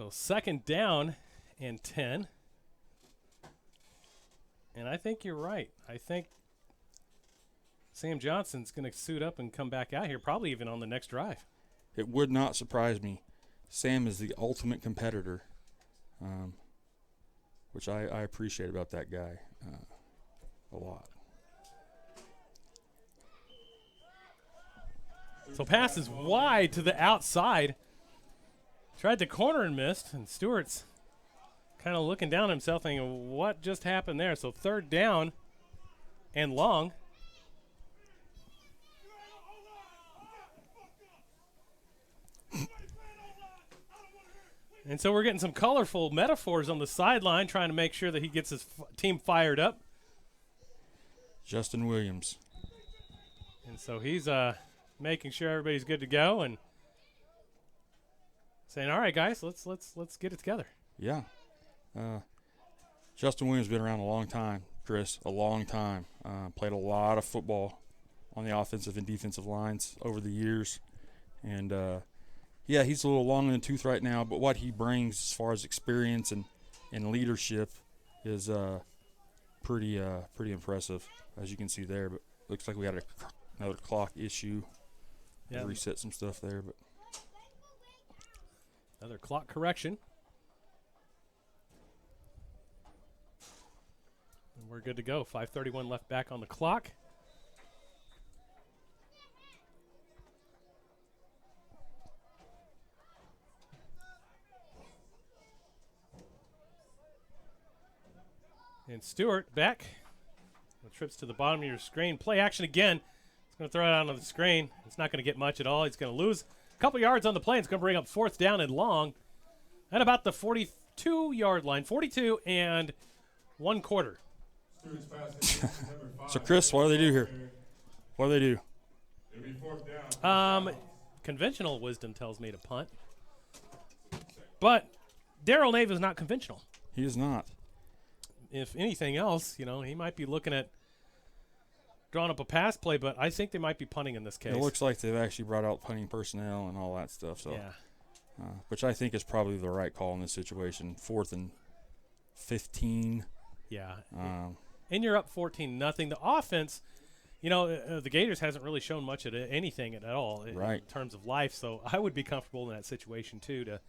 2nd down and 10. And I think you're right. I think Sam Johnson's going to suit up and come back out here, probably even on the next drive. It would not surprise me. Sam is the ultimate competitor, which I appreciate about that guy a lot. So pass is wide to the outside. Tried the corner and missed, and Stewart's kind of looking down at himself thinking, what just happened there? So 3rd down and long. And so we're getting some colorful metaphors on the sideline, trying to make sure that he gets his team fired up. Justin Williams. And so he's making sure everybody's good to go and saying, "All right, guys, let's get it together." Yeah. Justin Williams has been around a long time, Chris, a long time. Played a lot of football on the offensive and defensive lines over the years. And, yeah, he's a little long in the tooth right now, but what he brings as far as experience and leadership is pretty impressive, as you can see there. But looks like we had another clock issue. Yeah. Reset some stuff there, but another clock correction. And we're good to go. 5:31 left back on the clock. And Stewart back. The trips to the bottom of your screen. Play action again. He's going to throw it out on the screen. It's not going to get much at all. He's going to lose a couple yards on the play. It's going to bring up 4th down and long at about the 42-yard line. 42 and 1/4. So, Chris, what do they do here? What do they do? Conventional wisdom tells me to punt. But Darrell Nave is not conventional. He is not. If anything else, he might be looking at drawing up a pass play, but I think they might be punting in this case. It looks like they've actually brought out punting personnel and all that stuff. So, yeah. Which I think is probably the right call in this situation. 4th and 15. Yeah. And you're up 14-0. The offense, the Gators hasn't really shown much of anything at all in terms of life. So I would be comfortable in that situation too, to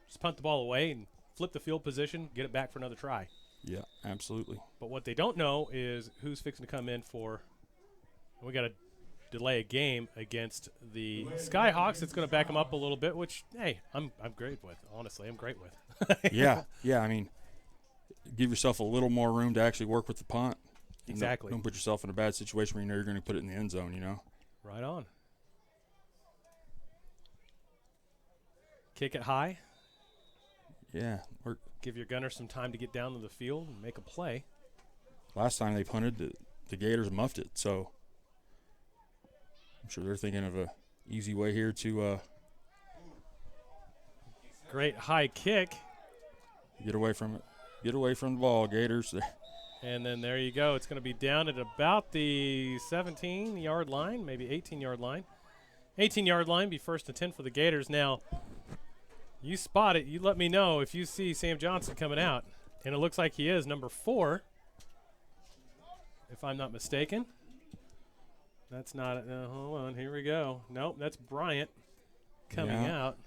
just punt the ball away and flip the field position, get it back for another try. Yeah, absolutely. But what they don't know is who's fixing to come in for. We got to delay a game against the Skyhawks. It's going to back them up a little bit, which, hey, I'm great with. Honestly, I'm great with. Yeah. I mean, give yourself a little more room to actually work with the punt. Exactly. Don't put yourself in a bad situation where you know you're going to put it in the end zone, Right on. Kick it high. Yeah. Give your gunner some time to get down to the field and make a play. Last time they punted, the Gators muffed it, so I'm sure they're thinking of a easy way here to great high kick. Get away from it. Get away from the ball, Gators. And then there you go. It's going to be down at about the 17-yard line, maybe 18-yard line. 18-yard line, be 1st and 10 for the Gators. Now, you spot it. You let me know if you see Sam Johnson coming out. And it looks like he is, number 4, if I'm not mistaken. That's not it. No, hold on. Here we go. Nope, that's Bryant coming out.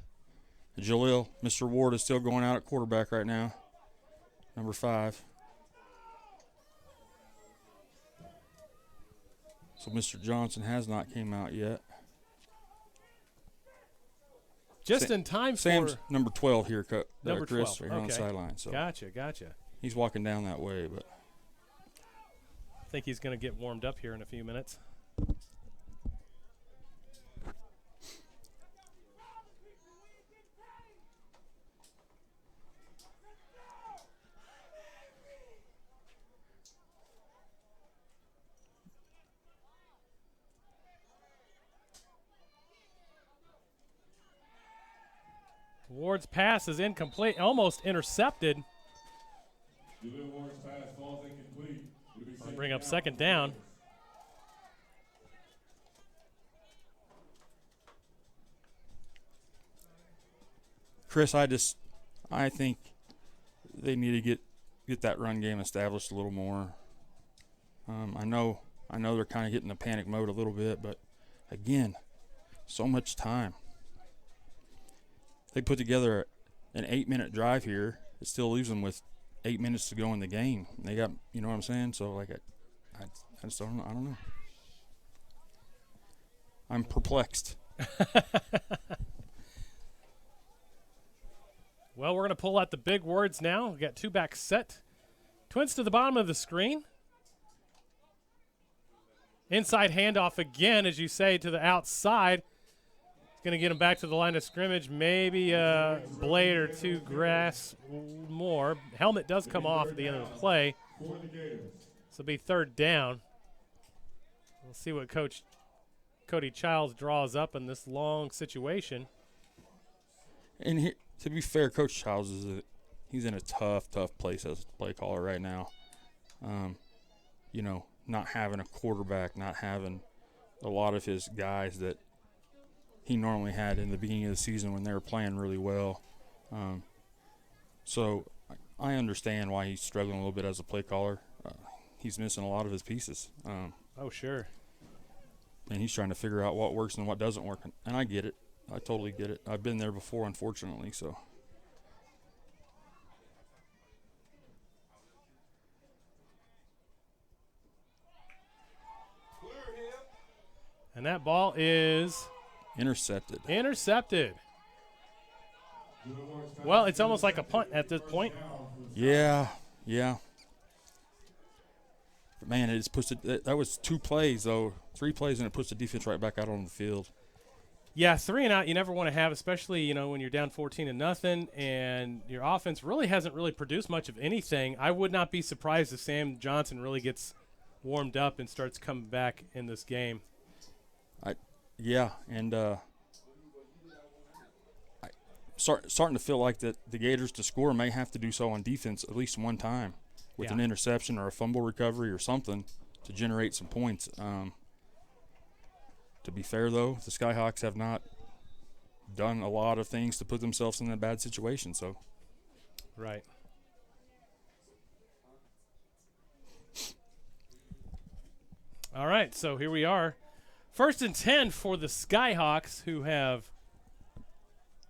Jalil, Mr. Ward is still going out at quarterback right now. Number 5. So Mr. Johnson has not came out yet. Just in time for Sam's number 12 here, number Chris, 12. right here on the sideline. So Gotcha. he's walking down that way, but I think he's going to get warmed up here in a few minutes. Ward's pass is incomplete, almost intercepted. Ward's pass falls incomplete. I'll bring up second down. Chris, I think they need to get that run game established a little more. I know they're kind of getting the panic mode a little bit, but again, so much time. They put together an 8-minute drive here. It still leaves them with 8 minutes to go in the game. They got, you know what I'm saying? So like, I just don't know. I don't know. I'm perplexed. Well, we're going to pull out the big words now. We got 2 backs set. Twins to the bottom of the screen. Inside handoff again, as you say, to the outside. Going to get him back to the line of scrimmage. Maybe a blade or 2 grass more. Helmet does come off at the end of the play. This will be third down. We'll see what Coach Cody Childs draws up in this long situation. And to be fair, Coach Childs he's in a tough place as a play caller right now. You know, not having a quarterback, not having a lot of his guys that he normally had in the beginning of the season when they were playing really well. So I understand why he's struggling a little bit as a play caller. He's missing a lot of his pieces. Oh, sure. And he's trying to figure out what works and what doesn't work. And I get it. I totally get it. I've been there before, unfortunately. So. And that ball is intercepted. Well, it's almost like a punt at this point. Yeah. But man, it just puts it. That was 2 plays though, 3 plays, and it puts the defense right back out on the field. Yeah, 3 and out you never want to have, especially when you're down 14-0, and your offense really hasn't produced much of anything. I would not be surprised if Sam Johnson really gets warmed up and starts coming back in this game. Starting to feel like that the Gators to score may have to do so on defense at least one time with an interception or a fumble recovery or something to generate some points. To be fair, though, the Skyhawks have not done a lot of things to put themselves in a bad situation. So, right. All right, so here we are. 1st and 10 for the Skyhawks, who have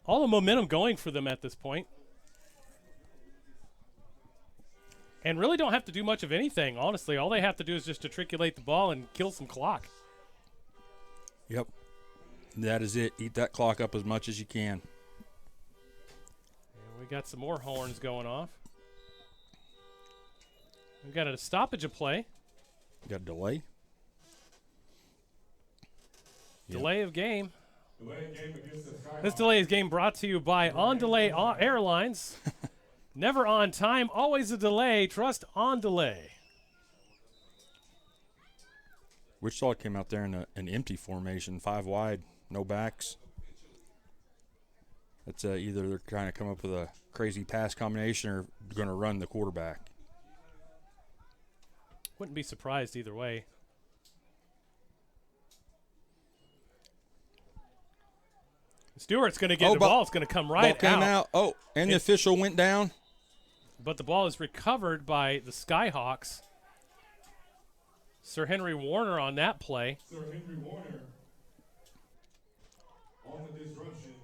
all the momentum going for them at this point. And really don't have to do much of anything, honestly. All they have to do is just matriculate the ball and kill some clock. Yep. That is it. Eat that clock up as much as you can. And we got some more horns going off. We've got a stoppage of play. Got a delay. Delay of game. This delay of game brought to you by On Delay Airlines. Never on time, always a delay. Trust On Delay. Wichita came out there in an empty formation, 5 wide, no backs. That's either they're trying to come up with a crazy pass combination or going to run the quarterback. Wouldn't be surprised either way. Stewart's going to get the ball. It's going to come right ball came out. Oh, and the official went down. But the ball is recovered by the Skyhawks. Sir Henry Warner on that play. Sir Henry Warner on the disruption.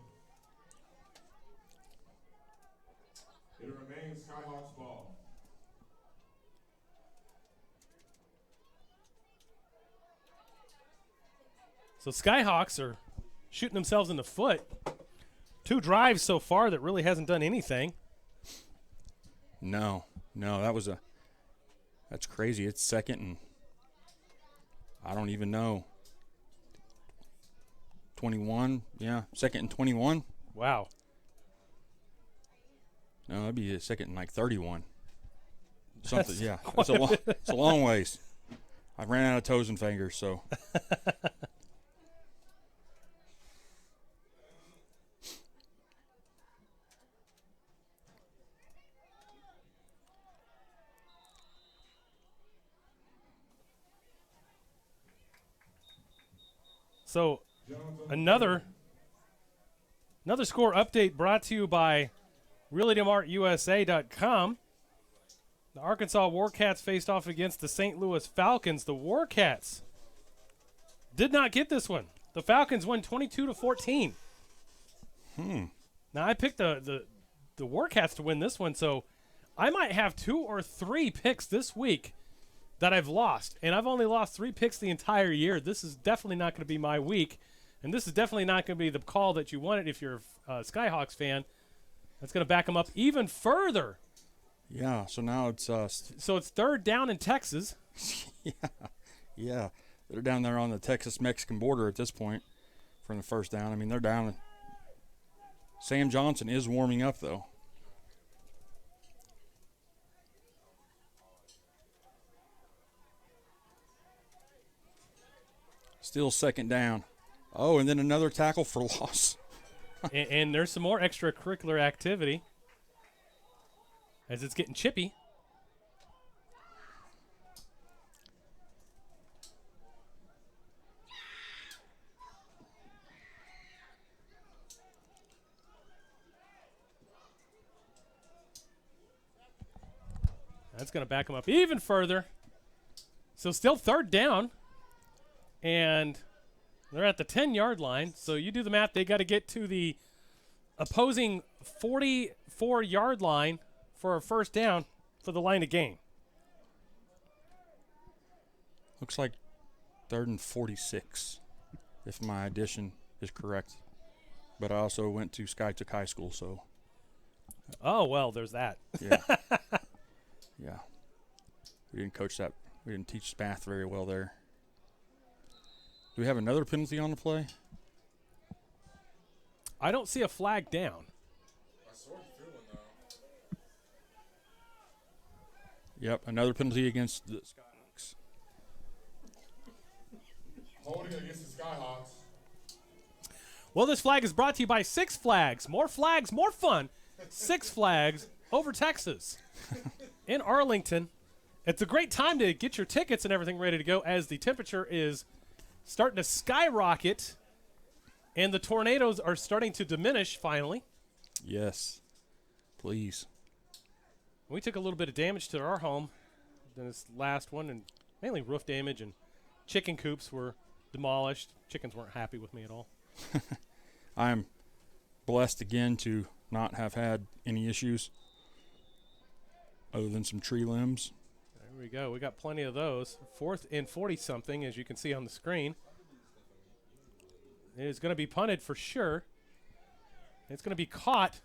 It remains Skyhawks ball. So Skyhawks are shooting themselves in the foot. 2 drives so far that really hasn't done anything. No, that's crazy. It's second and I don't even know. 21, yeah, second and 21. Wow. No, that'd be a second and like 31. Something, yeah. It's a long ways. I ran out of toes and fingers, so. So another score update brought to you by ReallyDemartUSA.com. The Arkansas Warcats faced off against the St. Louis Falcons. The Warcats did not get this one. The Falcons won 22-14. Now I picked the Warcats to win this one, so I might have 2 or 3 picks this week that I've lost, and I've only lost 3 picks the entire year. This is definitely not going to be my week, and this is definitely not going to be the call that you wanted if you're a Skyhawks fan. That's going to back them up even further. Yeah, so now it's So it's 3rd down in Texas. yeah. They're down there on the Texas-Mexican border at this point from the first down. I mean, they're down. Sam Johnson is warming up, though. Still second down. Oh, and then another tackle for loss. and there's some more extracurricular activity as it's getting chippy. That's going to back them up even further. So still 3rd down. And they're at the 10-yard line. So you do the math. They got to get to the opposing 44-yard line for a first down for the line of game. Looks like 3rd and 46, if my addition is correct. But I also went to Skytech High School, so. Oh, well, there's that. Yeah. Yeah. We didn't coach that. We didn't teach math very well there. Do we have another penalty on the play? I don't see a flag down. Yep, another penalty against the Skyhawks. Holding against the Skyhawks. Well, this flag is brought to you by Six Flags. More flags, more fun. Six Flags over Texas in Arlington. It's a great time to get your tickets and everything ready to go as the temperature is starting to skyrocket and the tornadoes are starting to diminish finally. Yes, please. We took a little bit of damage to our home in this last one, and mainly roof damage, and chicken coops were demolished. Chickens weren't happy with me at all. I'm blessed again to not have had any issues other than some tree limbs. There we go. We got plenty of those. 4th and 40-something, as you can see on the screen. It is going to be punted for sure. It's going to be caught.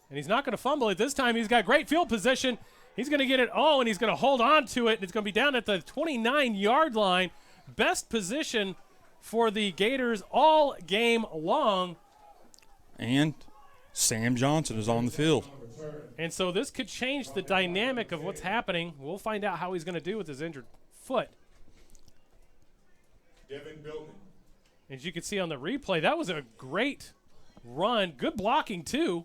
And he's not going to fumble it this time. He's got great field position. He's going to get it all, and he's going to hold on to it. And it's going to be down at the 29-yard line. Best position for the Gators all game long. And Sam Johnson is on the field. And so this could change the dynamic of what's happening. We'll find out how he's going to do with his injured foot. Devin Bilton. As you can see on the replay, that was a great run. Good blocking, too.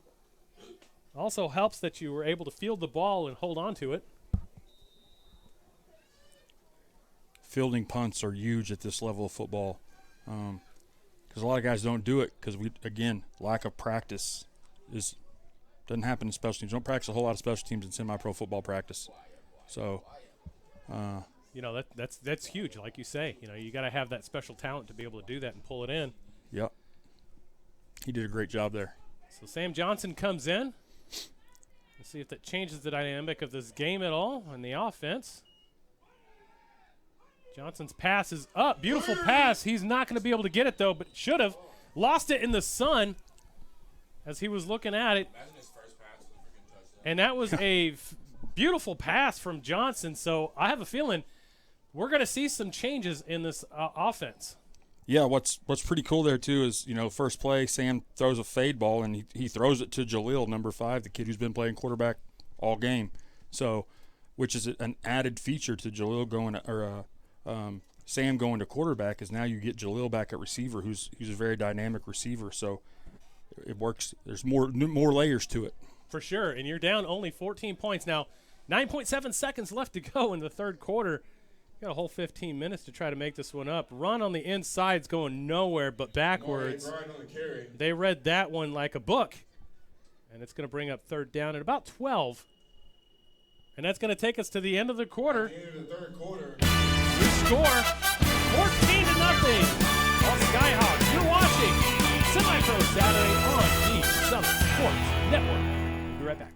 Also helps that you were able to field the ball and hold on to it. Fielding punts are huge at this level of football because a lot of guys don't do it because, again, lack of practice doesn't happen in special teams. Don't practice a whole lot of special teams in semi-pro football practice. So you know, that's huge, like you say. You know, you got to have that special talent to be able to do that and pull it in. Yep. He did a great job there. So Sam Johnson comes in. Let's see if that changes the dynamic of this game at all on the offense. Johnson's pass is up. Beautiful pass. He's not going to be able to get it, though, but should have. Lost it in the sun as he was looking at it. And that was a beautiful pass from Johnson. So I have a feeling we're going to see some changes in this offense. Yeah, what's pretty cool there, too, is, you know, first play, Sam throws a fade ball, and he throws it to Jaleel, number 5, the kid who's been playing quarterback all game. So, which is an added feature to Jaleel going Sam going to quarterback, is now you get Jaleel back at receiver, who's a very dynamic receiver. So it works. There's more layers to it. For sure, and you're down only 14 points. Now, 9.7 seconds left to go in the third quarter. You got a whole 15 minutes to try to make this one up. Run on the inside's going nowhere but backwards. They read that one like a book. And it's going to bring up third down at about 12. And that's going to take us to the end of the quarter. At the end of the third quarter. We score 14-0 on Skyhawks. You're watching Semi-Pro Saturday on the Southern Sports Network. We'll be right back.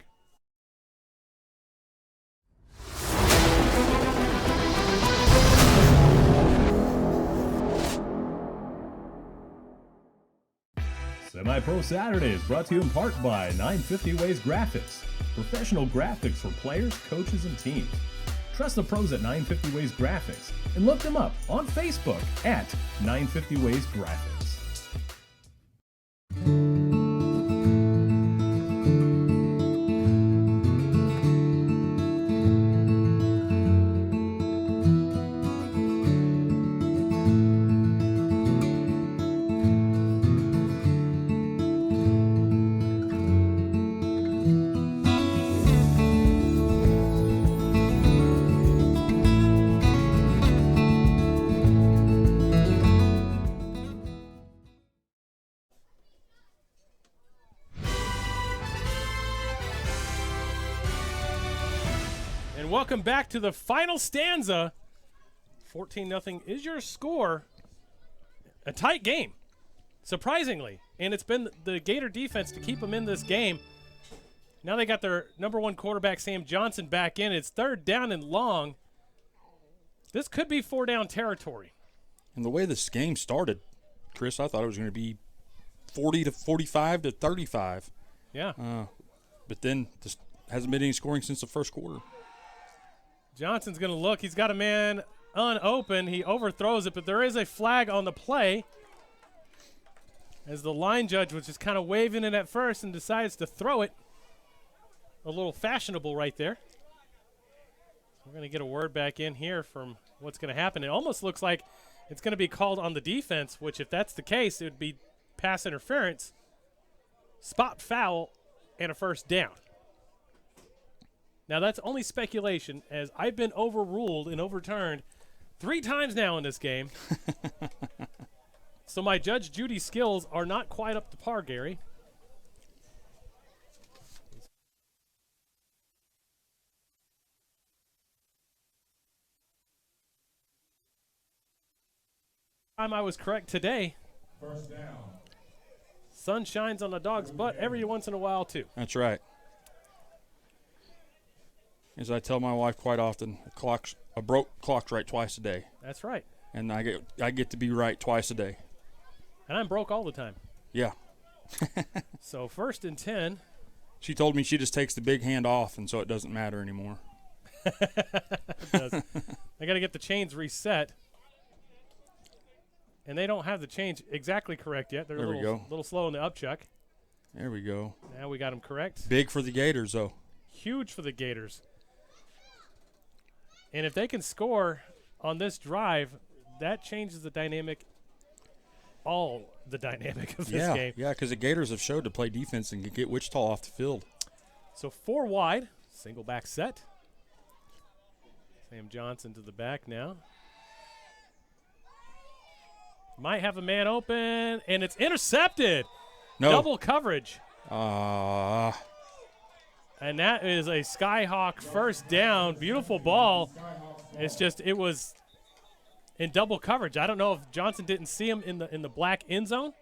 Semi-Pro Saturday is brought to you in part by 950 Ways Graphics. Professional graphics for players, coaches, and teams. Trust the pros at 950 Ways Graphics and look them up on Facebook at 950 Ways Graphics. Welcome back to the final stanza. 14-0 is your score. A tight game, surprisingly. And it's been the Gator defense to keep them in this game. Now they got their number 1 quarterback, Sam Johnson, back in. It's third down and long. This could be 4-down territory. And the way this game started, Chris, I thought it was going to be 40 to 45 to 35. Yeah. But then just hasn't been any scoring since the first quarter. Johnson's going to look. He's got a man unopened. He overthrows it, but there is a flag on the play as the line judge was just kind of waving it at first and decides to throw it. A little fashionable right there. We're going to get a word back in here from what's going to happen. It almost looks like it's going to be called on the defense, which if that's the case, it would be pass interference, spot foul, and a first down. Now, that's only speculation, as I've been overruled and overturned 3 times now in this game. So my Judge Judy skills are not quite up to par, Gary. Time I was correct today. First down. Sun shines on the dog's butt every once in a while, too. That's right. As I tell my wife quite often, a broke clock's right twice a day. That's right. And I get to be right twice a day. And I'm broke all the time. Yeah. So 1st and 10. She told me she just takes the big hand off, and so it doesn't matter anymore. It does. I got to get the chains reset. And they don't have the change exactly correct yet. They're a little slow in the upchuck. There we go. Now we got them correct. Big for the Gators, though. Huge for the Gators. And if they can score on this drive, that changes the dynamic, all the dynamic of this game. Yeah, because the Gators have showed to play defense and can get Wichita off the field. So 4 wide, single back set. Sam Johnson to the back now. Might have a man open, and it's intercepted. No. Double coverage. And that is a Skyhawk first down. Beautiful ball. It's just it was in double coverage. I don't know if Johnson didn't see him in the black end zone.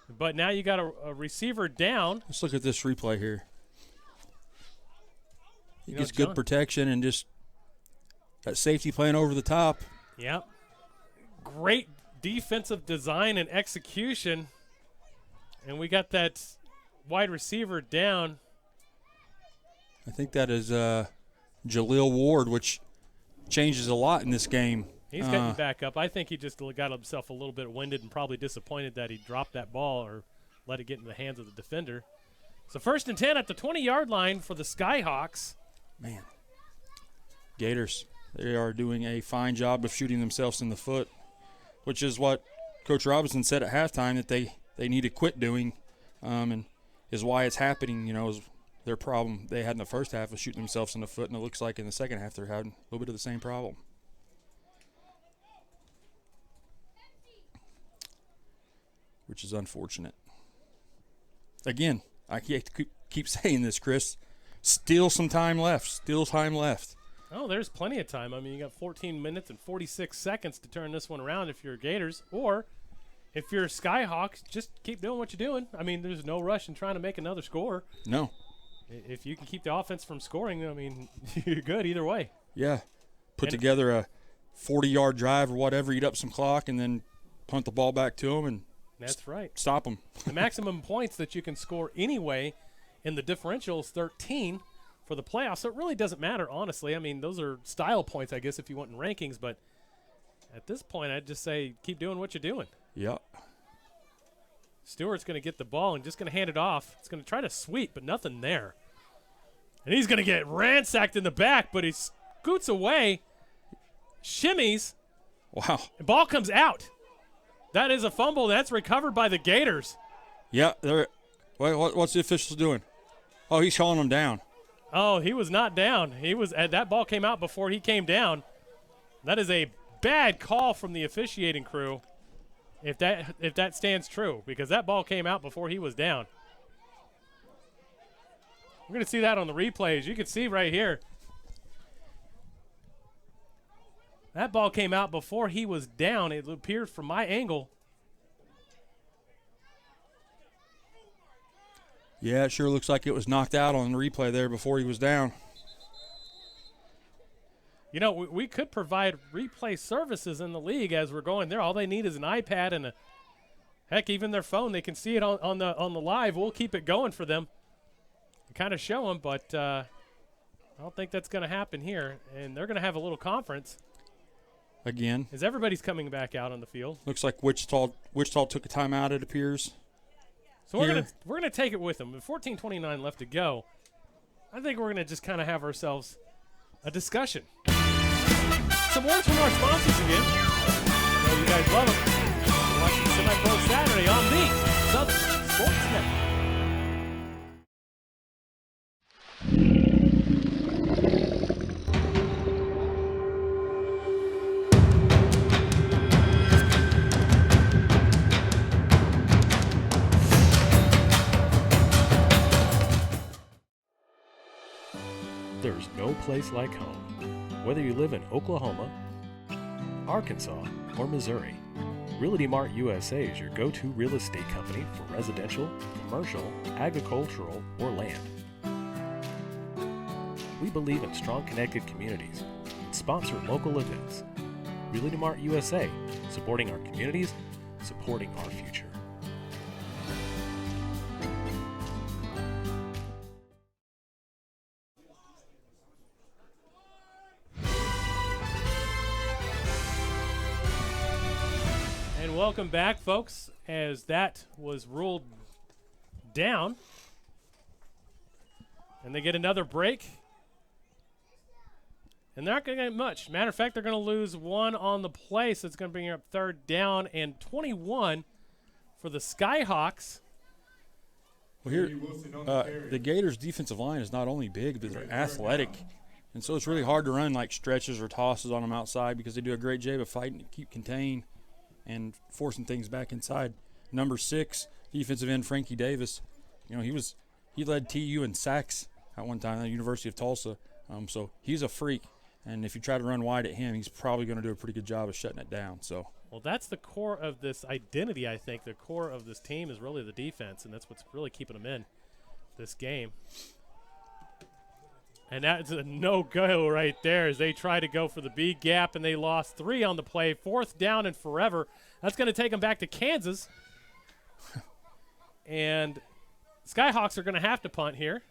But now you got a receiver down. Let's look at this replay here. He gets good protection and just that safety playing over the top. Yep. Great defensive design and execution. And we got that wide receiver down. I think that is Jaleel Ward, which changes a lot in this game. He's getting back up. I think he just got himself a little bit winded and probably disappointed that he dropped that ball or let it get in the hands of the defender. So 1st and 10 at the 20-yard line for the Skyhawks. Man. Gators, they are doing a fine job of shooting themselves in the foot, which is what Coach Robinson said at halftime that they need to quit doing, and is why it's happening. Is their problem they had in the first half of shooting themselves in the foot, and it looks like in the second half they're having a little bit of the same problem. Which is unfortunate. Again, I keep saying this, Chris. Still some time left. Still time left. Oh, there's plenty of time. I mean, you got 14 minutes and 46 seconds to turn this one around if you're Gators. Or if you're Skyhawks, just keep doing what you're doing. I mean, there's no rush in trying to make another score. No. If you can keep the offense from scoring, I mean, you're good either way. Yeah. Put together a 40-yard drive or whatever, eat up some clock, and then punt the ball back to them and that's right. Stop them. The maximum points that you can score anyway in the differential is 13 for the playoffs. So it really doesn't matter, honestly. I mean, those are style points, I guess, if you want in rankings. But at this point, I'd just say keep doing what you're doing. Yeah. Stewart's going to get the ball and just going to hand it off. It's going to try to sweep, but nothing there. And he's going to get ransacked in the back, but he scoots away, shimmies. Wow. The ball comes out. That is a fumble. That's recovered by the Gators. Yeah. What's the officials doing? Oh, he's calling him down. Oh, he was not down. That ball came out before he came down. That is a bad call from the officiating crew. If that stands true, because that ball came out before he was down. We're going to see that on the replays. You can see right here. That ball came out before he was down. It appeared from my angle. Yeah, it sure looks like it was knocked out on the replay there before he was down. You know, we could provide replay services in the league as we're going there. All they need is an iPad and heck, even their phone. They can see it on the live. We'll keep it going for them to kind of show them, but I don't think that's going to happen here. And they're going to have a little conference. Again. As everybody's coming back out on the field. Looks like Wichita took a timeout, it appears. So we're gonna take it with them. With 14:29 left to go, I think we're gonna just kind of have ourselves a discussion. Some words from our sponsors again. I know you guys love them. You're watching Semi-Pro Saturday on the Southern Sports Network. There's no place like home. Whether you live in Oklahoma, Arkansas, or Missouri, Realty Mart USA is your go-to real estate company for residential, commercial, agricultural, or land. We believe in strong connected communities and sponsor local events. Realty Mart USA, supporting our communities, supporting our future. Welcome back, folks, as that was ruled down. And they get another break. And they're not going to get much. Matter of fact, they're going to lose one on the play, so it's going to bring up 3rd down and 21 for the Skyhawks. Well, here, the Gators' defensive line is not only big, but they're athletic. And so it's really hard to run like stretches or tosses on them outside because they do a great job of fighting to keep contained and forcing things back inside. Number 6, defensive end Frankie Davis. You know, he led TU in sacks at one time at the University of Tulsa. So he's a freak. And if you try to run wide at him, he's probably going to do a pretty good job of shutting it down. So. Well, that's the core of this identity, I think. The core of this team is really the defense, and that's what's really keeping them in this game. And that's a no-go right there as they try to go for the B gap, and they lost 3 on the play. 4th down and forever. That's going to take them back to Kansas. And Skyhawks are going to have to punt here.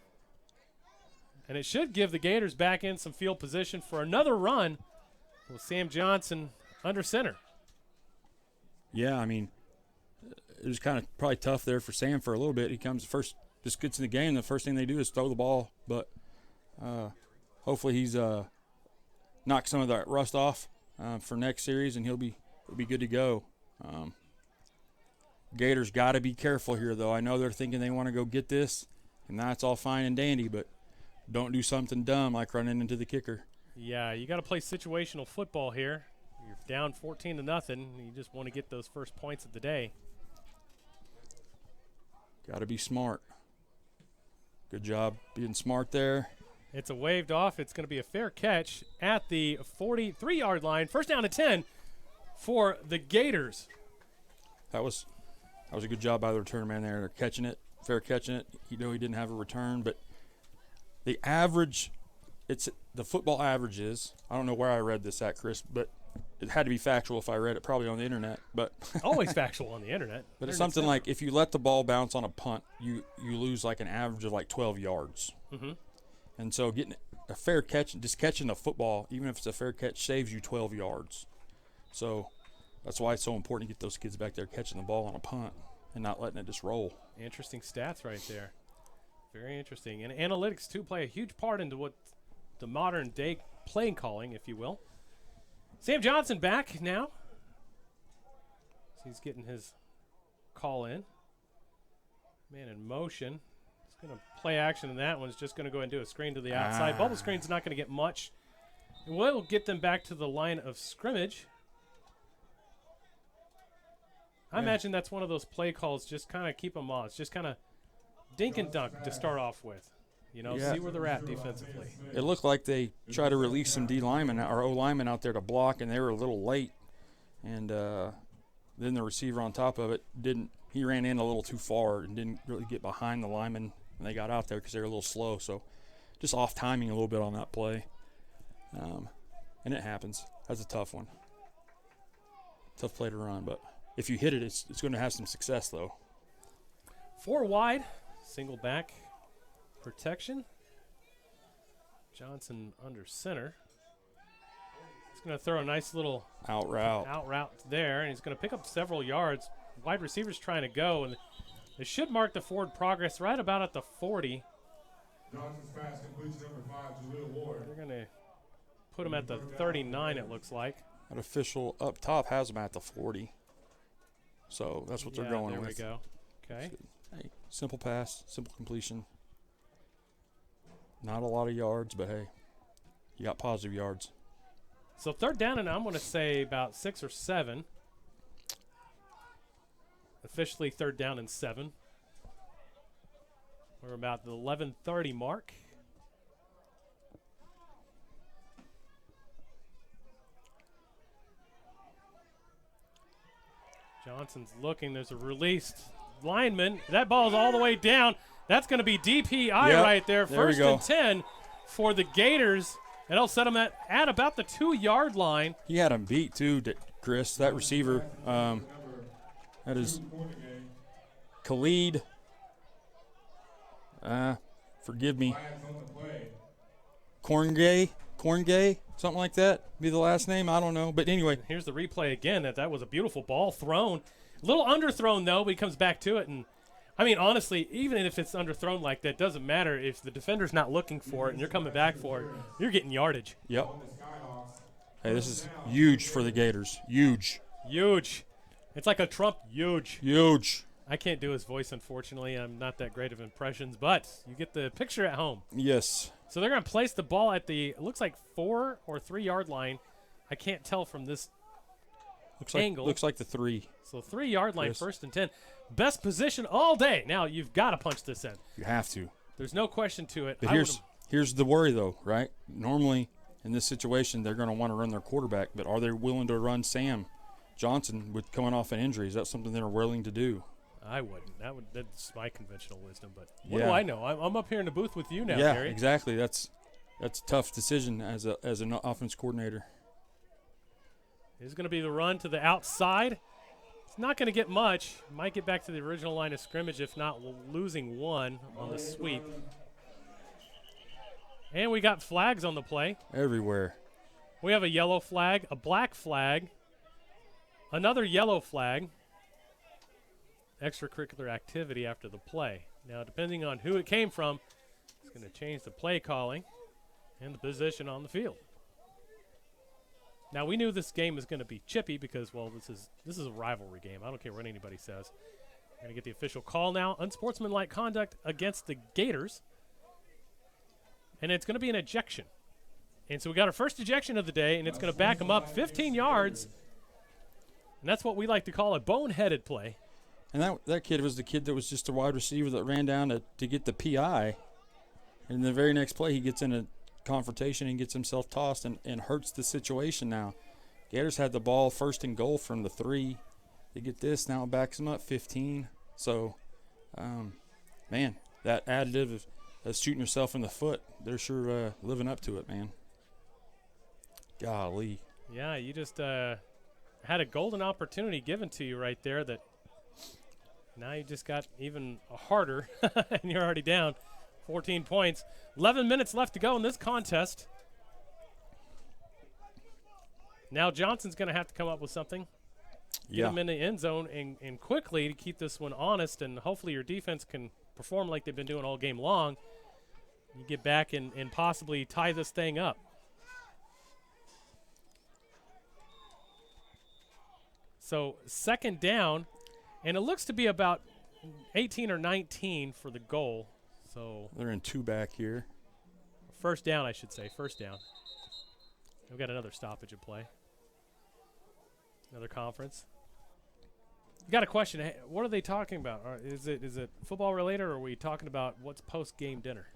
And it should give the Gators back in some field position for another run with Sam Johnson under center. Yeah, I mean, it was kind of probably tough there for Sam for a little bit. He comes first, just gets in the game. The first thing they do is throw the ball. But hopefully he's knocked some of that rust off for next series, and he'll be good to go. Gators got to be careful here, though. I know they're thinking they want to go get this, and that's all fine and dandy, but don't do something dumb like running into the kicker. Yeah, you got to play situational football here. You're down 14-0. You just want to get those first points of the day. Got to be smart. Good job being smart there. It's a waved off. It's going to be a fair catch at the 43-yard line. First down and 10 for the Gators. That was a good job by the return man there. They're catching it, fair catching it. He didn't have a return, but the average, it's the football averages. I don't know where I read this at, Chris, but it had to be factual if I read it, probably on the internet. But always factual on the internet. But it's something like if you let the ball bounce on a punt, you lose like an average of like 12 yards. Mm-hmm. And so getting a fair catch, just catching the football, even if it's a fair catch, saves you 12 yards. So that's why it's so important to get those kids back there catching the ball on a punt and not letting it just roll. Interesting stats right there. Very interesting. And analytics, too, play a huge part into what the modern-day playing calling, if you will. Sam Johnson back now. He's getting his call in. Man in motion. He's going to play action in that one. He's just going to go ahead and do a screen to the outside. Bubble screen's not going to get much. We'll get them back to the line of scrimmage. I imagine that's one of those play calls, just kind of keep them on. It's just kind of dink and dunk to start off with. See where they're at defensively. It looked like they tried to release some D linemen or O linemen out there to block, and they were a little late. And then the receiver on top of it he ran in a little too far and didn't really get behind the linemen when they got out there because they were a little slow. So just off timing a little bit on that play. And it happens. That's a tough one. Tough play to run, but if you hit it, it's going to have some success, though. 4 wide, single back protection. Johnson under center. He's going to throw a nice little out route there, and he's going to pick up several yards. Wide receiver's trying to go, and they should mark the forward progress right about at the 40. Johnson's pass completes number 5 to Will Ward. They're going to put him at the 39, it looks like. That official up top has him at the 40. So that's what they're going with. There we go. Okay. Hey, simple pass, simple completion. Not a lot of yards, but hey, you got positive yards. So 3rd down, and I'm going to say about 6 or 7. Officially 3rd down and 7. We're about the 11:30 mark. Johnson's looking. There's a released lineman. That ball's all the way down. That's going to be DPI right there. First and 10 for the Gators. And I'll set him at about the 2-yard line. He had him beat, too, Chris. That receiver, that is Khalid. Forgive me. Corngay, something like that. Be the last name. I don't know. But anyway. Here's the replay again. That was a beautiful ball thrown. A little underthrown, though, but he comes back to it. And, I mean, honestly, even if it's underthrown like that, doesn't matter. If the defender's not looking for it and you're coming back for it, you're getting yardage. Yep. Hey, this is huge for the Gators. Huge. Huge. It's like a Trump huge. Huge. I can't do his voice, unfortunately. I'm not that great of impressions, but you get the picture at home. Yes. So they're going to place the ball at the, it looks like 4 or 3 yard line. I can't tell from this angle. Looks like the 3. So 3 yard line, 1st and 10. Best position all day. Now you've got to punch this in. You have to. There's no question to it. But here's the worry, though, right? Normally, in this situation, they're going to want to run their quarterback, but are they willing to run Sam Johnson with coming off an injury? Is that something they're willing to do? I wouldn't. That's my conventional wisdom. But what do I know? I'm up here in the booth with you now, yeah, Gary. Exactly. That's a tough decision as an offense coordinator. It's going to be the run to the outside. It's not going to get much. Might get back to the original line of scrimmage, if not losing one on the sweep. And we got flags on the play. Everywhere. We have a yellow flag, a black flag, another yellow flag, extracurricular activity after the play. Now, depending on who it came from, it's going to change the play calling and the position on the field. Now, we knew this game was going to be chippy because, well, this is a rivalry game. I don't care what anybody says. We're going to get the official call now. Unsportsmanlike conduct against the Gators. And it's going to be an ejection. And so we got our first ejection of the day, and it's going to back them up 15 yards. And that's what we like to call a boneheaded play. And that kid was the kid that was just a wide receiver that ran down to get the PI. And the very next play, he gets in a confrontation and gets himself tossed and hurts the situation now. Gators had the ball 1st and goal from the 3. They get this, now it backs them up 15. So, man, that additive of shooting yourself in the foot, they're sure living up to it, man. Golly. Yeah, you just had a golden opportunity given to you right there that now you just got even harder, and you're already down 14 points. 11 minutes left to go in this contest. Now Johnson's going to have to come up with something. Get him in the end zone and quickly to keep this one honest, and hopefully your defense can perform like they've been doing all game long. You get back and possibly tie this thing up. So 2nd down, and it looks to be about 18 or 19 for the goal. So they're in 2 back here. 1st down, I should say. 1st down. We've got another stoppage of play. Another conference. You got a question. Hey, what are they talking about? Is it football related, or are we talking about what's post-game dinner?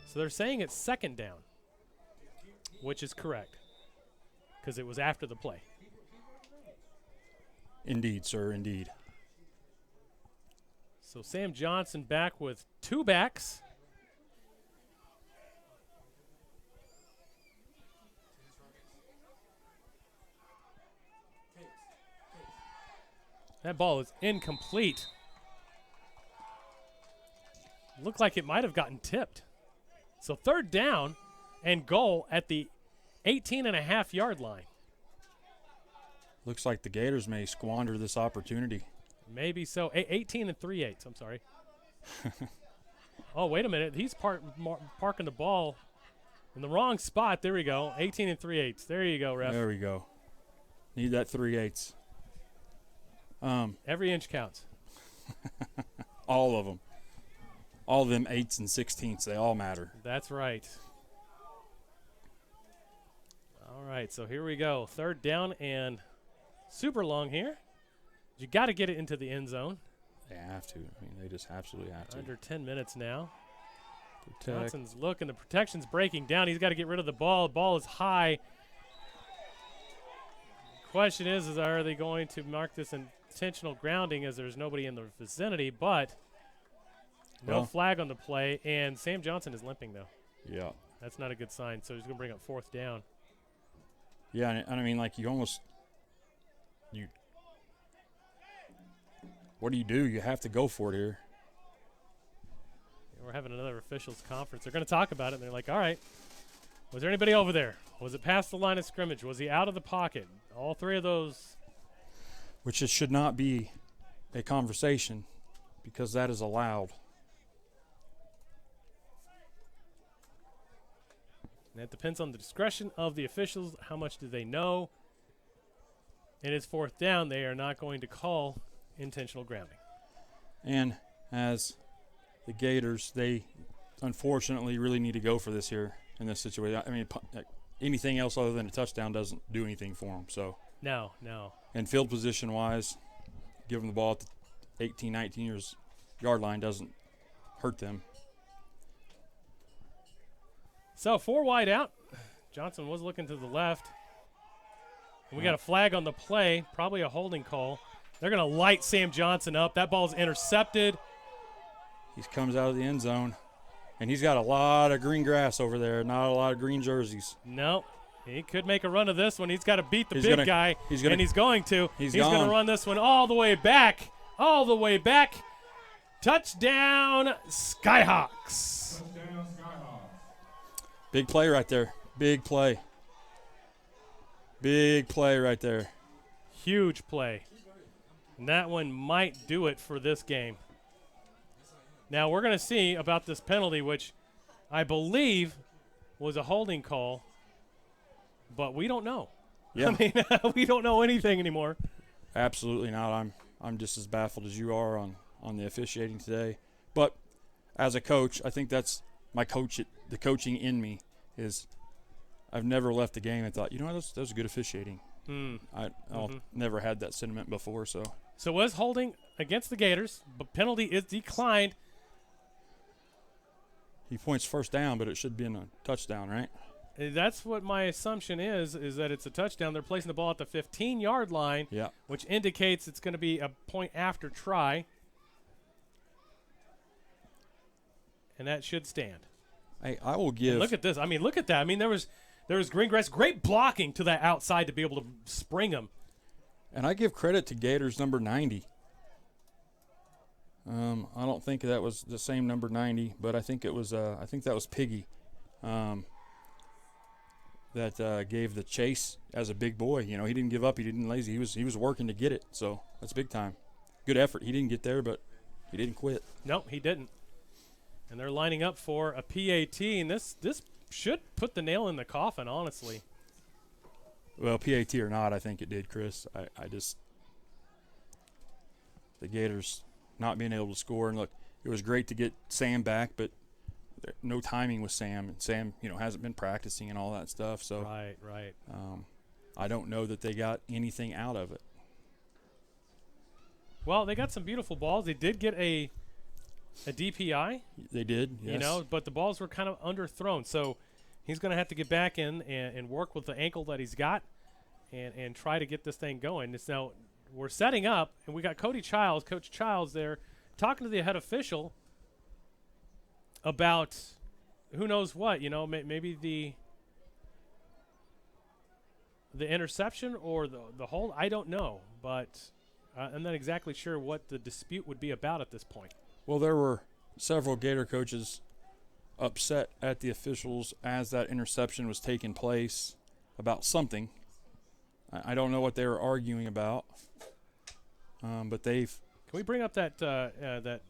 So they're saying it's 2nd down, which is correct because it was after the play. Indeed, sir, indeed. So Sam Johnson back with 2 backs. That ball is incomplete. Looked like it might have gotten tipped. So 3rd down and goal at the 18.5-yard line. Looks like the Gators may squander this opportunity. Maybe so. 18 3/8. I'm sorry. Oh, wait a minute. He's parking the ball in the wrong spot. There we go. 18 3/8. There you go, ref. There we go. Need that 3/8. Every inch counts. All of them. All of them 8s and 16ths. They all matter. That's right. All right, so here we go. 3rd down and super long here. You got to get it into the end zone. They have to. I mean, they just absolutely have to. Under 10 minutes now. Protect. Johnson's looking. The protection's breaking down. He's got to get rid of the ball. The ball is high. Question is are they going to mark this intentional grounding as there's nobody in the vicinity, but no flag on the play, and Sam Johnson is limping, though. Yeah. That's not a good sign, so he's going to bring up 4th down. Yeah, and I mean, like, what do? You have to go for it here. We're having another officials conference. They're going to talk about it, and they're like, all right, was there anybody over there? Was it past the line of scrimmage? Was he out of the pocket? All 3 of those. Which it should not be a conversation because that is allowed. And it depends on the discretion of the officials. How much do they know? And it's 4th down. They are not going to call intentional grounding. And as the Gators, they unfortunately really need to go for this here in this situation. I mean, anything else other than a touchdown doesn't do anything for them. So No. And field position-wise, giving the ball at the 18, 19 yard line doesn't hurt them. So 4 wide out. Johnson was looking to the left. We got a flag on the play, probably a holding call. They're going to light Sam Johnson up. That ball's intercepted. He comes out of the end zone, and he's got a lot of green grass over there, not a lot of green jerseys. No, he could make a run of this one. He's got to beat the He's big gonna- guy, he's gonna- and he's going to. he's going to gone. run this one all the way back. Touchdown, Skyhawks. Touchdown, Skyhawks. Big play right there. Big play. Big play right there. Huge play. And that one might do it for this game. Now we're going to see about this penalty, which I believe was a holding call, but we don't know. Yeah. I mean, we don't know anything anymore. Absolutely not. I'm just as baffled as you are on the officiating today. But as a coach, I think that's the coaching in me is I've never left the game and thought, you know what, that was good officiating. I've never had that sentiment before. So was holding against the Gators, but penalty is declined. he points first down, but it should be in a touchdown, right? That's what my assumption is that it's a touchdown. They're placing the ball at the 15-yard line, Yeah. which indicates it's going to be a point after try. And that should stand. I will give. And look at this. I mean, look at that. I mean, there was green grass. Great blocking to that outside to be able to spring him. And I give credit to Gators number 90. I don't think that was the same number 90, but I think it was. I think that was Piggy. That gave the chase as a big boy. You know, he didn't give up. He didn't lazy. He was working to get it. So that's big time. Good effort. He didn't get there, but he didn't quit. No, he didn't. And they're lining up for a PAT, and this should put the nail in the coffin, honestly. Well, PAT or not, I think it did, Chris. I just the Gators not being able to score, and look, it was great to get Sam back, but no timing with Sam, and Sam, hasn't been practicing and all that stuff. So Right. I don't know that they got anything out of it. Well, they got some beautiful balls. They did get a DPI. They did, yes. But the balls were kind of underthrown. So he's going to have to get back in and work with the ankle that he's got and try to get this thing going. Now we're setting up, and we got Coach Childs there, talking to the head official about who knows what, maybe the interception or the hold. I don't know, but I'm not exactly sure what the dispute would be about at this point. Well, there were several Gator coaches upset at the officials as that interception was taking place about something. I don't know what they were arguing about, but they've. Can we bring up that that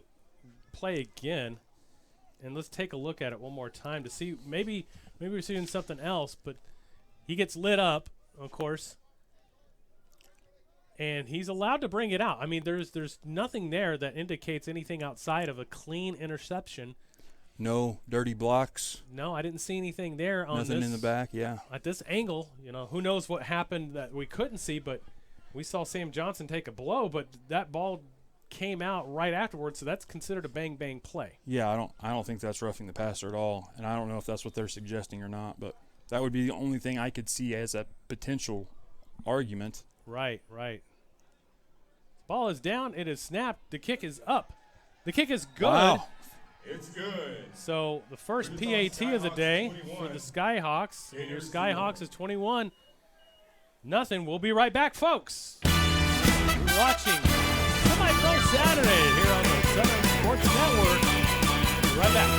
play again, and let's take a look at it one more time to see maybe we're seeing something else. But he gets lit up, of course. And he's allowed to bring it out. I mean, there's nothing there that indicates anything outside of a clean interception. No dirty blocks. No, I didn't see anything there on Nothing this, in the back, yeah. At this angle, who knows what happened that we couldn't see, but we saw Sam Johnson take a blow, but that ball came out right afterwards, so that's considered a bang-bang play. Yeah, I don't think that's roughing the passer at all, and I don't know if that's what they're suggesting or not, but that would be the only thing I could see as a potential argument. Right. Ball is down. It is snapped. The kick is up. The kick is good. Wow. It's good. So the first PAT of the day for the Skyhawks. And your Skyhawks is 21-0. We'll be right back, folks. You're watching Semi-Pro Saturday here on the Southern Sports Network. We'll be right back.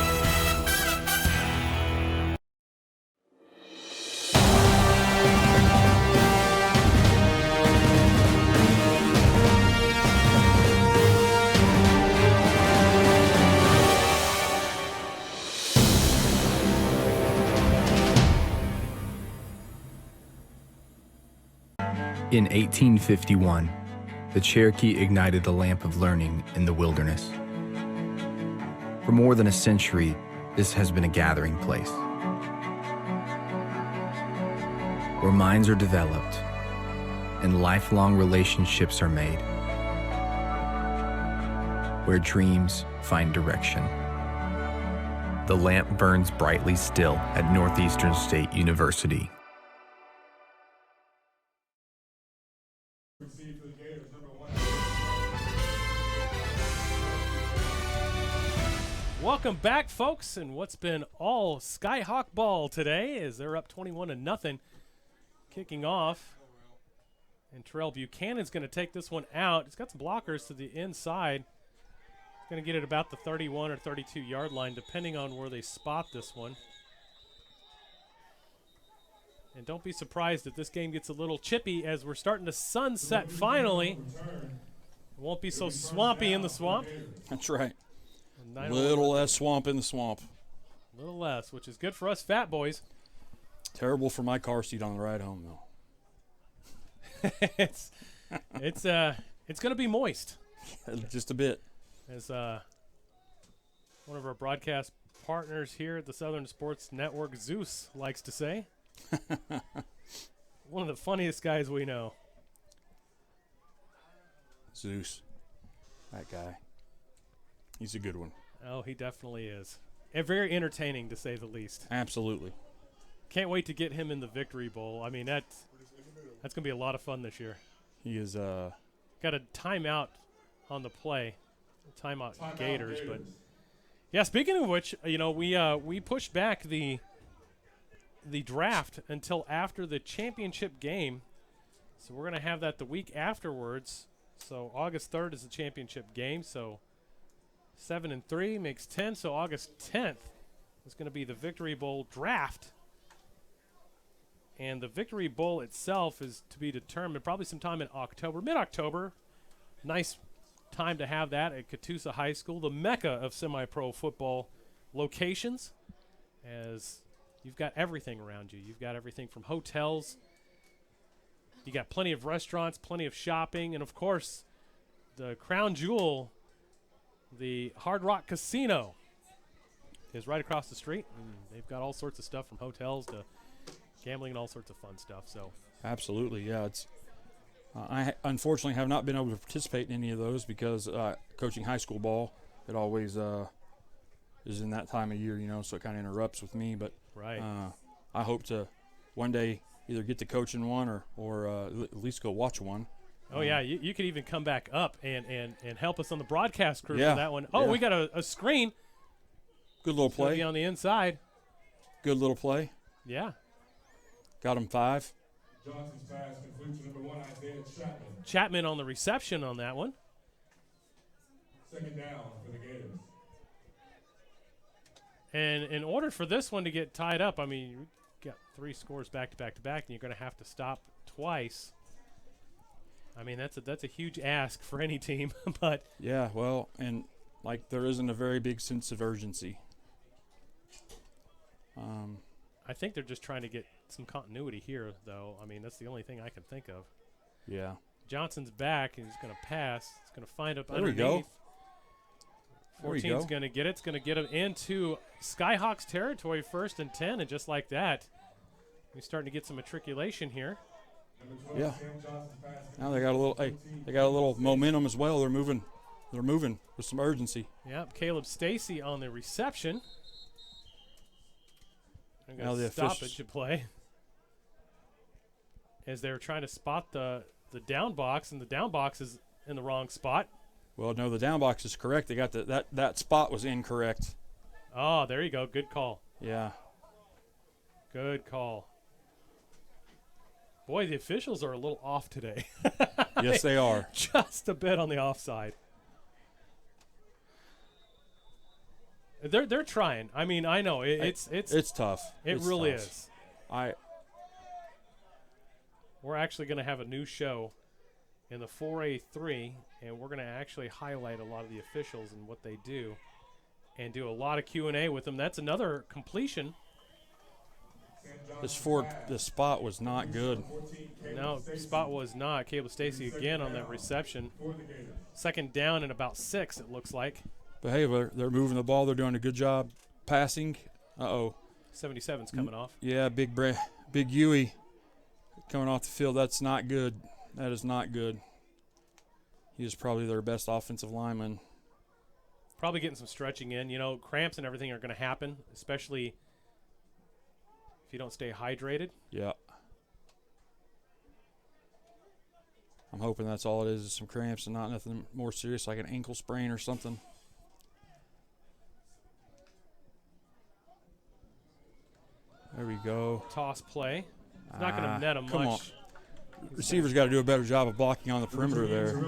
In 1851, the Cherokee ignited the lamp of learning in the wilderness. For more than a century, this has been a gathering place where minds are developed and lifelong relationships are made, where dreams find direction, the lamp burns brightly still at Northeastern State University. Welcome back, folks, and what's been all Skyhawk ball today is they're up 21-0, kicking off. And Terrell Buchanan's going to take this one out. He's got some blockers to the inside. He's going to get it about the 31 or 32-yard line, depending on where they spot this one. And don't be surprised if this game gets a little chippy as we're starting to sunset finally. It won't be so swampy in the swamp. That's right. A little less swamp in the swamp. A little less, which is good for us fat boys. Terrible for my car seat on the ride home, though. it's going to be moist. Just a bit. As one of our broadcast partners here at the Southern Sports Network, Zeus, likes to say. One of the funniest guys we know. Zeus. That guy. He's a good one. Oh, he definitely is. And very entertaining, to say the least. Absolutely. Can't wait to get him in the Victory Bowl. I mean, that's going to be a lot of fun this year. He is got a timeout on the play. Timeout Gators. But, yeah, speaking of which, you know, we pushed back the draft until after the championship game. So we're going to have that the week afterwards. So August 3rd is the championship game. So 7 and 3 makes 10. So August 10th is going to be the Victory Bowl draft. And the Victory Bowl itself is to be determined probably sometime in October, mid-October. Nice time to have that at Catoosa High School, the mecca of semi-pro football locations, as you've got everything around you. You've got everything from hotels. You got plenty of restaurants, plenty of shopping, and, of course, the crown jewel, the Hard Rock Casino, is right across the street. And they've got all sorts of stuff from hotels to gambling and all sorts of fun stuff. So absolutely, yeah. It's I unfortunately have not been able to participate in any of those because coaching high school ball, it always is in that time of year, you know, so it kind of interrupts with me. But right. I hope to one day either get to coach in one or at least go watch one. Oh, yeah, you could even come back up and help us on the broadcast crew yeah, for that one. Oh, yeah. We got a screen. Good little play. Be on the inside. Good little play. Yeah. Got him 5. Johnson's pass concludes to number 1, Isaiah Chapman. Chapman on the reception on that one. Second down for the Gators. And in order for this one to get tied up, I mean, you got 3 scores back to back to back, and you're going to have to stop twice. I mean, that's a huge ask for any team, but yeah, well, and like there isn't a very big sense of urgency. I think they're just trying to get some continuity here, though. I mean, that's the only thing I can think of. Yeah. Johnson's back, and he's going to pass. He's going to find up there underneath. There 14's going to get it. It's going to get him into Skyhawks territory, 1st and 10, and just like that, we're starting to get some matriculation here. Yeah. Now they got a little. Hey, they got a little momentum as well. They're moving. They're moving with some urgency. Yep. Caleb Stacy on the reception. Now the stoppage of play as they're trying to spot the down box, and the down box is in the wrong spot. Well, no, the down box is correct. They got that spot was incorrect. Oh, there you go. Good call. Yeah. Good call. Boy, the officials are a little off today. Yes, they are. Just a bit on the offside. They're trying. I mean, I know it's tough. It really is. We're actually going to have a new show in the 4A3, and we're going to actually highlight a lot of the officials and what they do, and do a lot of Q&A with them. That's another completion. This spot was not good. No, spot was not. Caleb Stacy again on that reception. 2nd down and about 6, it looks like. But hey, they're moving the ball. They're doing a good job passing. 77's coming off. Yeah, Big Huey coming off the field. That's not good. That is not good. He is probably their best offensive lineman. Probably getting some stretching in. You know, cramps and everything are going to happen, especially if you don't stay hydrated. Yeah. I'm hoping that's all it is some cramps and not nothing more serious like an ankle sprain or something. There we go. Toss play. It's not going to net him come much. Receivers got to do a better job of blocking on the perimeter there.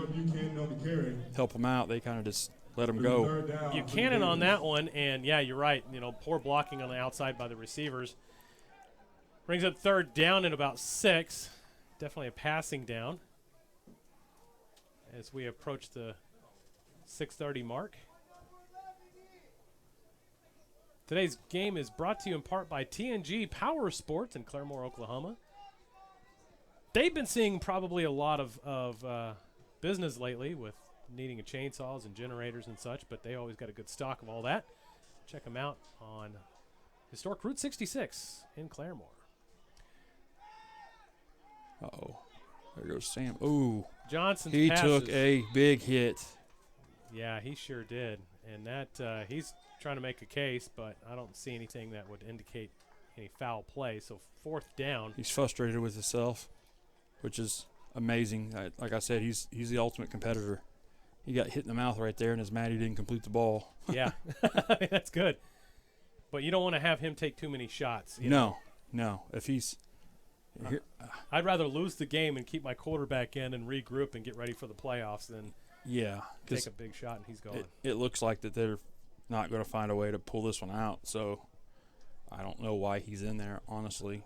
Help them out. They kind of just let them go. Buchanan on that one, and yeah, you're right. You know, poor blocking on the outside by the receivers. Brings up third down in about 6. Definitely a passing down as we approach the 6:30 mark. Today's game is brought to you in part by TNG Power Sports in Claremore, Oklahoma. They've been seeing probably a lot of business lately with needing chainsaws and generators and such, but they always got a good stock of all that. Check them out on historic Route 66 in Claremore. Uh-oh. There goes Sam. Ooh. Johnson's He passes. took a big hit. Yeah, he sure did. And that he's trying to make a case, but I don't see anything that would indicate any foul play. So 4th down. He's frustrated with himself, which is amazing. Like I said, he's the ultimate competitor. He got hit in the mouth right there and is mad he didn't complete the ball. Yeah, that's good. But you don't want to have him take too many shots. No. If he's here, I'd rather lose the game and keep my quarterback in and regroup and get ready for the playoffs than take a big shot and he's gone. It looks like that they're not going to find a way to pull this one out. So I don't know why he's in there, honestly.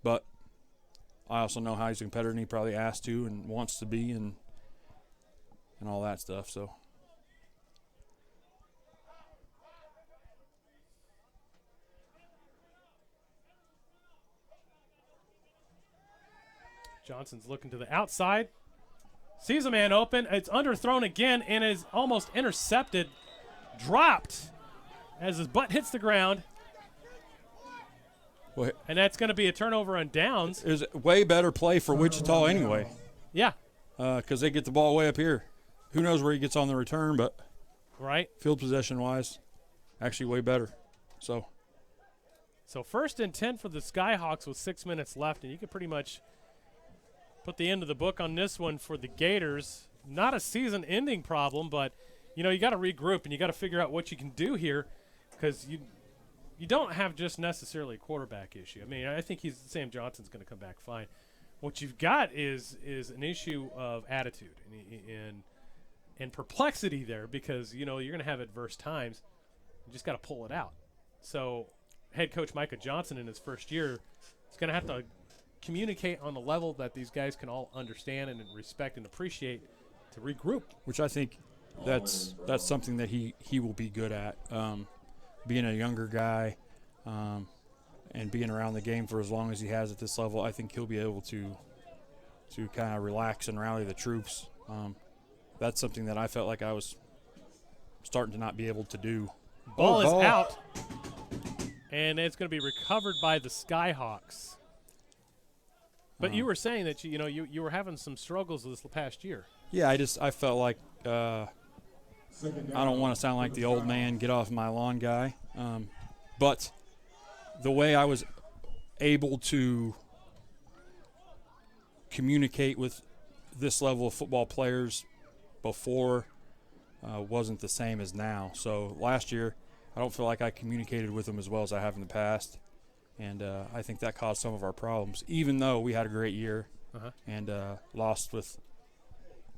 But I also know how he's a competitor and he probably asked to and wants to be and all that stuff. So Johnson's looking to the outside. Sees a man open. It's underthrown again and is almost intercepted. Dropped as his butt hits the ground. well, And that's going to be a turnover on downs. it was a way better play for Wichita anyway Yeah, because they get the ball way up here. Who knows where he gets on the return, but right. field possession-wise, actually way better. So 1st and 10 for the Skyhawks with 6 minutes left, and you could pretty much put the end of the book on this one for the Gators. Not a season-ending problem, but you got to regroup and you got to figure out what you can do here, because you don't have just necessarily a quarterback issue. I mean, I think Sam Johnson's going to come back fine. What you've got is an issue of attitude and perplexity there, because you're going to have adverse times. You just got to pull it out. So head coach Micah Johnson in his first year is going to have to communicate on a level that these guys can all understand and respect and appreciate to regroup. which I think that's something that he will be good at. Being a younger guy and being around the game for as long as he has at this level, I think he'll be able to kind of relax and rally the troops. That's something that I felt like I was starting to not be able to do. Ball is out, and it's going to be recovered by the Skyhawks. But you were saying that you were having some struggles this past year. Yeah, I felt like I don't want to sound like the old man, get off my lawn guy, but the way I was able to communicate with this level of football players before wasn't the same as now. So last year, I don't feel like I communicated with them as well as I have in the past. And I think that caused some of our problems, even though we had a great year and lost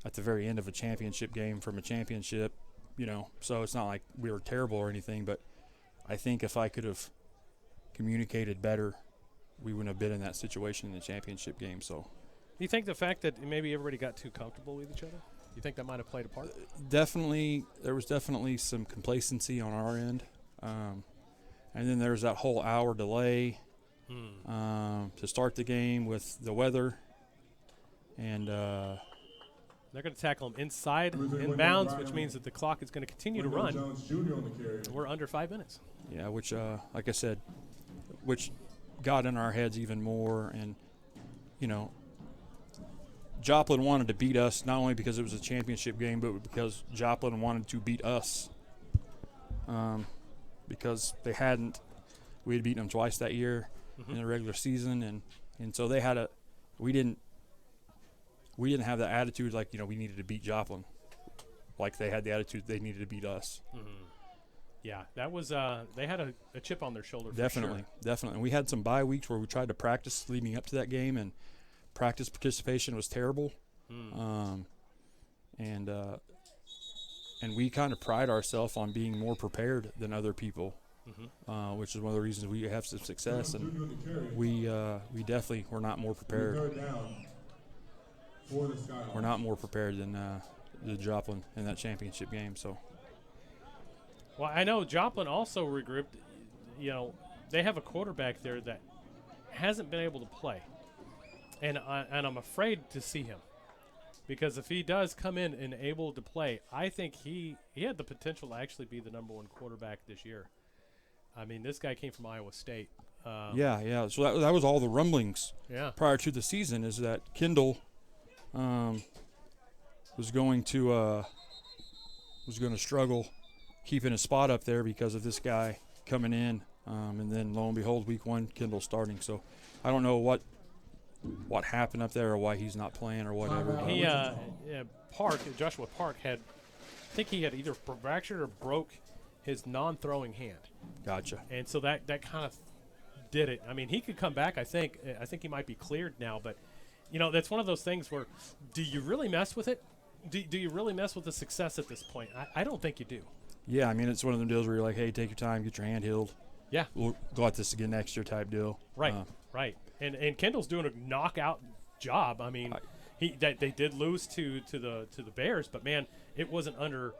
at the very end of a championship game from a championship, So it's not like we were terrible or anything, but I think if I could have communicated better, we wouldn't have been in that situation in the championship game. So, you think the fact that maybe everybody got too comfortable with each other, you think that might have played a part? Definitely, there was definitely some complacency on our end. And then there's that whole hour delay to start the game with the weather. And they're going to tackle him inside inbounds, which means that the clock is going to continue to run. We're under 5 minutes. Yeah, which, like I said, which got in our heads even more. And, Joplin wanted to beat us, not only because it was a championship game, but because Joplin wanted to beat us. Because we had beaten them twice that year in the regular season, and so they had we didn't have the attitude like, we needed to beat Joplin, like they had the attitude they needed to beat us. Yeah, that was they had a chip on their shoulder. Definitely. And we had some bye weeks where we tried to practice leading up to that game, and practice participation was terrible. And we kind of pride ourselves on being more prepared than other people, which is one of the reasons we have some success. And we definitely were not more prepared. We're not more prepared than the Joplin in that championship game. So. Well, I know Joplin also regrouped. They have a quarterback there that hasn't been able to play, and I'm afraid to see him, because if he does come in and able to play, I think he had the potential to actually be the #1 quarterback this year. I mean, this guy came from Iowa State. Yeah. So that was all the rumblings prior to the season, is that Kendall was going to struggle keeping his spot up there because of this guy coming in, and then lo and behold, week 1, Kendall starting. So I don't know what happened up there or why he's not playing or whatever. Joshua Park I think he had either fractured or broke his non-throwing hand. Gotcha. And so that kind of did it. I mean, he could come back. I think he might be cleared now, but that's one of those things where, do you really mess with it? Do you really mess with the success at this point? I don't think you do. Yeah, I mean, it's one of them deals where you're like, hey, take your time, get your hand healed. Yeah. We'll go at this again next year type deal. Right, right. And Kendall's doing a knockout job. I mean, they did lose to the Bears, but, man, it wasn't under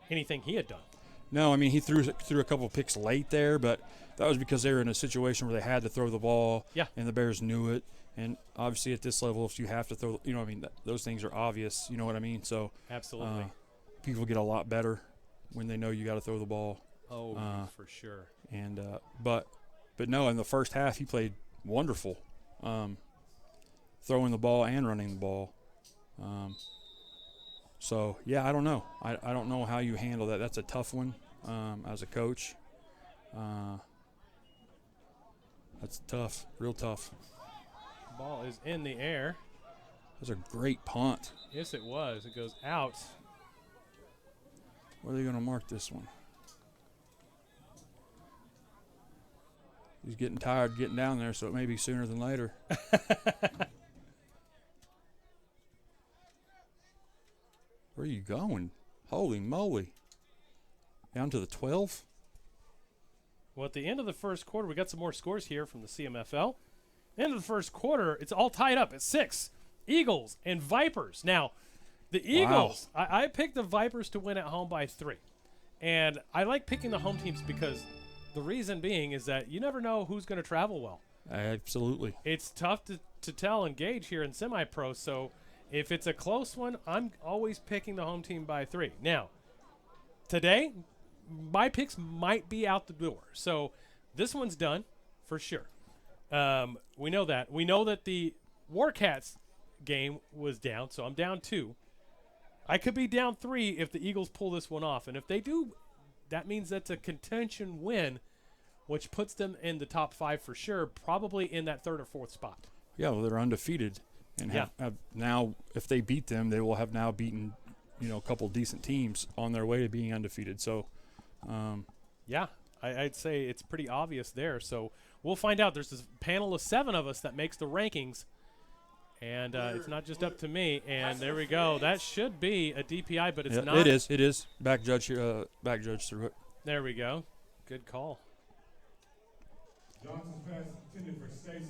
anything he had done. No, I mean, he threw a couple of picks late there, but that was because they were in a situation where they had to throw the ball, and the Bears knew it. And obviously at this level, if you have to throw, those things are obvious, you know what I mean? So absolutely, people get a lot better when they know you got to throw the ball. Oh, for sure. And but no, in the first half he played wonderful, throwing the ball and running the ball. So yeah, I don't know. I don't know how you handle that. That's a tough one as a coach. That's tough, real tough. Ball is in the air. That was a great punt. Yes, it was. It goes out. Where are they going to mark this one? He's getting tired getting down there, so it may be sooner than later. Where are you going? Holy moly. Down to the 12? Well, at the end of the first quarter, we got some more scores here from the CMFL. End of the first quarter, it's all tied up at 6. Eagles and Vipers. Now, the Eagles, I picked the Vipers to win at home by 3. And I like picking the home teams because the reason being is that you never know who's going to travel well. Absolutely. It's tough to tell and gauge here in semi-pro. So if it's a close one, I'm always picking the home team by 3. Now, today, my picks might be out the door. So this one's done for sure. We know that. We know that the Warcats game was down, so I'm down 2. I could be down 3 if the Eagles pull this one off. And if they do, that means that's a contention win, which puts them in the top 5 for sure, probably in that 3rd or 4th spot. Yeah, well, they're undefeated. And have now, if they beat them, they will have now beaten, a couple decent teams on their way to being undefeated. So, I'd say it's pretty obvious there. So we'll find out. There's this panel of 7 of us that makes the rankings. And it's not just up to me. And there we go. That should be a DPI, but it's not. It is. Back judge here. Back judge through it. There we go. Good call.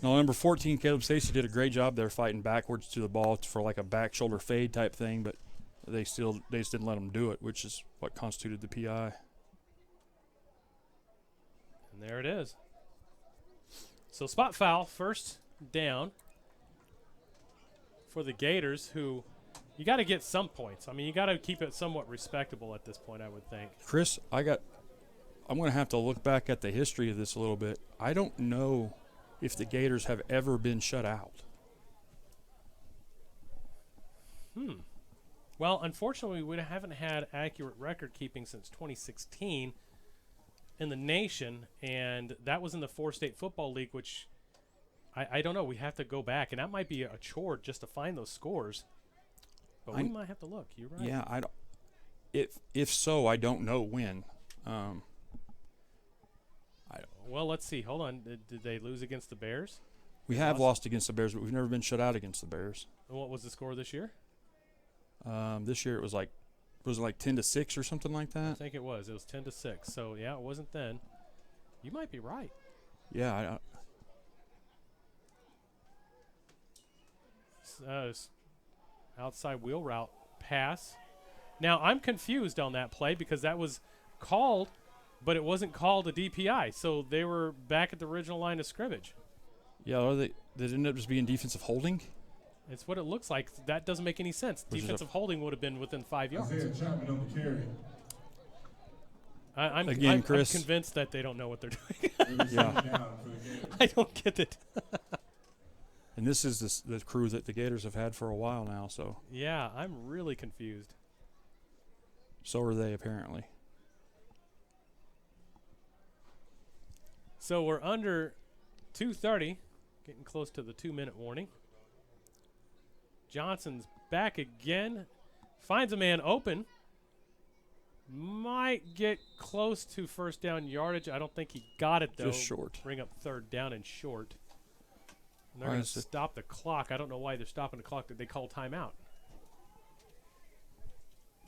No, number 14, Caleb Stacy, did a great job there fighting backwards to the ball for like a back shoulder fade type thing, but they just didn't let him do it, which is what constituted the PI. And there it is. So spot foul, first down for the Gators, who you got to get some points. I mean, you got to keep it somewhat respectable at this point, I would think. Chris, I'm going to have to look back at the history of this a little bit. I don't know if the Gators have ever been shut out. Well, unfortunately, we haven't had accurate record keeping since 2016 in the nation, and that was in the 4-state football league, which I don't know. We have to go back, and that might be a chore just to find those scores. But we might have to look. You're right. Yeah, I don't. If so, I don't know when. Well, let's see. Hold on. Did they lose against the Bears? We have lost against the Bears, but we've never been shut out against the Bears. And what was the score this year? This year it was like 10-6 or something like I that. think it was. It was 10-6. So yeah, it wasn't then. You might be right. Yeah. Outside wheel route pass. Now I'm confused on that play because that was called, but it wasn't called a DPI. So they were back at the original line of scrimmage. Yeah, or they ended up just being defensive holding. It's what it looks like. That doesn't make any sense. Defensive holding would have been within 5 yards. I'm Chris. convinced that they don't know what they're doing. Yeah. I don't get it. And this is the crew that the Gators have had for a while now, so. Yeah, I'm really confused. So are they, apparently. So we're under 2:30, getting close to the 2-minute warning. Johnson's back again, finds a man open. Might get close to first down yardage. I don't think he got it, though. Just short. Bring up third down and short. And they're going to stop the clock. I don't know why they're stopping the clock. Did they call timeout?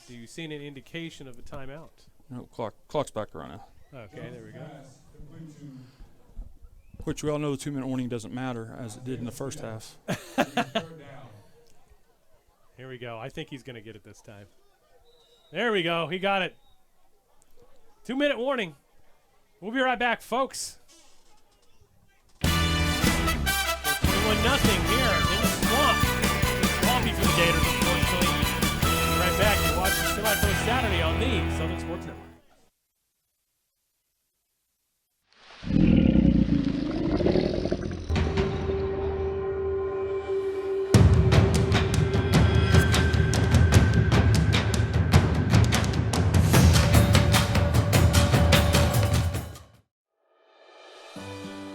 Do you see any indication of a timeout? No, clock's back running. Okay, there we go. Which we all know the 2-minute warning doesn't matter, as it did in the first half. Here we go. I think he's going to get it this time. There we go. He got it. 2-minute warning. We'll be right back, folks. 21-0 here in the swamp. Swampy for the Gators, unfortunately. We'll be right back. You're watching Semi-Pro Saturday on the Southern Sports Network.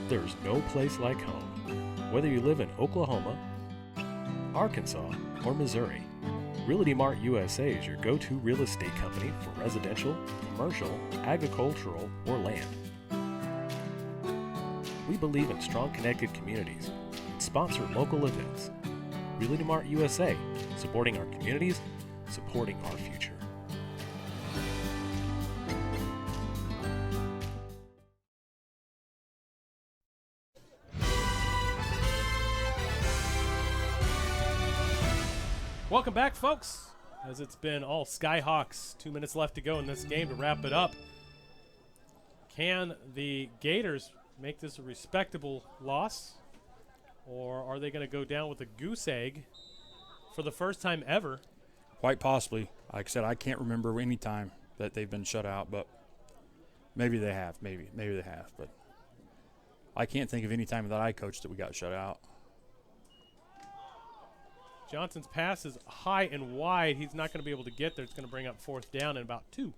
There's no place like home. Whether you live in Oklahoma, Arkansas, or Missouri, Realty Mart USA is your go-to real estate company for residential, commercial, agricultural, or land. We believe in strong connected communities and sponsor local events. Realty Mart USA, supporting our communities, supporting our future. Welcome back, folks, as it's been all Skyhawks. 2 minutes left to go in this game to wrap it up. Can the Gators make this a respectable loss, or are they going to go down with a goose egg for the first time ever? Quite possibly. Like I said, I can't remember any time that they've been shut out, but maybe they have. Maybe they have. But I can't think of any time that I coached that we got shut out. Johnson's pass is high and wide. He's not going to be able to get there. It's going to bring up fourth down and about 2.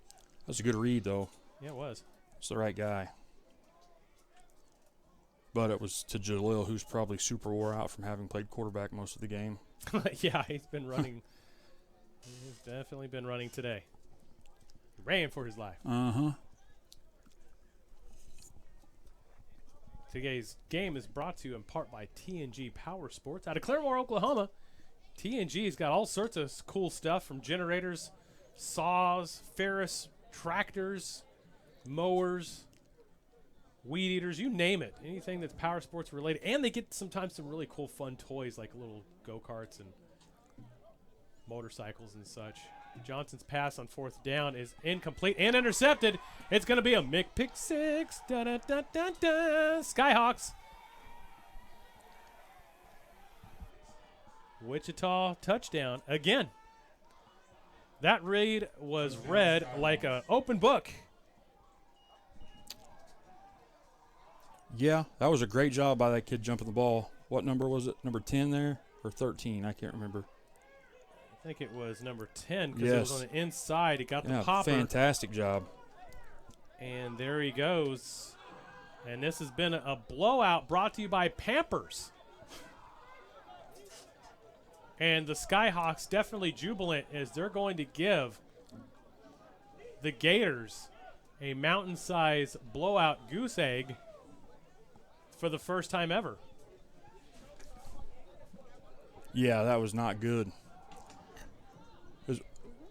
That's a good read, though. Yeah, it was. It's the right guy. But it was to Jalil, who's probably super wore out from having played quarterback most of the game. Yeah, he's been running. He's definitely been running today. He ran for his life. Uh-huh. Today's game is brought to you in part by TNG Power Sports out of Claremore, Oklahoma. TNG's got all sorts of cool stuff, from generators, saws, Ferris tractors, mowers, weed eaters, you name it. Anything that's power sports related. And they get sometimes some really cool fun toys like little go-karts and motorcycles and such. Johnson's pass on fourth down is incomplete and intercepted. It's going to be a pick six. Da-da-da-da-da. Skyhawks. Wichita touchdown again. That read was read like an open book. Yeah, that was a great job by that kid jumping the ball. What number was it? Number 10 there? Or 13? I can't remember. I think it was number 10 because it was on the inside. He got the Yeah, popper. fantastic job. And there he goes. And this has been a blowout brought to you by Pampers. And the Skyhawks definitely jubilant as they're going to give the Gators a mountain-size blowout goose egg for the first time ever. Yeah, that was not good.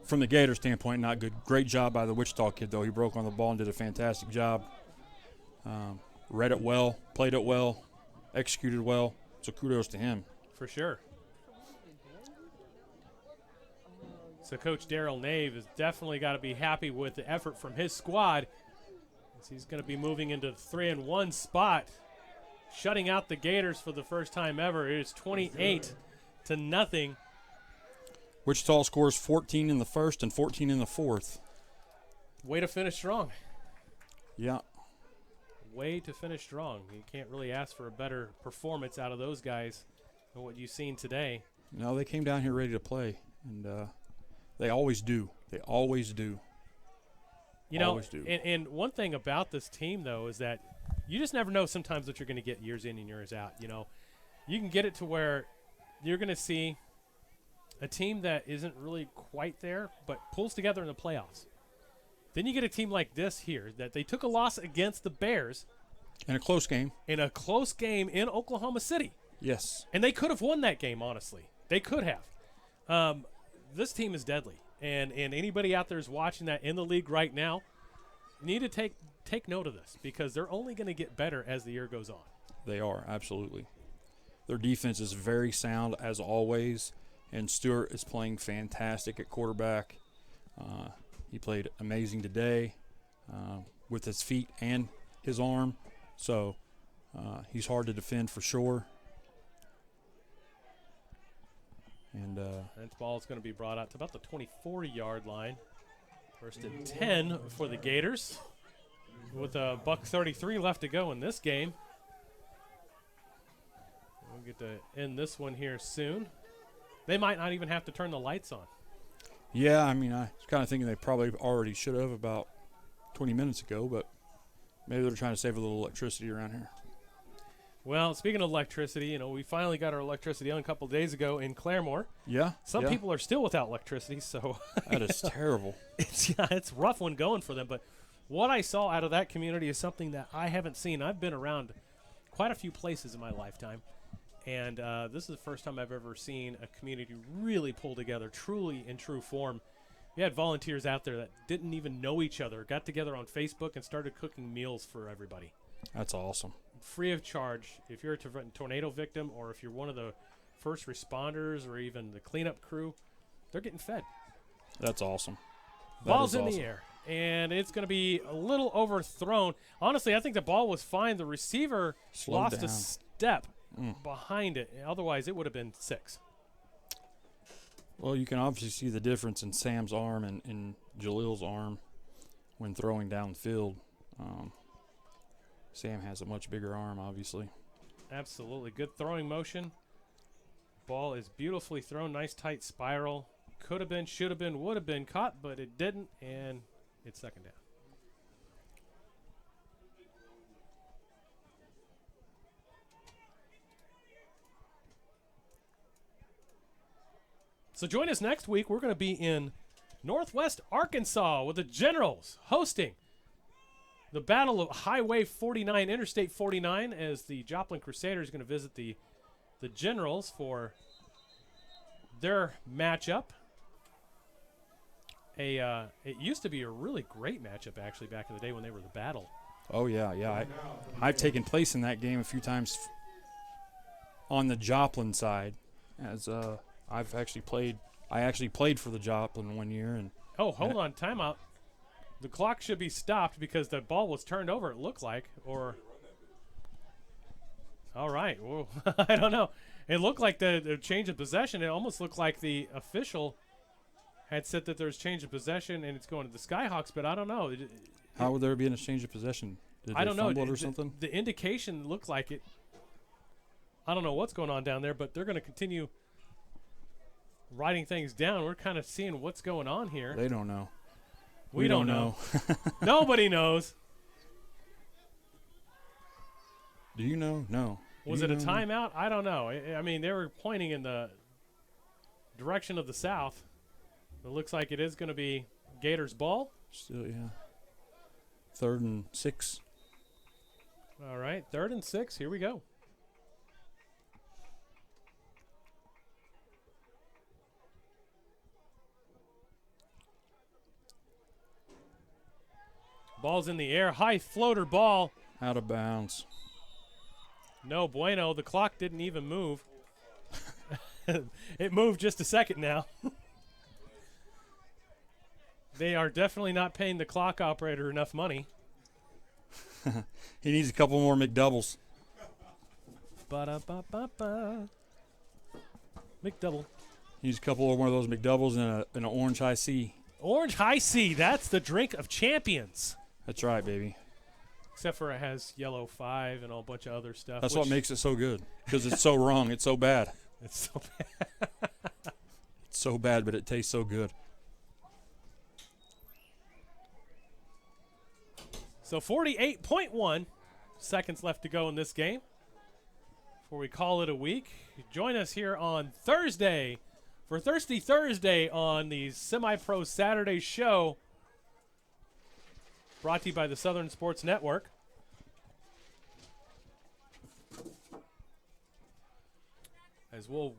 From the Gator standpoint, not good. Great job by the Wichita kid, though. He broke on the ball and did a fantastic job. Read it well, played it well, executed well. So kudos to him. For sure. So Coach Darrell Nave has definitely got to be happy with the effort from his squad, as he's going to be moving into the 3-1 spot, shutting out the Gators for the first time ever. It is 28-0. Wichita scores 14 in the first and 14 in the fourth. Way to finish strong. Yeah. Way to finish strong. You can't really ask for a better performance out of those guys than what you've seen today. No, they came down here ready to play, and they always do. They always do. You know, always do. And one thing about this team, though, is that you just never know sometimes what you're going to get years in and years out. You know, you can get it to where you're going to see a team that isn't really quite there but pulls together in the playoffs. Then you get a team like this here that they took a loss against the Bears. In a close game. In a close game in Oklahoma City. Yes. And they could have won that game, honestly. They could have. This team is deadly. And anybody out there is watching that in the league right now, need to take note of this because they're only going to get better as the year goes on. They are, absolutely. Their defense is very sound, as always, and Stewart is playing fantastic at quarterback. He played amazing today with his feet and his arm, so he's hard to defend for sure. And that ball is going to be brought out to about the 24-yard line. First and 10 for the Gators with a $1:33 left to go in this game. We'll get to end this one here soon. They might not even have to turn the lights on. Yeah, I mean, I was kind of thinking they probably already should have about 20 minutes ago, but maybe they're trying to save a little electricity around here. Well, speaking of electricity, you know, we finally got our electricity on a couple days ago in Claremore. Yeah. Some people are still without electricity, so that is terrible. It's a rough one going for them. But what I saw out of that community is something that I haven't seen. I've been around quite a few places in my lifetime, and this is the first time I've ever seen a community really pull together, truly in true form. We had volunteers out there that didn't even know each other, got together on Facebook and started cooking meals for everybody. That's awesome. Free of charge. If you're a tornado victim or if you're one of the first responders or even the cleanup crew, they're getting fed. That's awesome. Ball's in the air, and it's going to be a little overthrown. Honestly, I think the ball was fine. The receiver lost a step behind it. Otherwise, it would have been 6. Well, you can obviously see the difference in Sam's arm and Jalil's arm when throwing downfield. Sam has a much bigger arm, obviously. Absolutely. Good throwing motion. Ball is beautifully thrown. Nice tight spiral. Could have been, should have been, would have been caught, but it didn't, and it's second down. So join us next week. We're going to be in Northwest Arkansas with the Generals hosting the Battle of Highway 49, Interstate 49, as the Joplin Crusaders are going to visit the Generals for their matchup. It used to be a really great matchup, actually, back in the day when they were the Battle. Oh, yeah. I've taken place in that game a few times on the Joplin side, as I actually played for the Joplin one year. And oh, hold on, timeout. The clock should be stopped because the ball was turned over, it looked like. Or all right, well, I don't know. It looked like the change of possession. It almost looked like the official had said that there's change of possession and it's going to the Skyhawks, but I don't know. How would there be a change of possession? Did I don't know. It or something? The indication looked like it. I don't know what's going on down there, but they're going to continue writing things down. We're kind of seeing what's going on here. They don't know. We don't know. Nobody knows. Do you know? No. Was it a timeout? I don't know. I mean, they were pointing in the direction of the south. It looks like it is going to be Gators ball. Still, yeah. 3rd and 6. All right, 3rd and 6. Here we go. Ball's in the air. High floater ball. Out of bounds. No bueno. The clock didn't even move. It moved just a second now. They are definitely not paying the clock operator enough money. He needs a couple more McDoubles. Ba-da-ba-ba-ba. McDouble. He needs a couple of one of those McDoubles and an orange high C. Orange High C. That's the drink of champions. That's right, baby. Except for it has yellow 5 and a whole bunch of other stuff. That's what makes it so good. Because it's so wrong. It's so bad. It's so bad. It's so bad, but it tastes so good. So 48.1 seconds left to go in this game before we call it a week. Join us here on Thursday for Thirsty Thursday on the Semi-Pro Saturday show brought to you by the Southern Sports Network. As we'll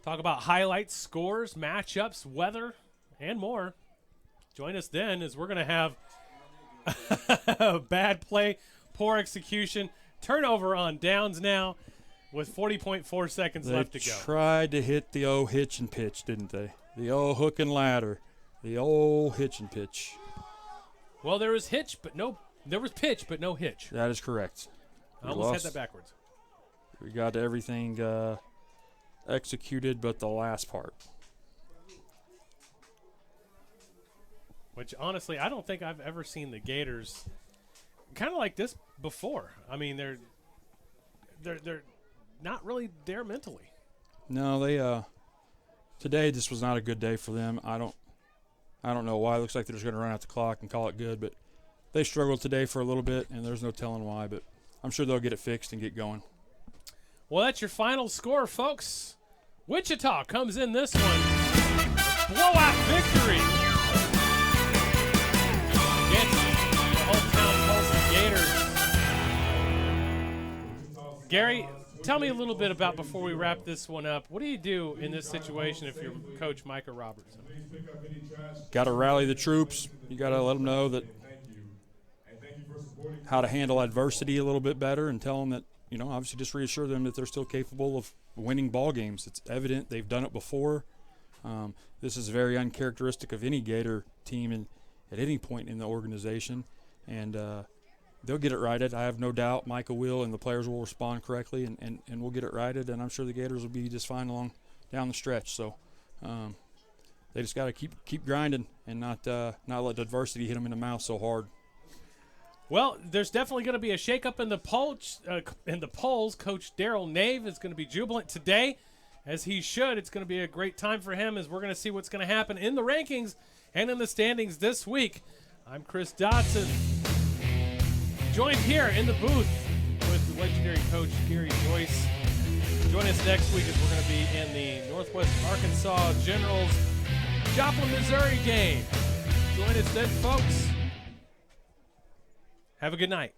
talk about highlights, scores, matchups, weather, and more. Join us then as we're going to have bad play, poor execution, turnover on downs now with 40.4 seconds left to go. They tried to hit the old hitch and pitch, didn't they? The old hook and ladder. The old hitch and pitch. Well, there was pitch, but no hitch. That is correct. I almost had that backwards. We got everything executed but the last part. Which, honestly, I don't think I've ever seen the Gators kind of like this before. I mean, they're not really there mentally. No, they today this was not a good day for them. I don't know why. It looks like they're just going to run out the clock and call it good, but they struggled today for a little bit, and there's no telling why, but I'm sure they'll get it fixed and get going. Well, that's your final score, folks. Wichita comes in this one. Blowout victory against the hometown Tulsa Gators. Gary, tell me a little bit about, before we wrap this one up, what do you do in this situation if you're Coach Micah Robertson? Got to rally the troops. You got to let them know that how to handle adversity a little bit better and tell them that, you know, obviously just reassure them that they're still capable of winning ball games. It's evident they've done it before. This is very uncharacteristic of any Gator team at any point in the organization, and they'll get it righted. I have no doubt Micah will, and the players will respond correctly, and we'll get it righted, and I'm sure the Gators will be just fine along down the stretch. So they just got to keep grinding and not let adversity hit them in the mouth so hard. Well, there's definitely going to be a shakeup in the polls. Coach Darrell Nave is going to be jubilant today, as he should. It's going to be a great time for him as we're going to see what's going to happen in the rankings and in the standings this week. I'm Chris Dodson, joined here in the booth with the legendary coach Gary Joyce. Join us next week as we're going to be in the Northwest Arkansas Generals Joplin, Missouri game. Join us then, folks. Have a good night.